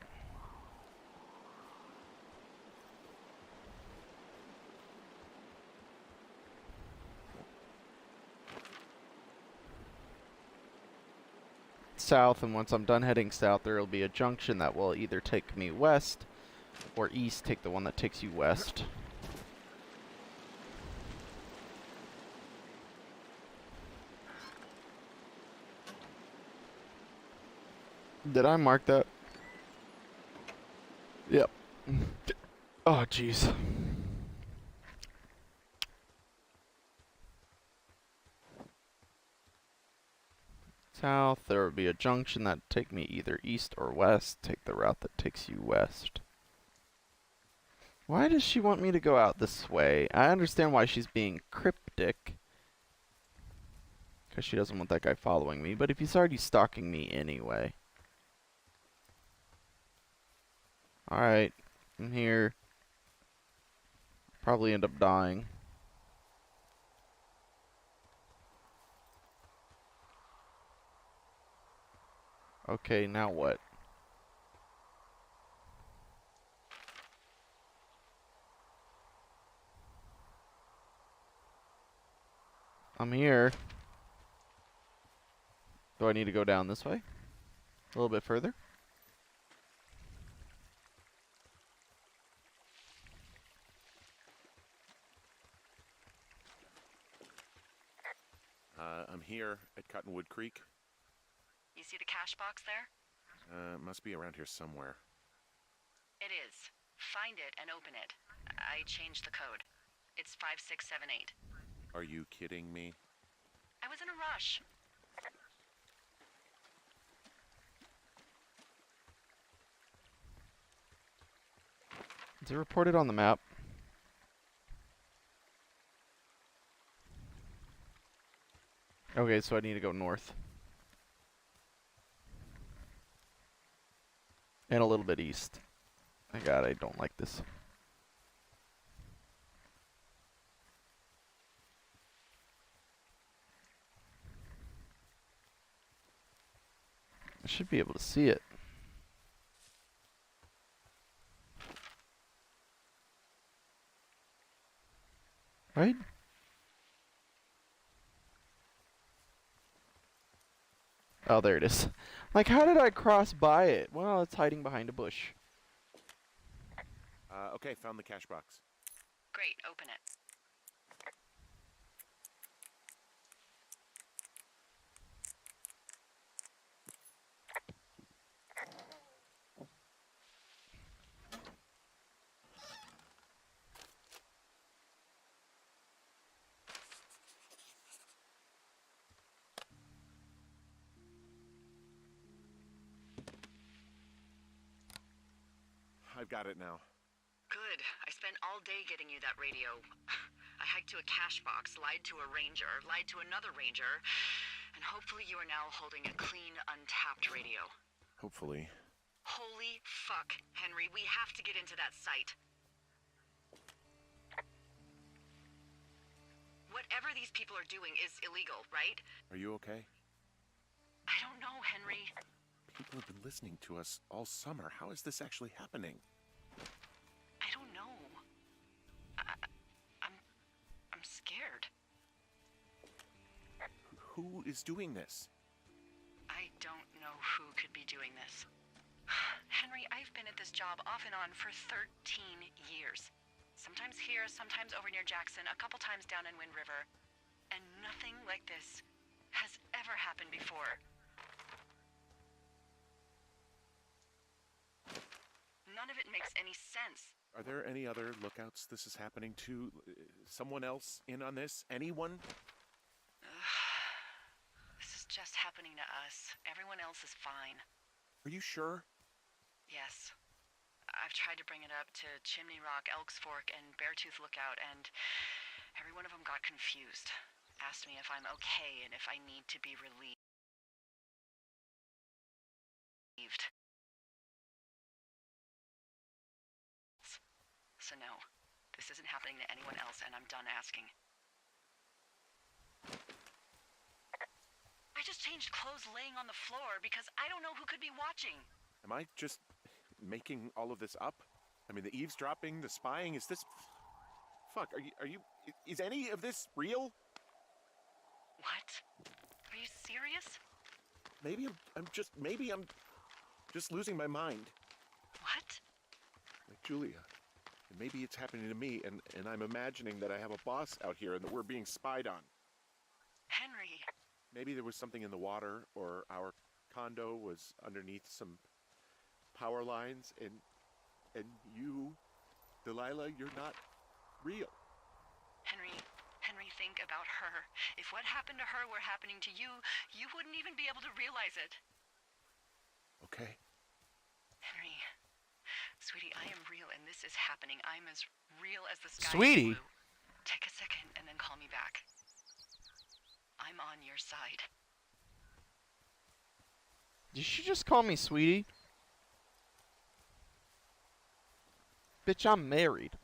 South, and once I'm done heading south, there will be a junction that will either take me west or east. Take the one that takes you west. Did I mark that? Yep. Oh, jeez. South, there will be a junction that take me either east or west. Take the route that takes you west. Why does she want me to go out this way? I understand why she's being cryptic. Because she doesn't want that guy following me. But if he's already stalking me anyway. Alright. I'm here. Probably end up dying. Okay, now what? I'm here. Do I need to go down this way? A little bit further? I'm here at Cottonwood Creek. You see the cash box there? Must be around here somewhere. It is. Find it and open it. I changed the code. It's 5678. Are you kidding me? I was in a rush. Is it reported on the map? Okay, so I need to go north. And a little bit east. My god, I don't like this. I should be able to see it. Right? Oh, there it is. Like, how did I cross by it? Well, it's hiding behind a bush. Okay, found the cash box. Great, open it. I've got it now. Good. I spent all day getting you that radio. I hiked to a cash box, lied to a ranger, lied to another ranger, and hopefully you are now holding a clean, untapped radio. Hopefully. Holy fuck, Henry, we have to get into that site. Whatever these people are doing is illegal, right? Are you okay? I don't know, Henry. People have been listening to us all summer. How is this actually happening? I don't know. I'm scared. Who is doing this? I don't know who could be doing this. Henry, I've been at this job off and on for 13 years. Sometimes here, sometimes over near Jackson, a couple times down in Wind River. And nothing like this has ever happened before. None of it makes any sense. Are there any other lookouts this is happening to? Someone else in on this? Anyone? This is just happening to us. Everyone else is fine. Are you sure? Yes. I've tried to bring it up to Chimney Rock, Elks Fork, and Beartooth Lookout, and every one of them got confused. Asked me if I'm okay and if I need to be relieved. I'm done asking. I just changed clothes laying on the floor because I don't know who could be watching. Am I just making all of this up? I mean, the eavesdropping, the spying, is this... Fuck, is any of this real? What? Are you serious? Maybe I'm just losing my mind. What? Like Julia. And maybe it's happening to me, and I'm imagining that I have a boss out here and that we're being spied on. Henry. Maybe there was something in the water, or our condo was underneath some power lines, and you, Delilah, you're not real. Henry, think about her. If what happened to her were happening to you, you wouldn't even be able to realize it. Okay. Henry, sweetie, I am real and this is happening. I'm as real as the sky Sweetie. is blue. Take a second and then call me back. I'm on your side. Did she just call me sweetie? Bitch, I'm married.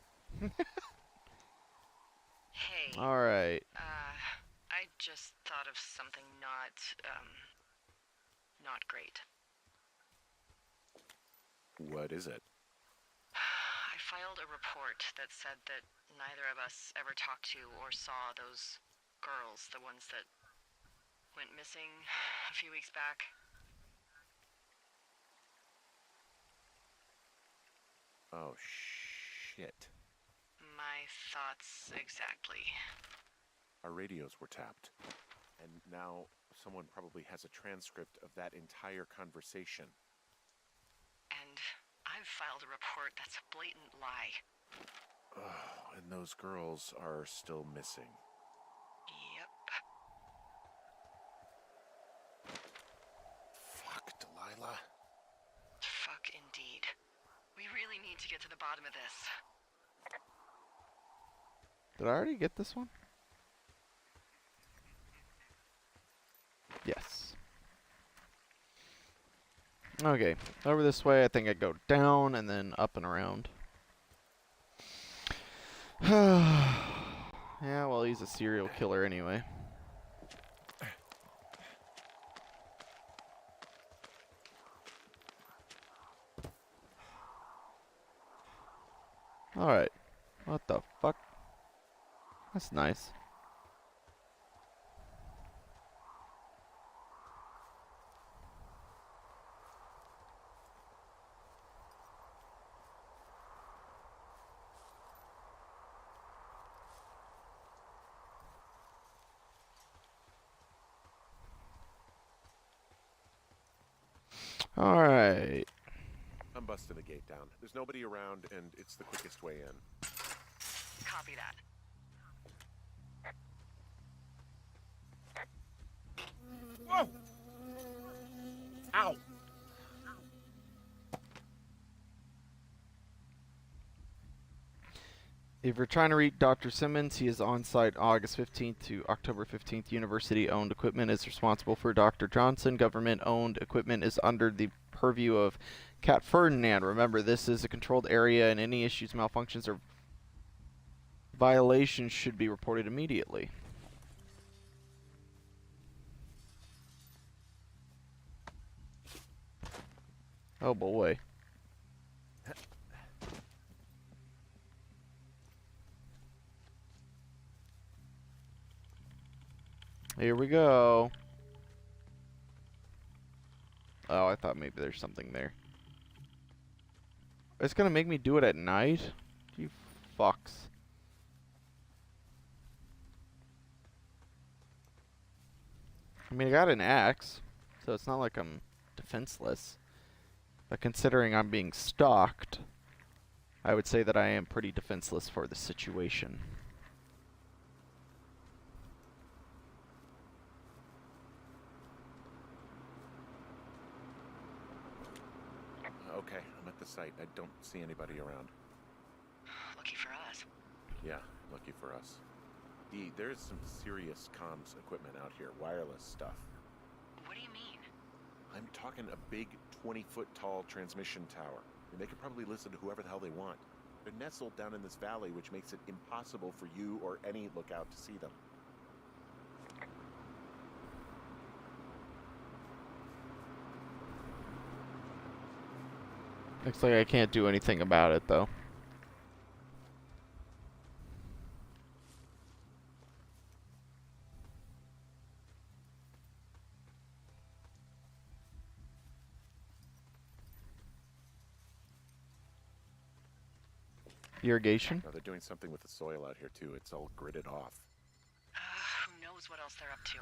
Hey. Alright. I just thought of something not great. What is it? I filed a report that said that neither of us ever talked to or saw those girls, the ones that went missing a few weeks back. Oh, shit. My thoughts exactly. Our radios were tapped. And now someone probably has a transcript of that entire conversation. And I've filed a report that's a blatant lie. Oh, and those girls are still missing. Yep. Fuck, Delilah. Fuck indeed. We really need to get to the bottom of this. Did I already get this one? Yes. Okay, over this way. I think I go down and then up and around. Yeah, well, he's a serial killer anyway. Alright. What the fuck? That's nice. Alright. I'm busting the gate down. There's nobody around, and it's the quickest way in. Copy that. Whoa! Ow! If you're trying to reach Dr. Simmons, he is on site August 15th to October 15th. University-owned equipment is responsible for Dr. Johnson. Government-owned equipment is under the purview of Cat Ferdinand. Remember, this is a controlled area, and any issues, malfunctions, or violations should be reported immediately. Oh boy. Here we go. Oh, I thought maybe there's something there. It's gonna make me do it at night? You fucks. I mean, I got an axe, so it's not like I'm defenseless. But considering I'm being stalked, I would say that I am pretty defenseless for the situation. Okay, I'm at the site. I don't see anybody around. Lucky for us. Yeah, lucky for us. There's some serious comms equipment out here, wireless stuff. What do you mean? I'm talking a big 20-foot tall transmission tower. I mean, they could probably listen to whoever the hell they want. They're nestled down in this valley, which makes it impossible for you or any lookout to see them. Looks like I can't do anything about it, though. Irrigation? Now, they're doing something with the soil out here, too. It's all gridded off. Who knows what else they're up to?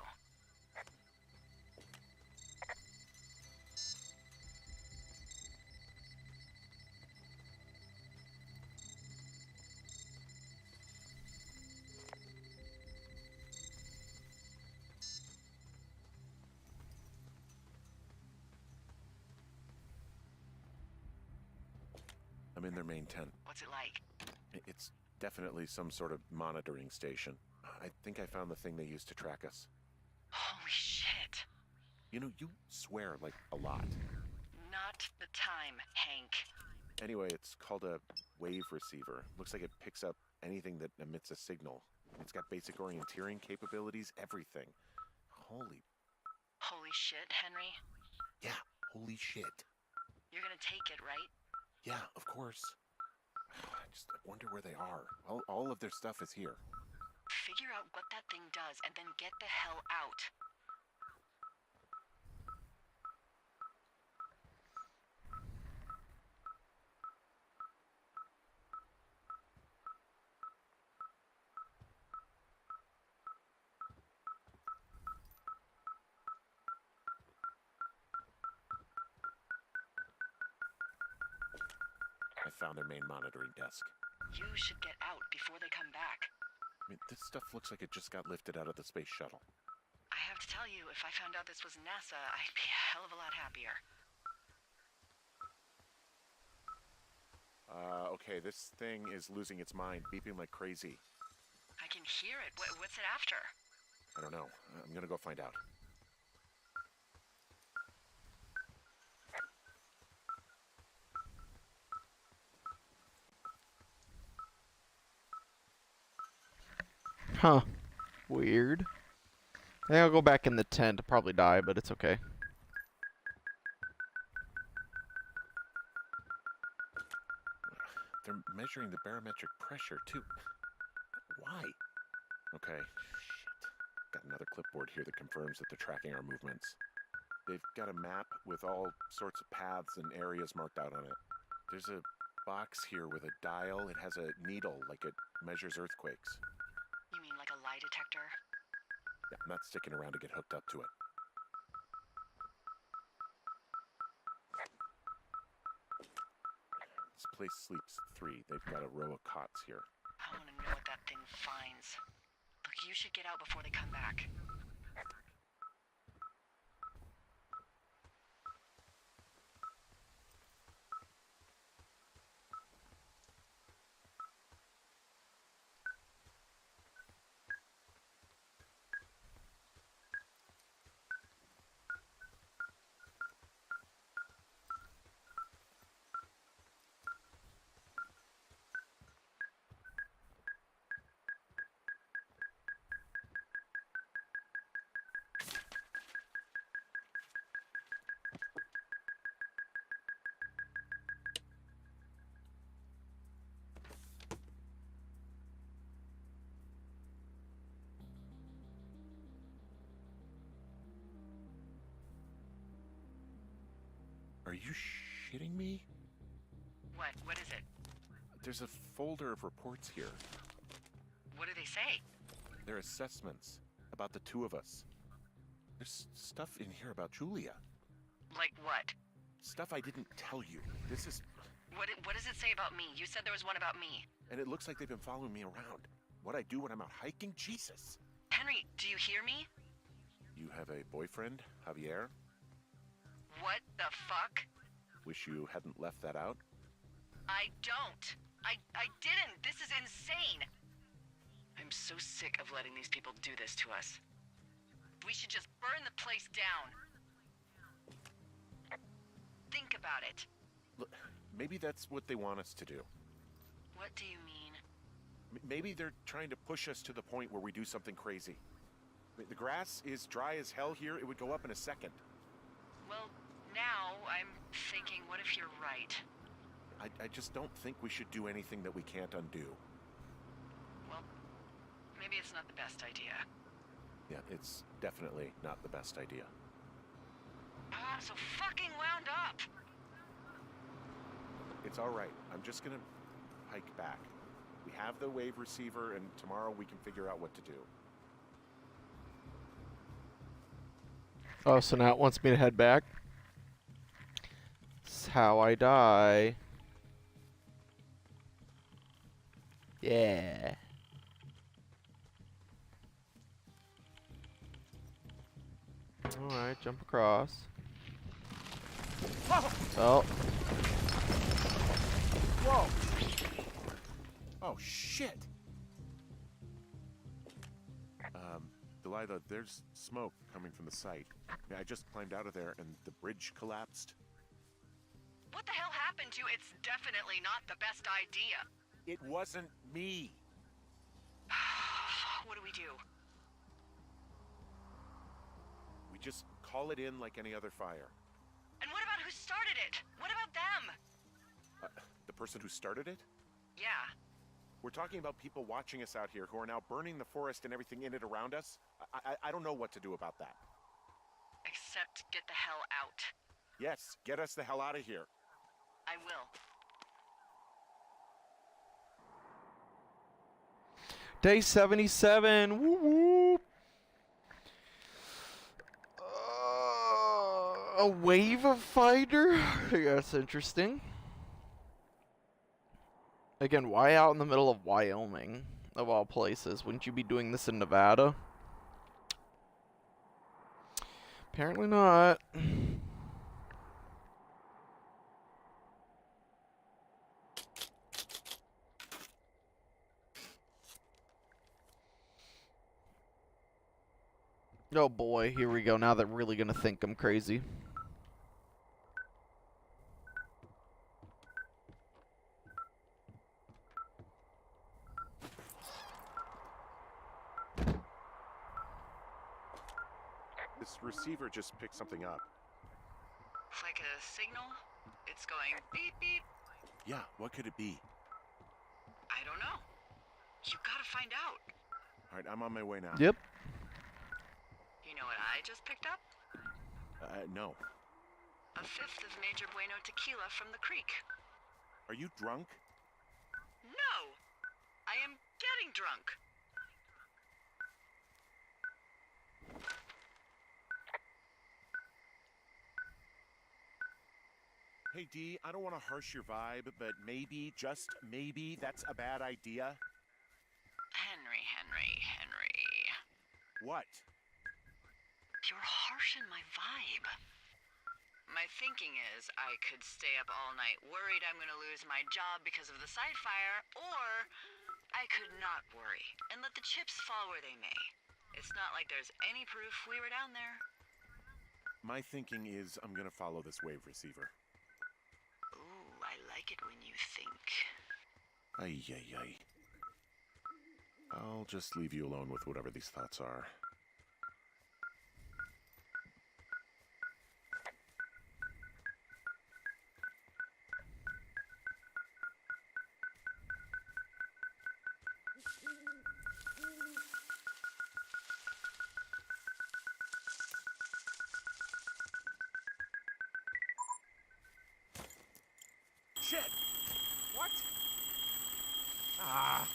I'm in their main tent. What's it like? It's definitely some sort of monitoring station. I think I found the thing they used to track us. Holy shit. You know, you swear like a lot. Not the time, Hank. Anyway, it's called a wave receiver. Looks like it picks up anything that emits a signal. It's got basic orienteering capabilities, everything. Holy shit, Henry. Yeah, holy shit. You're gonna take it, right? Yeah, of course. I wonder where they are. All of their stuff is here. Figure out what that thing does and then get the hell out. I found their main monitoring desk. You should get out before they come back. I mean, this stuff looks like it just got lifted out of the space shuttle. I have to tell you, if I found out this was NASA, I'd be a hell of a lot happier. Okay, this thing is losing its mind, beeping like crazy. I can hear it. What's it after? I don't know. I'm gonna go find out. Huh. Weird. I think I'll go back in the tent. I'll probably die, but it's okay. They're measuring the barometric pressure, too. Why? Okay, shit. Got another clipboard here that confirms that they're tracking our movements. They've got a map with all sorts of paths and areas marked out on it. There's a box here with a dial. It has a needle, like it measures earthquakes. You mean like a lie detector? Yeah, I'm not sticking around to get hooked up to it. This place sleeps 3. They've got a row of cots here. I want to know what that thing finds. Look, you should get out before they come back. Are you shitting me? What? What is it? There's a folder of reports here. What do they say? They're assessments about the 2 of us. There's stuff in here about Julia. Like what? Stuff I didn't tell you. This is... What does it say about me? You said there was one about me. And it looks like they've been following me around. What I do when I'm out hiking? Jesus. Henry, do you hear me? You have a boyfriend, Javier? What the fuck? Wish you hadn't left that out? I don't. I didn't. This is insane. I'm so sick of letting these people do this to us. We should just burn the place down. Think about it. Look, maybe that's what they want us to do. What do you mean? Maybe they're trying to push us to the point where we do something crazy. The grass is dry as hell here. It would go up in a second. Well, now I'm thinking, what if you're right? I just don't think we should do anything that we can't undo. Well, maybe it's not the best idea. Yeah, it's definitely not the best idea. I'm so fucking wound up! It's all right. I'm just gonna hike back. We have the wave receiver, and tomorrow we can figure out what to do. Oh, so now it wants me to head back? That's how I die. Yeah. Alright, jump across. Oh. Whoa! Oh, shit! Delilah, there's smoke coming from the site. I just climbed out of there and the bridge collapsed. What the hell happened to It's definitely not the best idea. It wasn't me! What do we do? We just call it in like any other fire. And what about who started it? What about them? The person who started it? Yeah. We're talking about people watching us out here who are now burning the forest and everything in it around us. I don't know what to do about that. Except get the hell out. Yes, get us the hell out of here. I will. Day 77. Woo woo. A wave of fighter? That's interesting. Again, why out in the middle of Wyoming, of all places? Wouldn't you be doing this in Nevada? Apparently not. Oh boy, here we go. Now they're really gonna think I'm crazy. This receiver just picked something up. It's like a signal. It's going beep beep. Yeah, what could it be? I don't know. You gotta find out. All right, I'm on my way now. Yep. You know what I just picked up? No. A fifth of Major Bueno tequila from the creek. Are you drunk? No! I am getting drunk. Hey, Dee, I don't want to harsh your vibe, but maybe, just maybe, that's a bad idea. Henry. What? You're harshing my vibe. My thinking is I could stay up all night worried I'm gonna lose my job because of the side fire, or I could not worry and let the chips fall where they may. It's not like there's any proof we were down there. My thinking is I'm gonna follow this wave receiver. Ooh, I like it when you think. Ay. I'll just leave you alone with whatever these thoughts are. Shit! What? Ah!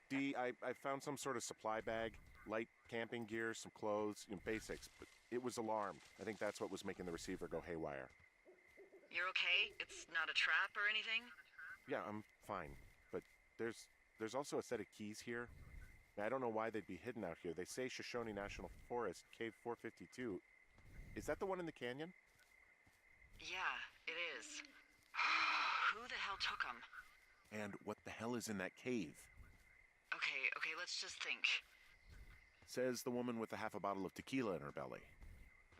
Dee, I found some sort of supply bag, light camping gear, some clothes, basics, but it was alarmed. I think that's what was making the receiver go haywire. You're okay? It's not a trap or anything? Yeah, I'm fine, but there's also a set of keys here. I don't know why they'd be hidden out here. They say Shoshone National Forest, Cave 452. Is that the one in the canyon? Yeah, it is. Who the hell took them? And what the hell is in that cave? Okay, let's just think. Says the woman with a half a bottle of tequila in her belly.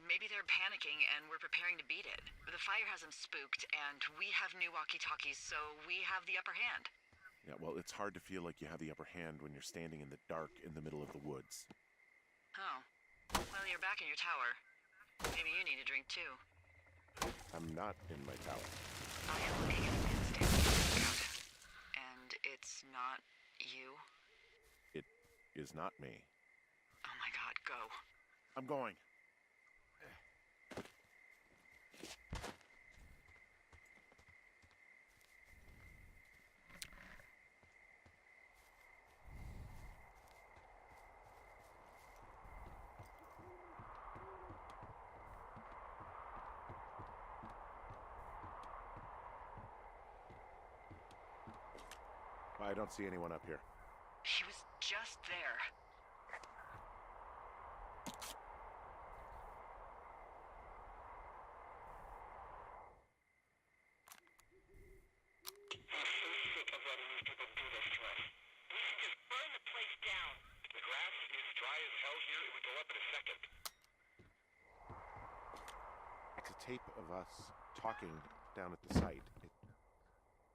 Maybe they're panicking and we're preparing to beat it. The fire has them spooked, and we have new walkie-talkies, so we have the upper hand. Yeah, well, it's hard to feel like you have the upper hand when you're standing in the dark in the middle of the woods. Oh. Well, you're back in your tower. Maybe you need a drink, too. I'm not in my tower. I am looking at a man standing on the lookout. And it's not you? It is not me. Oh my god, go. I'm going. I don't see anyone up here. He was just there. It's a tape of us talking down at the site.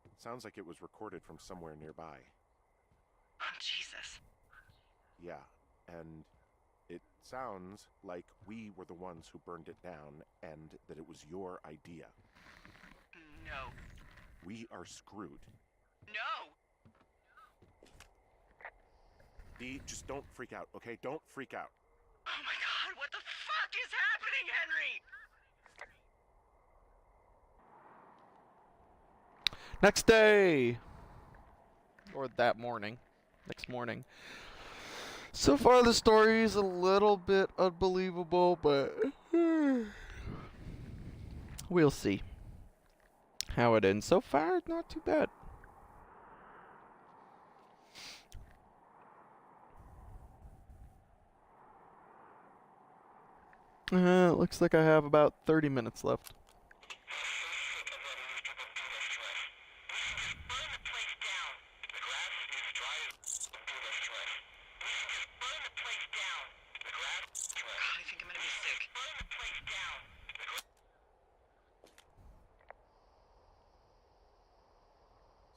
It sounds like it was recorded from somewhere nearby. Oh, Jesus. Yeah, and it sounds like we were the ones who burned it down and that it was your idea. No. We are screwed. No! Dee, just don't freak out, okay? Don't freak out. Oh my god, what the fuck is happening, Henry? Next day! Or that morning. Next morning. So far the story is a little bit unbelievable, but we'll see how it ends. So far, not too bad. Looks like I have about 30 minutes left. I think I'm gonna be sick.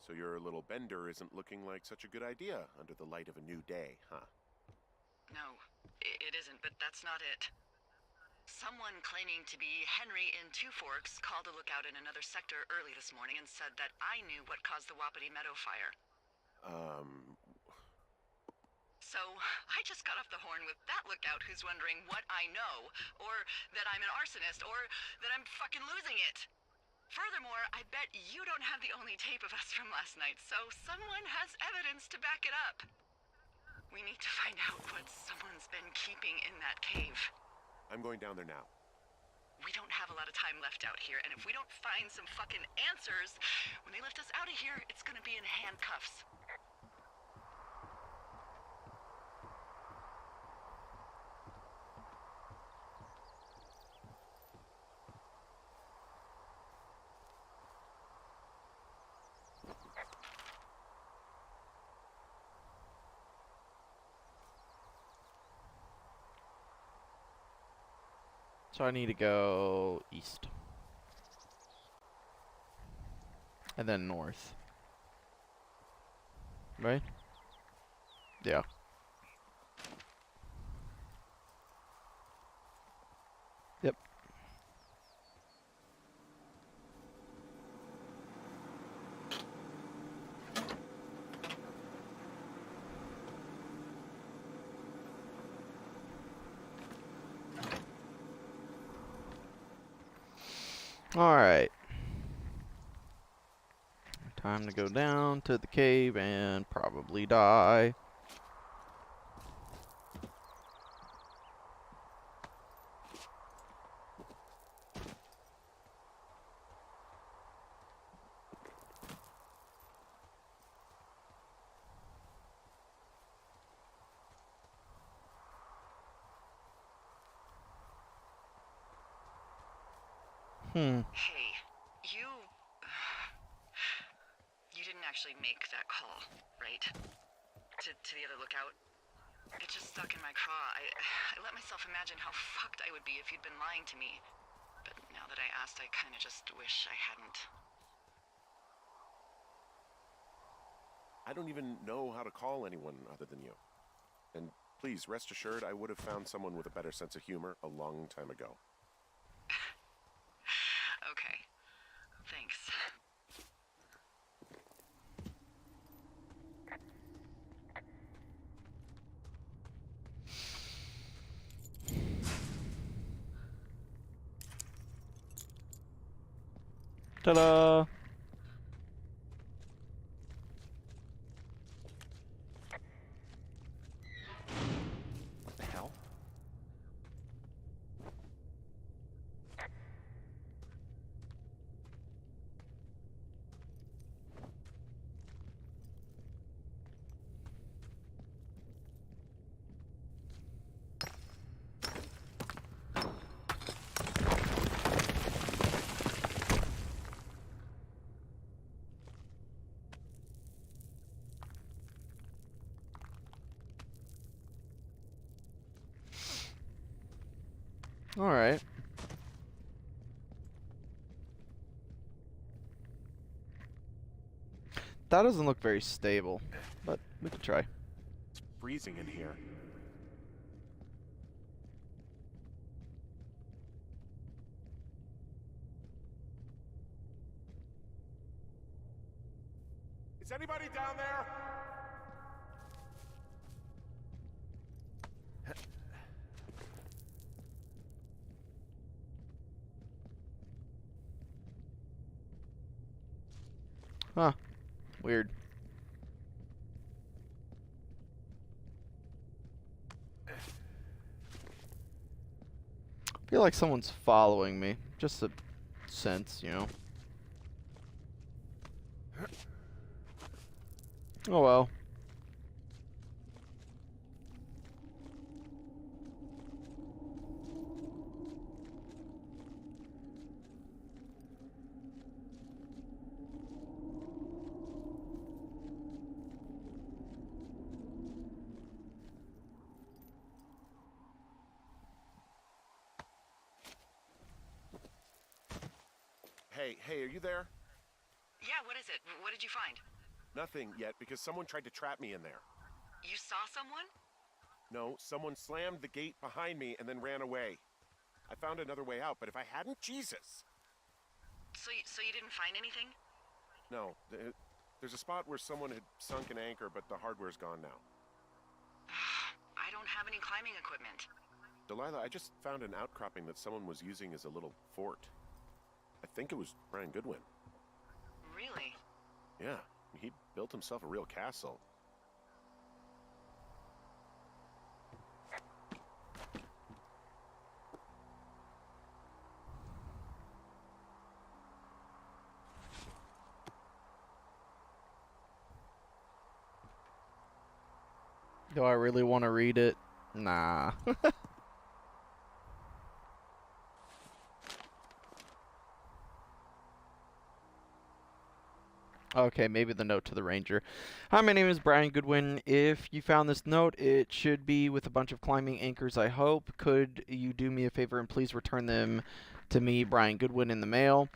So your little bender isn't looking like such a good idea under the light of a new day, huh? No, it isn't, but that's not it. Someone claiming to be Henry in Two Forks called a lookout in another sector early this morning and said that I knew what caused the Wapiti Meadow fire. So, I just got off the horn with that lookout who's wondering what I know, or that I'm an arsonist, or that I'm fucking losing it. Furthermore, I bet you don't have the only tape of us from last night, so someone has evidence to back it up. We need to find out what someone's been keeping in that cave. I'm going down there now. We don't have a lot of time left out here, and if we don't find some fucking answers, when they lift us out of here, it's gonna be in handcuffs. So I need to go east. And then north. Right? Yeah. Yep. Alright. Time to go down to the cave and probably die. Hey, you didn't actually make that call, right? To the other lookout. It just stuck in my craw. I let myself imagine how fucked I would be if you'd been lying to me. But now that I asked, I kind of just wish I hadn't. I don't even know how to call anyone other than you. And please, rest assured, I would have found someone with a better sense of humor a long time ago. Okay. Thanks. Ta-da! What the hell? Alright. That doesn't look very stable, but we can try. It's freezing in here. Is anybody down there? Huh. Weird. I feel like someone's following me. Just a sense, you know. Oh well. Hey, are you there? Yeah, what is it? What did you find? Nothing yet, because someone tried to trap me in there. You saw someone? No, someone slammed the gate behind me and then ran away. I found another way out, but if I hadn't, Jesus! So you didn't find anything? No, there's a spot where someone had sunk an anchor, but the hardware's gone now. I don't have any climbing equipment. Delilah, I just found an outcropping that someone was using as a little fort. I think it was Brian Goodwin. Really? Yeah, he built himself a real castle. Do I really want to read it? Nah. Okay, maybe the note to the ranger. Hi, my name is Brian Goodwin. If you found this note, it should be with a bunch of climbing anchors, I hope. Could you do me a favor and please return them to me, Brian Goodwin, in the mail?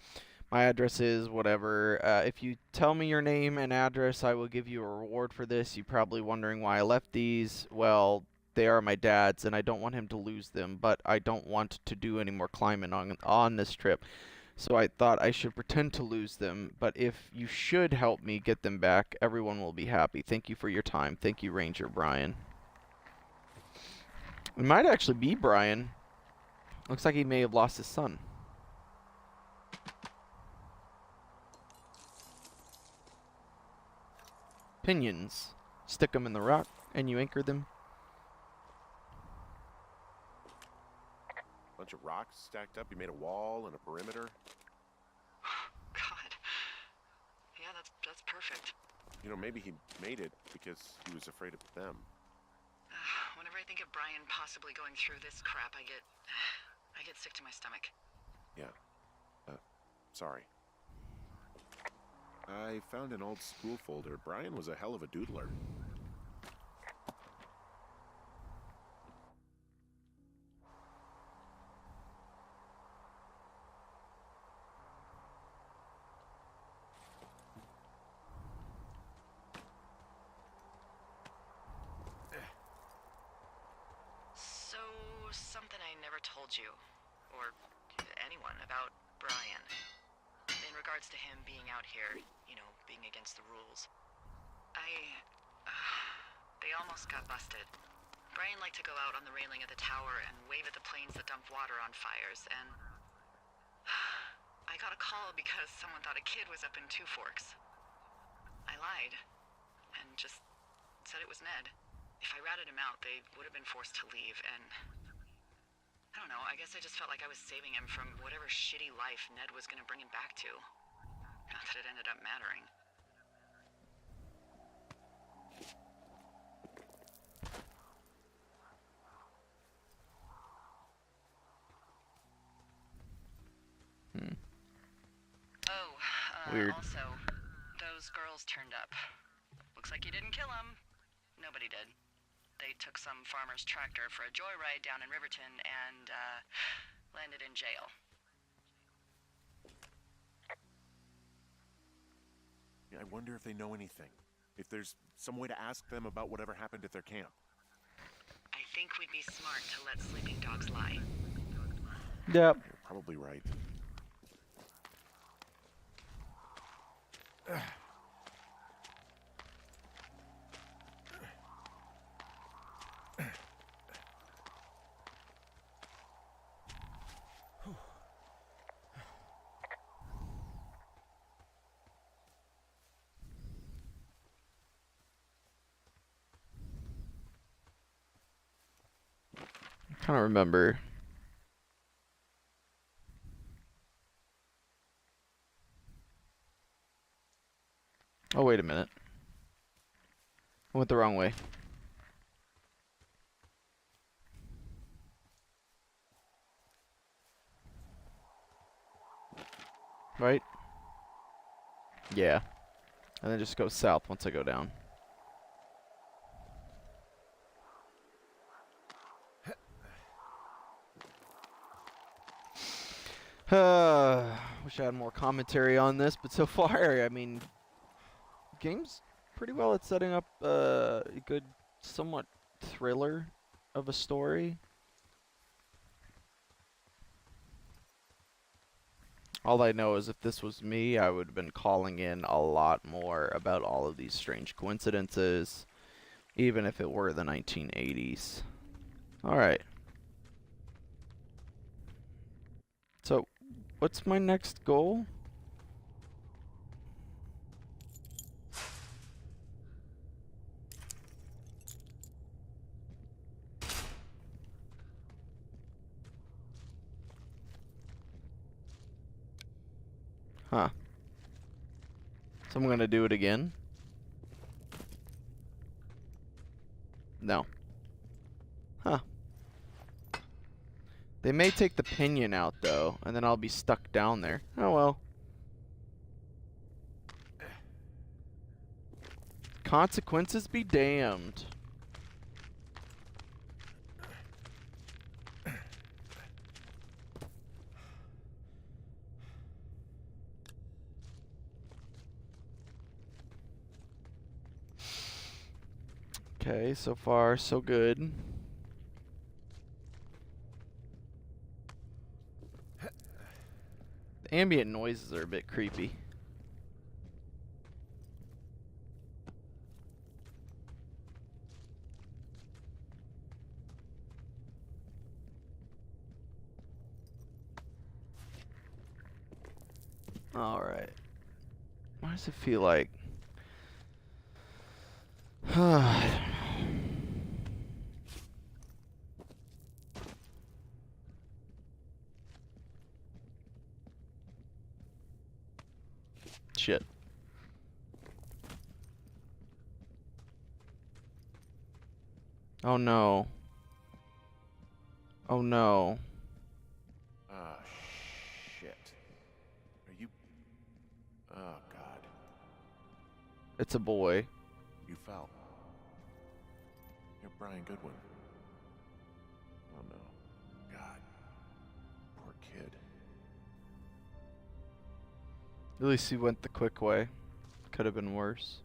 My address is whatever. If you tell me your name and address, I will give you a reward for this. You're probably wondering why I left these. Well, they are my dad's, and I don't want him to lose them, but I don't want to do any more climbing on this trip. So I thought I should pretend to lose them, but if you should help me get them back, everyone will be happy. Thank you for your time. Thank you, Ranger Brian. It might actually be Brian. Looks like he may have lost his son. Pinions. Stick them in the rock, and you anchor them. Bunch of rocks stacked up. You made a wall and a perimeter. God. Yeah, that's perfect. You know, maybe he made it because he was afraid of them. Whenever I think of Brian possibly going through this crap, I get sick to my stomach. Yeah. Sorry. I found an old school folder. Brian was a hell of a doodler. So, something I never told you, or anyone, about Brian. In regards to him being out here, you know, being against the rules. They almost got busted. Brian liked to go out on the railing of the tower and wave at the planes that dumped water on fires, and I got a call because someone thought a kid was up in Two Forks. I lied, and just said it was Ned. If I ratted him out, they would have been forced to leave, and I don't know, I guess I just felt like I was saving him from whatever shitty life Ned was gonna bring him back to. Not that it ended up mattering. Weird. Also, those girls turned up. Looks like you didn't kill them. Nobody did. They took some farmer's tractor for a joyride down in Riverton and, landed in jail. I wonder if they know anything. If there's some way to ask them about whatever happened at their camp. I think we'd be smart to let sleeping dogs lie. Yep. You're probably right. I don't remember. Oh, wait a minute. I went the wrong way. Right? Yeah. And then just go south once I go down. Wish I had more commentary on this, but so far, I mean, game's pretty well at setting up a good, somewhat thriller of a story. All I know is if this was me, I would have been calling in a lot more about all of these strange coincidences, even if it were the 1980s. Alright. So, what's my next goal? Huh. So I'm gonna do it again? No. Huh. They may take the pinion out, though, and then I'll be stuck down there. Oh well. Consequences be damned. Okay, so far so good. The ambient noises are a bit creepy. Alright. Why does it feel like... Shit. Oh no. Oh no. Ah, shit. Are you... Oh, God. It's a boy. You fell. You're Brian Goodwin. Oh no. God. Poor kid. At least he went the quick way. Could have been worse.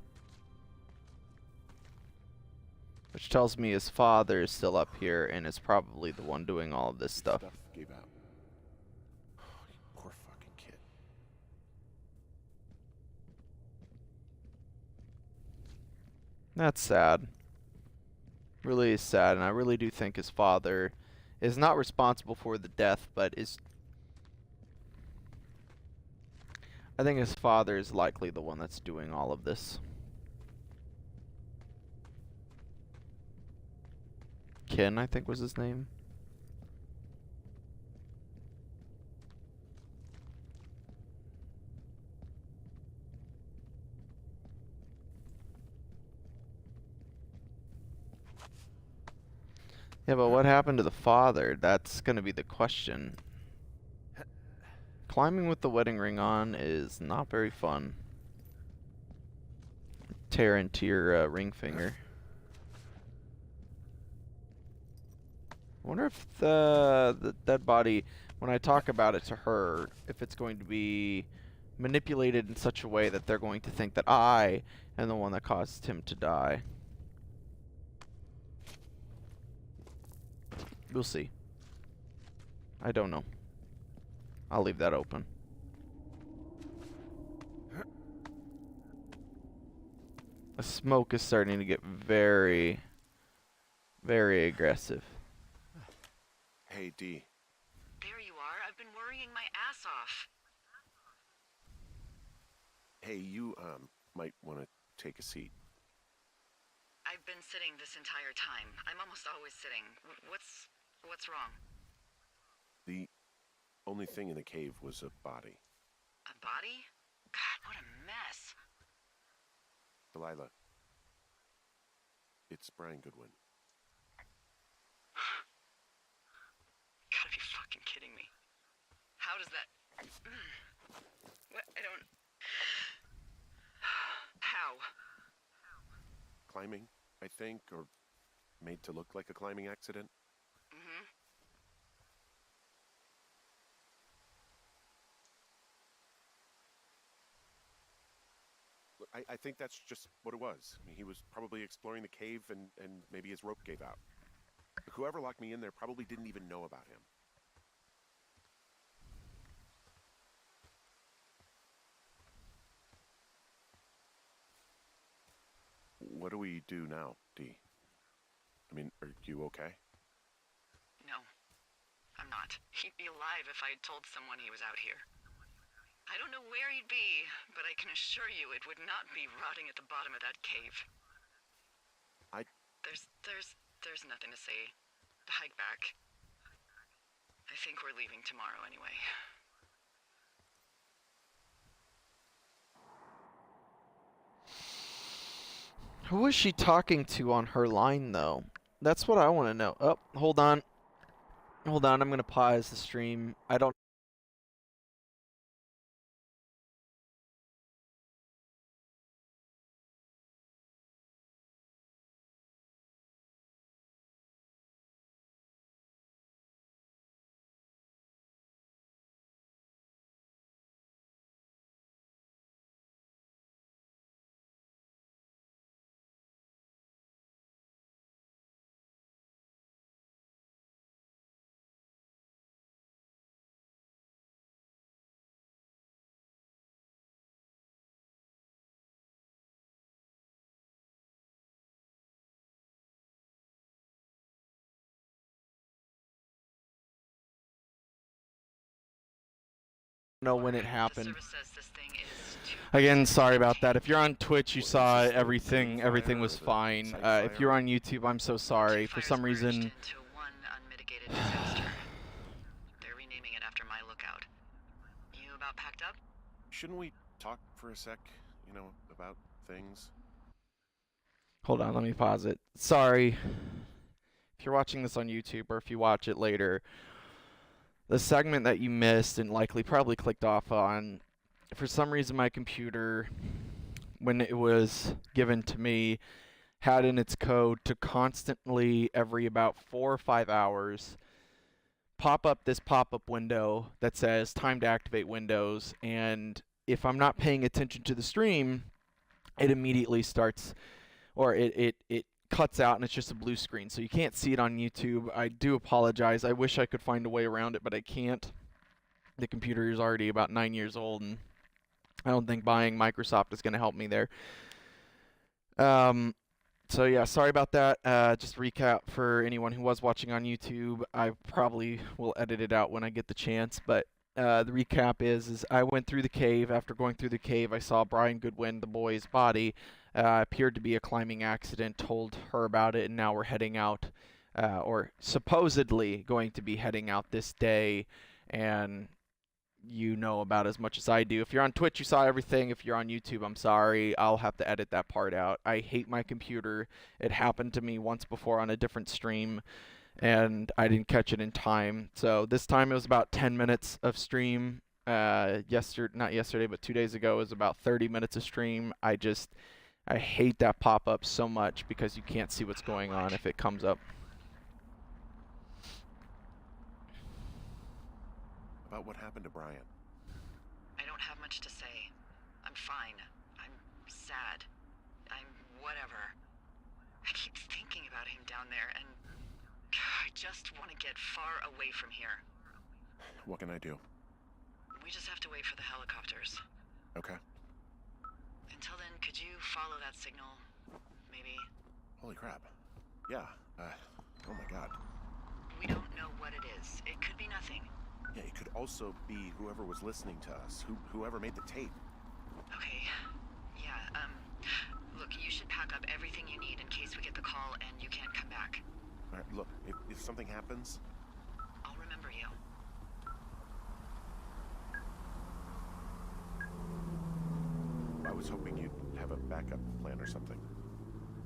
Which tells me his father is still up here and is probably the one doing all of this stuff. Stuff gave out. Oh, you poor fucking kid. That's sad. Really is sad, and I really do think his father is not responsible for the death, but is... I think his father is likely the one that's doing all of this. Ken, I think was his name. Yeah, but what happened to the father? That's gonna be the question. Climbing with the wedding ring on is not very fun. Tear into your ring finger. I wonder if the dead body, when I talk about it to her, if it's going to be manipulated in such a way that they're going to think that I am the one that caused him to die. We'll see. I don't know. I'll leave that open. The smoke is starting to get very, very aggressive. Hey, D. There you are. I've been worrying my ass off. Hey, you, might want to take a seat. I've been sitting this entire time. I'm almost always sitting. What's wrong? The only thing in the cave was a body. A body? God, what a mess. Delilah. It's Brian Goodwin. Gotta be fucking kidding me. How does that... What? I don't... How? Climbing, I think, or made to look like a climbing accident. Mm-hmm. Look, I think that's just what it was. I mean, he was probably exploring the cave and maybe his rope gave out. Look, whoever locked me in there probably didn't even know about him. What do we do now, D? I mean, are you okay? No, I'm not. He'd be alive if I had told someone he was out here. I don't know where he'd be, but I can assure you it would not be rotting at the bottom of that cave. There's nothing to say. Hike back. I think we're leaving tomorrow anyway. Who was she talking to on her line, though? That's what I want to know. Oh, hold on. Hold on, I'm going to pause the stream. I don't know when it happened. The service says this thing is too... Again, sorry about that. If you're on Twitch, you saw everything was fine. If you're on YouTube, I'm so sorry. For some reason... into one unmitigated disaster. They're renaming it after my lookout. You about packed up? Shouldn't we talk for a sec, you know, about things? Hold on, let me pause it. Sorry. If you're watching this on YouTube or if you watch it later, the segment that you missed and likely probably clicked off on, for some reason my computer when it was given to me, had in its code to constantly, every about 4 or 5 hours, pop up this pop-up window that says time to activate Windows, and if I'm not paying attention to the stream, it immediately starts, or it cuts out and it's just a blue screen. So you can't see it on YouTube. I do apologize. I wish I could find a way around it, but I can't. The computer is already about 9 years old, and I don't think buying Microsoft is going to help me there. So yeah, sorry about that. Just recap for anyone who was watching on YouTube. I probably will edit it out when I get the chance, but the recap is I went through the cave. After going through the cave, I saw Brian Goodwin, the boy's body. Appeared to be a climbing accident, told her about it, and now we're heading out, or supposedly going to be heading out this day, and you know about as much as I do. If you're on Twitch, you saw everything. If you're on YouTube, I'm sorry. I'll have to edit that part out. I hate my computer. It happened to me once before on a different stream, and I didn't catch it in time. So this time it was about 10 minutes of stream. Not yesterday, but 2 days ago, it was about 30 minutes of stream. I hate that pop-up so much because you can't see what's going on if it comes up. About what happened to Brian? I don't have much to say. I'm fine. I'm sad. I'm whatever. I keep thinking about him down there, and I just want to get far away from here. What can I do? We just have to wait for the helicopters. Okay. Until then, could you follow that signal? Maybe? Holy crap. Yeah. Oh my god. We don't know what it is. It could be nothing. Yeah, it could also be whoever was listening to us, whoever made the tape. Okay. Yeah, look, you should pack up everything you need in case we get the call and you can't come back. All right, look, if something happens... I'll remember you. I was hoping you'd have a backup plan or something.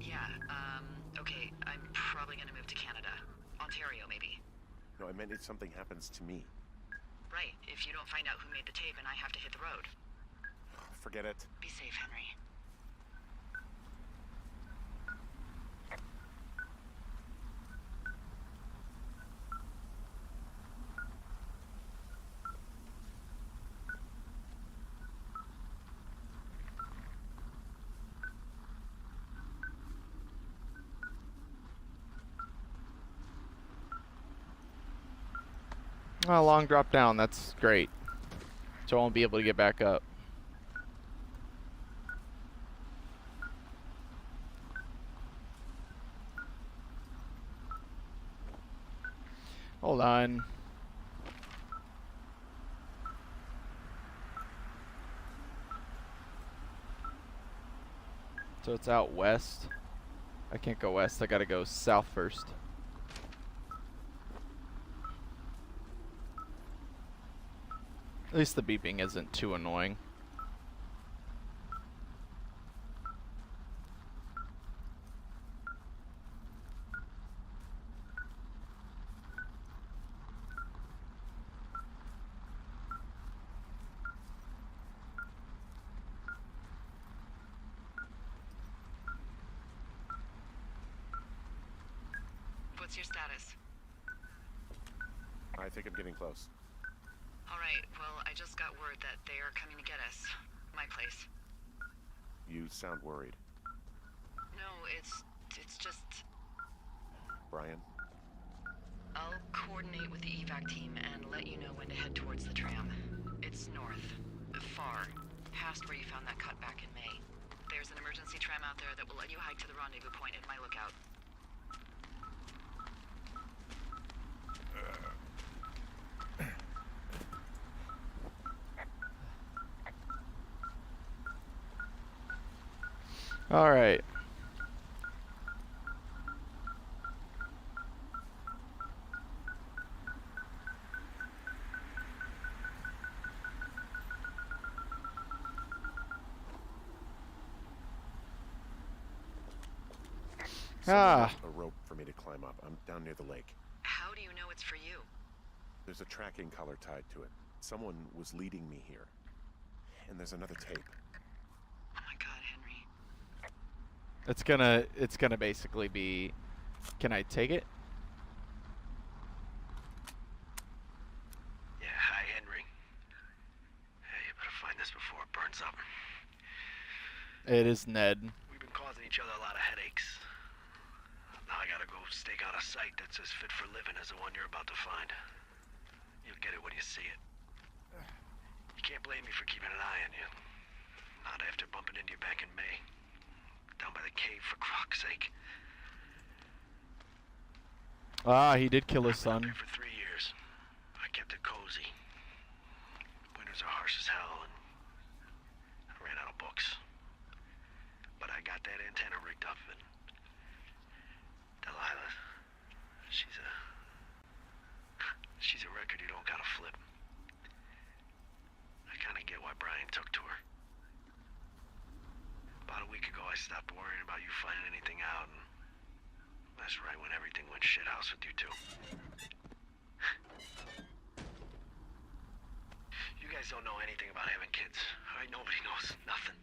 Yeah, okay, I'm probably gonna move to Canada. Ontario, maybe. No, I meant if something happens to me. Right, if you don't find out who made the tape and I have to hit the road. Forget it. Be safe, Henry. Oh, long drop down. That's great. So I won't be able to get back up. Hold on. So it's out west. I can't go west. I gotta go south first. At least the beeping isn't too annoying. What's your status? I think I'm getting close. Alright, well, I just got word that they are coming to get us. My place. You sound worried. No, it's just... Brian? I'll coordinate with the evac team and let you know when to head towards the tram. It's north. Far. Past where you found that cut back in May. There's an emergency tram out there that will let you hike to the rendezvous point at my lookout. All right. Someone left a rope for me to climb up. I'm down near the lake. How do you know it's for you? There's a tracking collar tied to it. Someone was leading me here. And there's another tape. Oh my god, Henry. It's gonna basically be. Can I take it? Yeah, hi, Henry. Hey, you better find this before it burns up. It is Ned. We've been causing each other a lot of headaches. Now I gotta go stake out a site that's as fit for living as the one you're about to find. You'll get it when you see it. You can't blame me for keeping an eye on you. Not after bumping into you back in May. Down by the cave, for croc's sake. Ah, he did kill his I've been son. up here for 3 years. I kept it cozy. Winters are harsh as hell, and I ran out of books. But I got that antenna rigged up, and Delilah, she's a record you don't gotta flip. I kinda get why Brian took to her. About a week ago, I stopped worrying about you finding anything out, and that's right when everything went shithouse with you two. You guys don't know anything about having kids. All right, nobody knows nothing.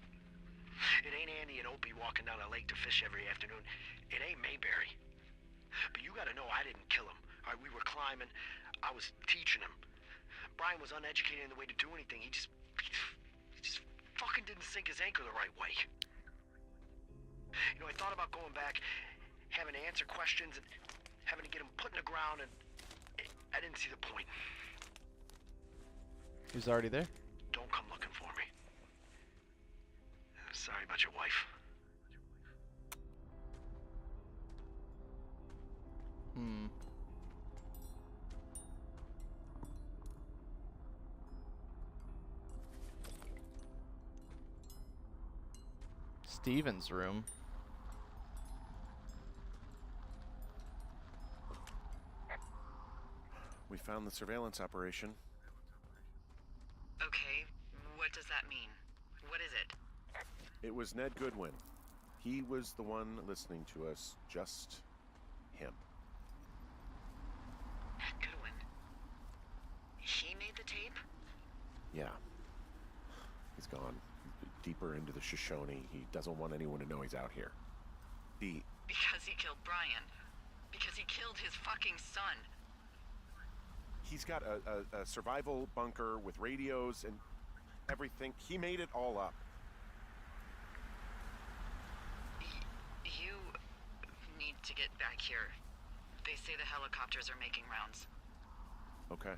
It ain't Andy and Opie walking down the lake to fish every afternoon. It ain't Mayberry. But you gotta know I didn't kill him. All right, we were climbing. I was teaching him. Brian was uneducated in the way to do anything. He just fucking didn't sink his anchor the right way. You know, I thought about going back, having to answer questions, and having to get him put in the ground, and I didn't see the point. He's already there. Don't come looking for me. Sorry about your wife. Steven's room. We found the surveillance operation. Okay, what does that mean? What is it? It was Ned Goodwin. He was the one listening to us. Just him. Ned Goodwin. He made the tape? Yeah. He's gone deeper into the Shoshone. He doesn't want anyone to know he's out here. Because he killed Brian. Because he killed his fucking son. He's got a survival bunker with radios and everything. He made it all up. You need to get back here. They say the helicopters are making rounds. Okay.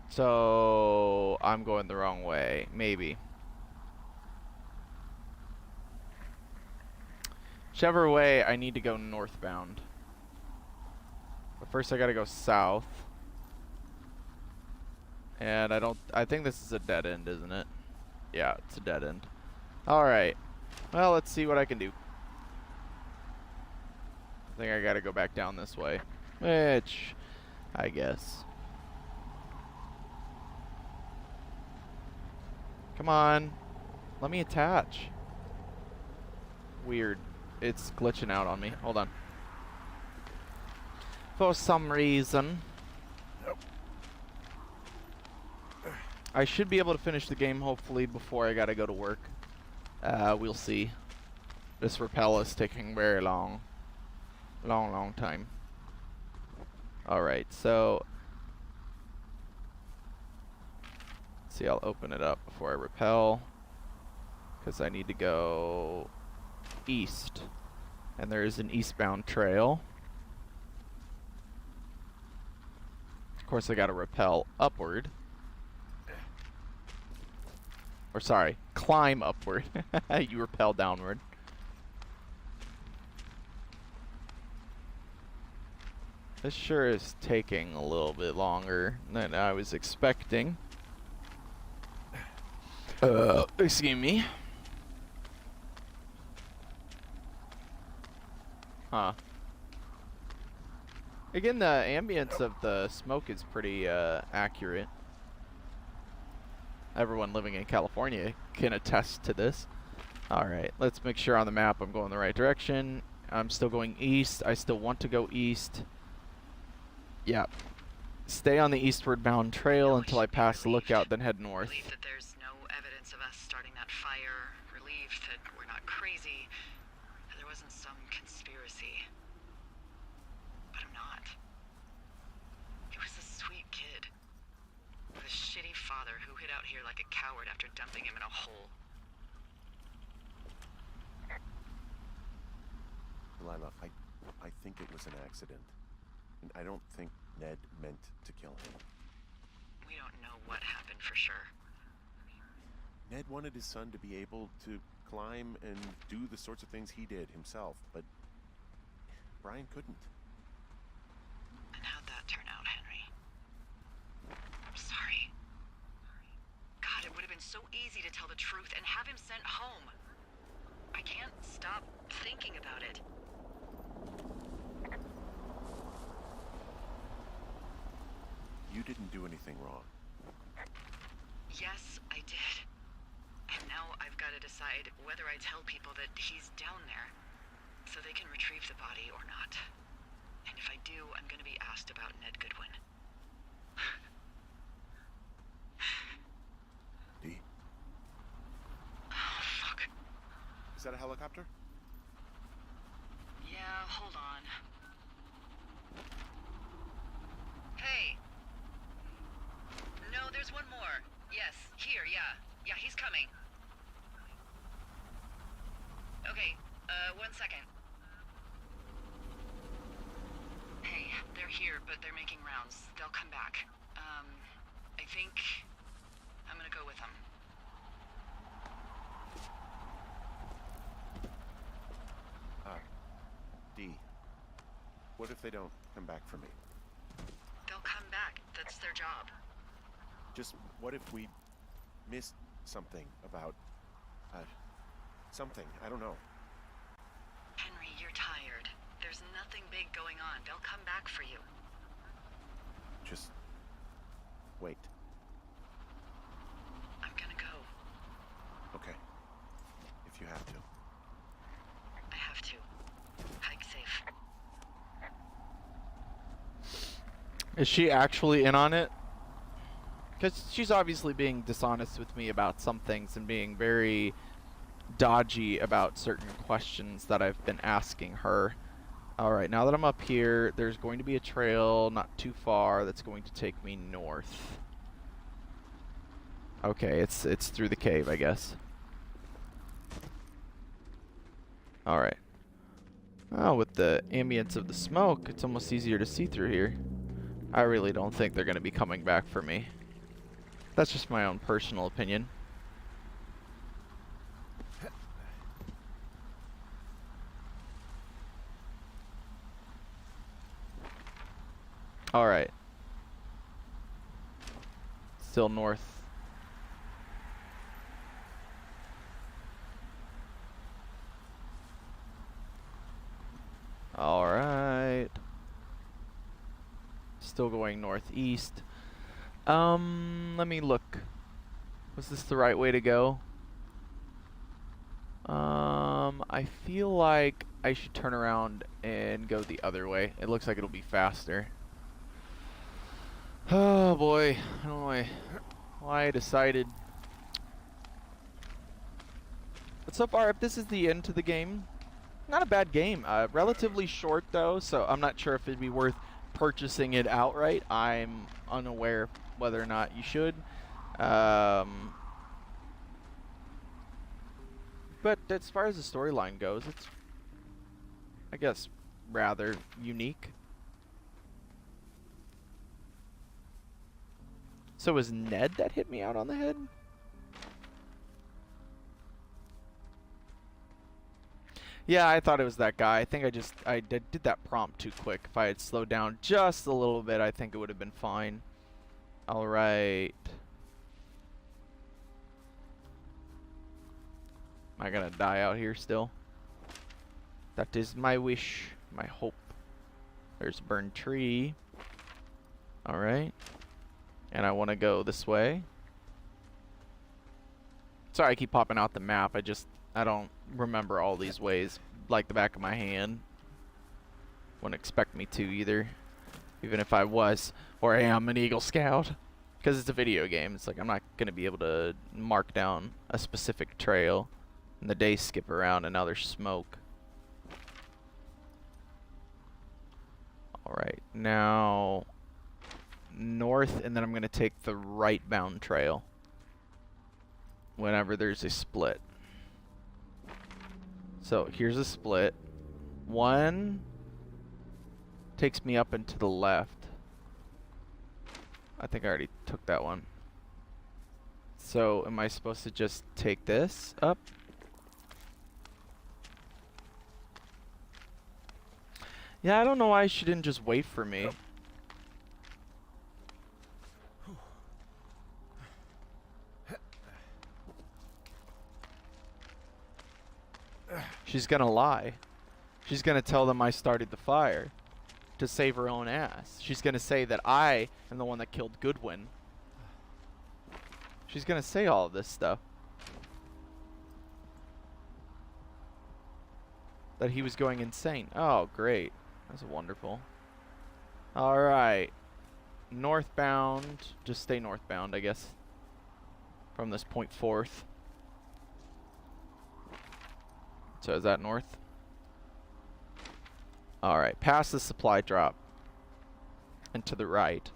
So I'm going the wrong way, maybe. Whichever way, I need to go northbound. But first I gotta go south. And I think this is a dead end, isn't it? Yeah, it's a dead end. Alright. Well, let's see what I can do. I think I gotta go back down this way. Which, I guess. Come on. Let me attach. Weird. It's glitching out on me. Hold on. For some reason. I should be able to finish the game, hopefully, before I gotta go to work. We'll see. This rappel is taking very long. Long time. Alright, so... see, I'll open it up before I rappel. Because I need to go east. And there is an eastbound trail. Of course, I gotta rappel upward. Or sorry, climb upward. You rappel downward. This sure is taking a little bit longer than I was expecting. Excuse me. Huh. Again, the ambience of the smoke is pretty accurate. Everyone living in California can attest to this. Alright, let's make sure on the map I'm going the right direction. I'm still going east. I still want to go east. Yep. Stay on the eastward bound trail until I pass the lookout, then head north. Relieved that there's no evidence of us starting that fire. Relieved that we're not crazy. That there wasn't some conspiracy. But I'm not. He was a sweet kid. With a shitty father who hid out here like a coward after dumping him in a hole. Delilah, I think it was an accident. And I don't think Ned meant to kill him. We don't know what happened for sure. Ned wanted his son to be able to climb and do the sorts of things he did himself, but Brian couldn't. And how'd that turn out, Henry? I'm sorry. God, it would have been so easy to tell the truth and have him sent home. I can't stop thinking about it. You didn't do anything wrong. Yes, I did. And now I've got to decide whether I tell people that he's down there so they can retrieve the body or not. And if I do, I'm going to be asked about Ned Goodwin. Dee? Oh, fuck. Is that a helicopter? Yeah, hold on. Hey! No, there's one more. Yes, here, yeah. Yeah, he's coming. Okay, 1 second. Hey, they're here, but they're making rounds. They'll come back. I think I'm gonna go with them. Dee, what if they don't come back for me? They'll come back. That's their job. Just what if we missed something about, something, I don't know. Henry, you're tired. There's nothing big going on. They'll come back for you. Just wait. I'm gonna go. Okay. If you have to. I have to. Hike safe. Is she actually in on it? Because she's obviously being dishonest with me about some things and being very dodgy about certain questions that I've been asking her. Alright, now that I'm up here, there's going to be a trail not too far that's going to take me north. Okay, it's through the cave, I guess. Alright. Oh, with the ambience of the smoke, it's almost easier to see through here. I really don't think they're going to be coming back for me. That's just my own personal opinion. Alright. Still north. Alright. Still going northeast. Let me look. Was this the right way to go? I feel like I should turn around and go the other way. It looks like it'll be faster. Oh boy, I don't know why I decided. But so far, if this is the end to the game, not a bad game. Relatively short though, so I'm not sure if it'd be worth purchasing it outright. I'm unaware whether or not you should. But as far as the storyline goes, it's, I guess, rather unique. So was Ned that hit me out on the head? Yeah, I thought it was that guy. I think I did that prompt too quick. If I had slowed down just a little bit, I think it would have been fine. All right. Am I gonna die out here still? That is my wish, my hope. There's a burned tree. All right. And I want to go this way. Sorry, I keep popping out the map. I don't remember all these ways like the back of my hand. Wouldn't expect me to either. Even if I was, or am an Eagle Scout. Because it's a video game. It's like I'm not going to be able to mark down a specific trail. And the days skip around and now there's smoke. Alright, now north, and then I'm going to take the right bound trail whenever there's a split. So here's a split. One takes me up and to the left. I think I already took that one. So am I supposed to just take this up? Yeah, I don't know why she didn't just wait for me. She's gonna lie. She's gonna tell them I started the fire to save her own ass. She's gonna say that I am the one that killed Goodwin. She's gonna say all of this stuff. That he was going insane. Oh, great. That's wonderful. Alright. Northbound. Just stay northbound, I guess. From this point forth. So is that north? Alright. Past the supply drop. And to the right.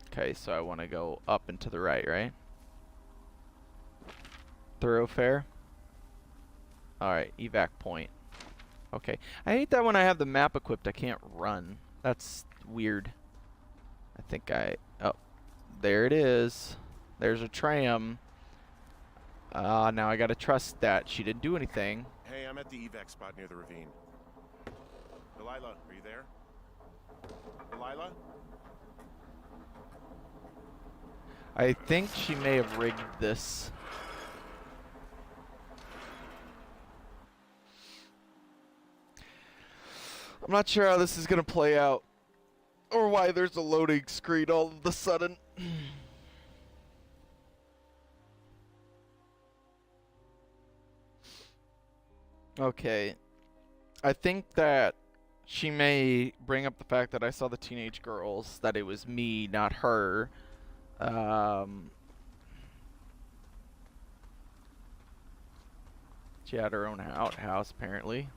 Okay, so I want to go up and to the right, right? Thoroughfare. Alright, evac point. Okay. I hate that when I have the map equipped I can't run. That's weird. I think oh, there it is. There's a tram. Now I gotta trust that she didn't do anything. Hey, I'm at the evac spot near the ravine. Delilah, are you there? Delilah? I think she may have rigged this. I'm not sure how this is gonna play out. Or why there's a loading screen all of a sudden. Okay. I think that she may bring up the fact that I saw the teenage girls, that it was me, not her. She had her own outhouse, apparently.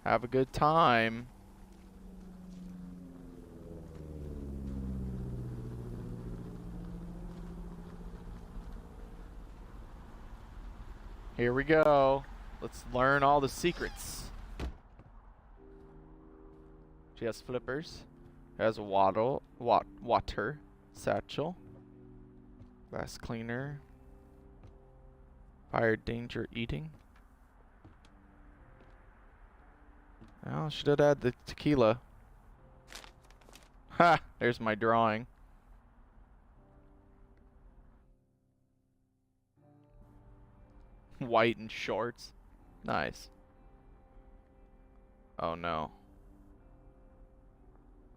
Have a good time. Here we go. Let's learn all the secrets. She has flippers. Has a water satchel. Glass cleaner. Fire danger eating. Well, should have had the tequila. Ha! There's my drawing. White and shorts. Nice. Oh no.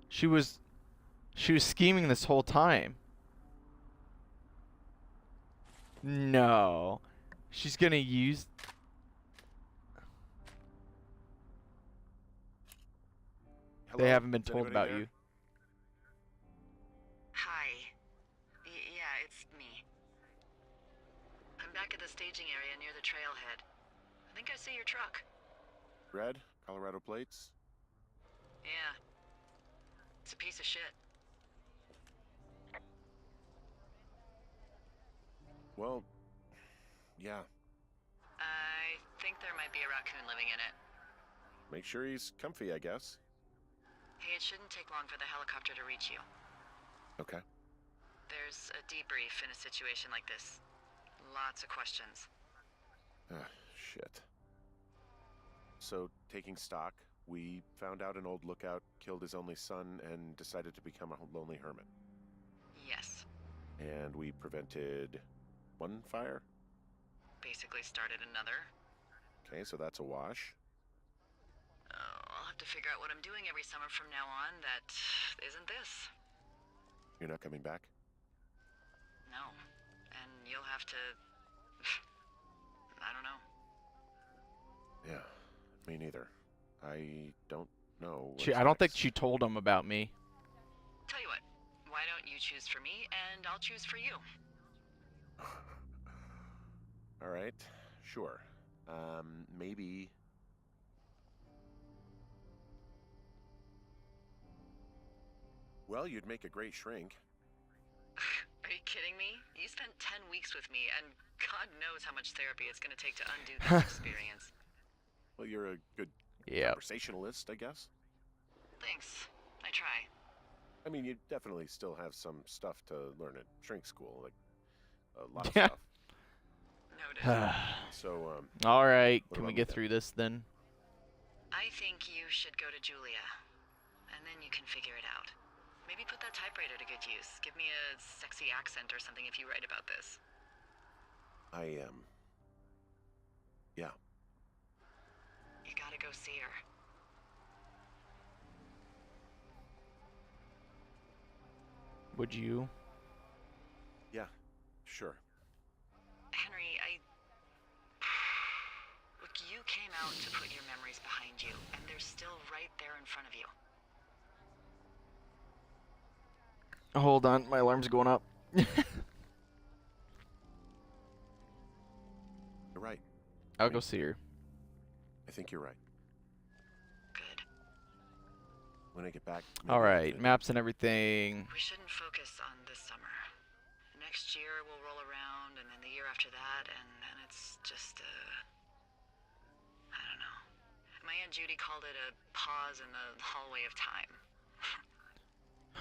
She was scheming this whole time. No. She's gonna use... Hello? They haven't been Is told anybody about there? you. Hi. Yeah, it's me. I'm back at the staging area near the trailhead. I think I see your truck. Red? Colorado plates? Yeah. It's a piece of shit. Well, yeah. I think there might be a raccoon living in it. Make sure he's comfy, I guess. Hey, it shouldn't take long for the helicopter to reach you. Okay. There's a debrief in a situation like this. Lots of questions. Ah, shit. So, taking stock, we found out an old lookout killed his only son and decided to become a lonely hermit. Yes. And we prevented one fire? Basically started another. Okay, so that's a wash. I'll have to figure out what I'm doing every summer from now on that isn't this. You're not coming back? No. And you'll have to... I don't know. Yeah, me neither. I don't know. I don't think she told him about me. Tell you what, why don't you choose for me and I'll choose for you? All right, sure. Maybe. Well, you'd make a great shrink. Are you kidding me? You spent 10 weeks with me, and God knows how much therapy it's going to take to undo this experience. Well, you're a good Yeah. conversationalist, I guess. Thanks. I try. I mean, you definitely still have some stuff to learn at shrink school, like a lot of Yeah. stuff. Noted. So, All right, what can we about get that? through this then? I think you should go to Julia, and then you can figure it out. Maybe put that typewriter to good use. Give me a sexy accent or something if you write about this. Yeah. You gotta go see her. Would you? Yeah, sure. Henry, Look, you came out to put your memories behind you, and they're still right there in front of you. Hold on, my alarm's going up. You're right. I'll go see her. I think you're right. Good. When I get back. All maybe right, maps and everything. We shouldn't focus on this summer. Next year we'll roll around, and then the year after that, and it's just I don't know. My Aunt Judy called it a pause in the hallway of time.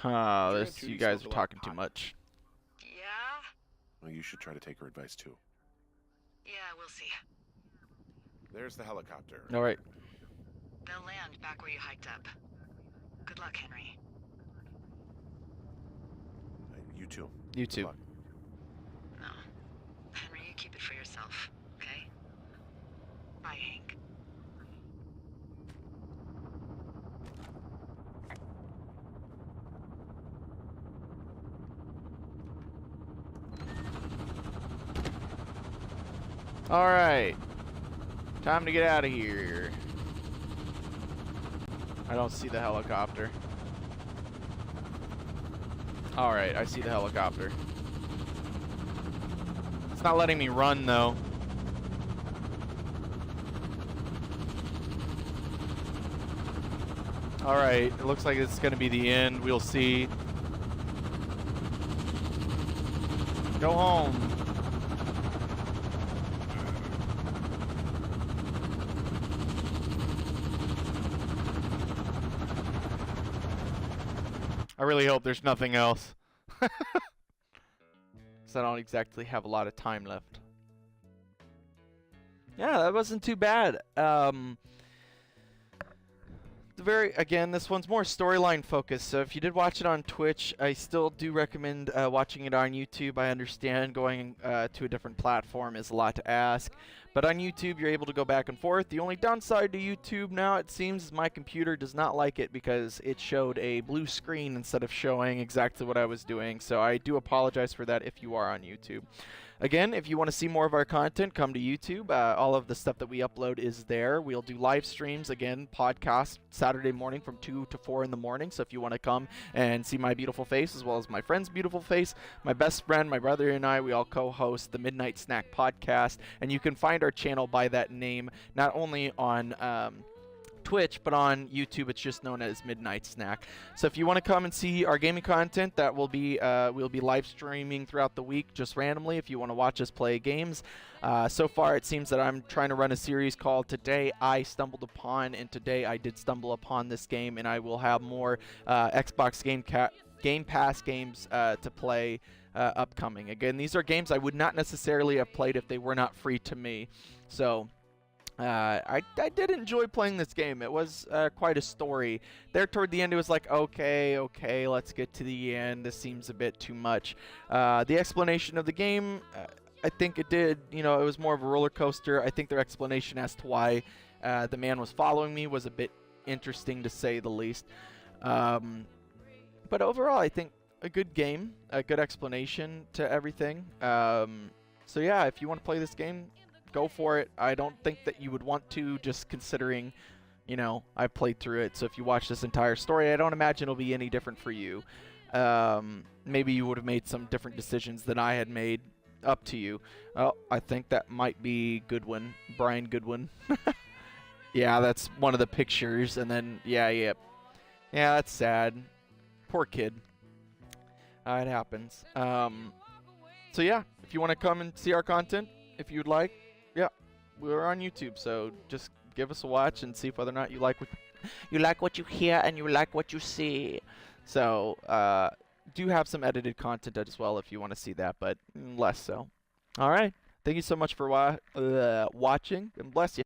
Your Aunt You Judy guys smoked are a lot of talking too pot. much. Yeah? Well, you should try to take her advice too. Yeah, we'll see. There's the helicopter. All right. They'll land back where you hiked up. Good luck, Henry. You too. You Good too. luck. No. Henry, you keep it for yourself, okay? Bye, Hank. All right. Time to get out of here. I don't see the helicopter. All right, I see the helicopter. It's not letting me run though. All right, it looks like it's gonna be the end. We'll see. Go home. I really hope there's nothing else. Because I don't exactly have a lot of time left. Yeah, that wasn't too bad. Again, this one's more storyline focused, so if you did watch it on Twitch, I still do recommend watching it on YouTube. I understand going to a different platform is a lot to ask, but on YouTube you're able to go back and forth. The only downside to YouTube now, it seems, is my computer does not like it because it showed a blue screen instead of showing exactly what I was doing, so I do apologize for that if you are on YouTube. Again, if you want to see more of our content, come to YouTube. All of the stuff that we upload is there. We'll do live streams, again, podcasts, Saturday morning from 2 to 4 in the morning. So if you want to come and see my beautiful face as well as my friend's beautiful face, my best friend, my brother and I, we all co-host the Midnight Snack podcast. And you can find our channel by that name, not only on Twitch, but on YouTube it's just known as Midnight Snack. So if you want to come and see our gaming content, that will be we'll be live streaming throughout the week just randomly if you want to watch us play games. So far it seems that I'm trying to run a series called Today I Stumbled Upon, and today I did stumble upon this game, and I will have more Xbox Game Pass games to play upcoming. Again, these are games I would not necessarily have played if they were not free to me. So I did enjoy playing this game. It was quite a story. There toward the end it was like, okay, let's get to the end. This seems a bit too much. The explanation of the game, I think it did, it was more of a roller coaster. I think their explanation as to why the man was following me was a bit interesting to say the least. But overall, I think a good game, a good explanation to everything. So yeah, if you want to play this game, go for it. I don't think that you would want to, just considering, you know, I've played through it. So if you watch this entire story, I don't imagine it'll be any different for you. Maybe you would have made some different decisions than I had made. Up to you. Oh, I think that might be Goodwin, Brian Goodwin. Yeah, that's one of the pictures, and then yeah, that's sad. Poor kid. It happens. So yeah, if you want to come and see our content, if you'd like, yeah, we're on YouTube, so just give us a watch and see whether or not you like what you hear and you like what you see. So do have some edited content as well if you want to see that, but less so. All right, thank you so much for watching, and bless you.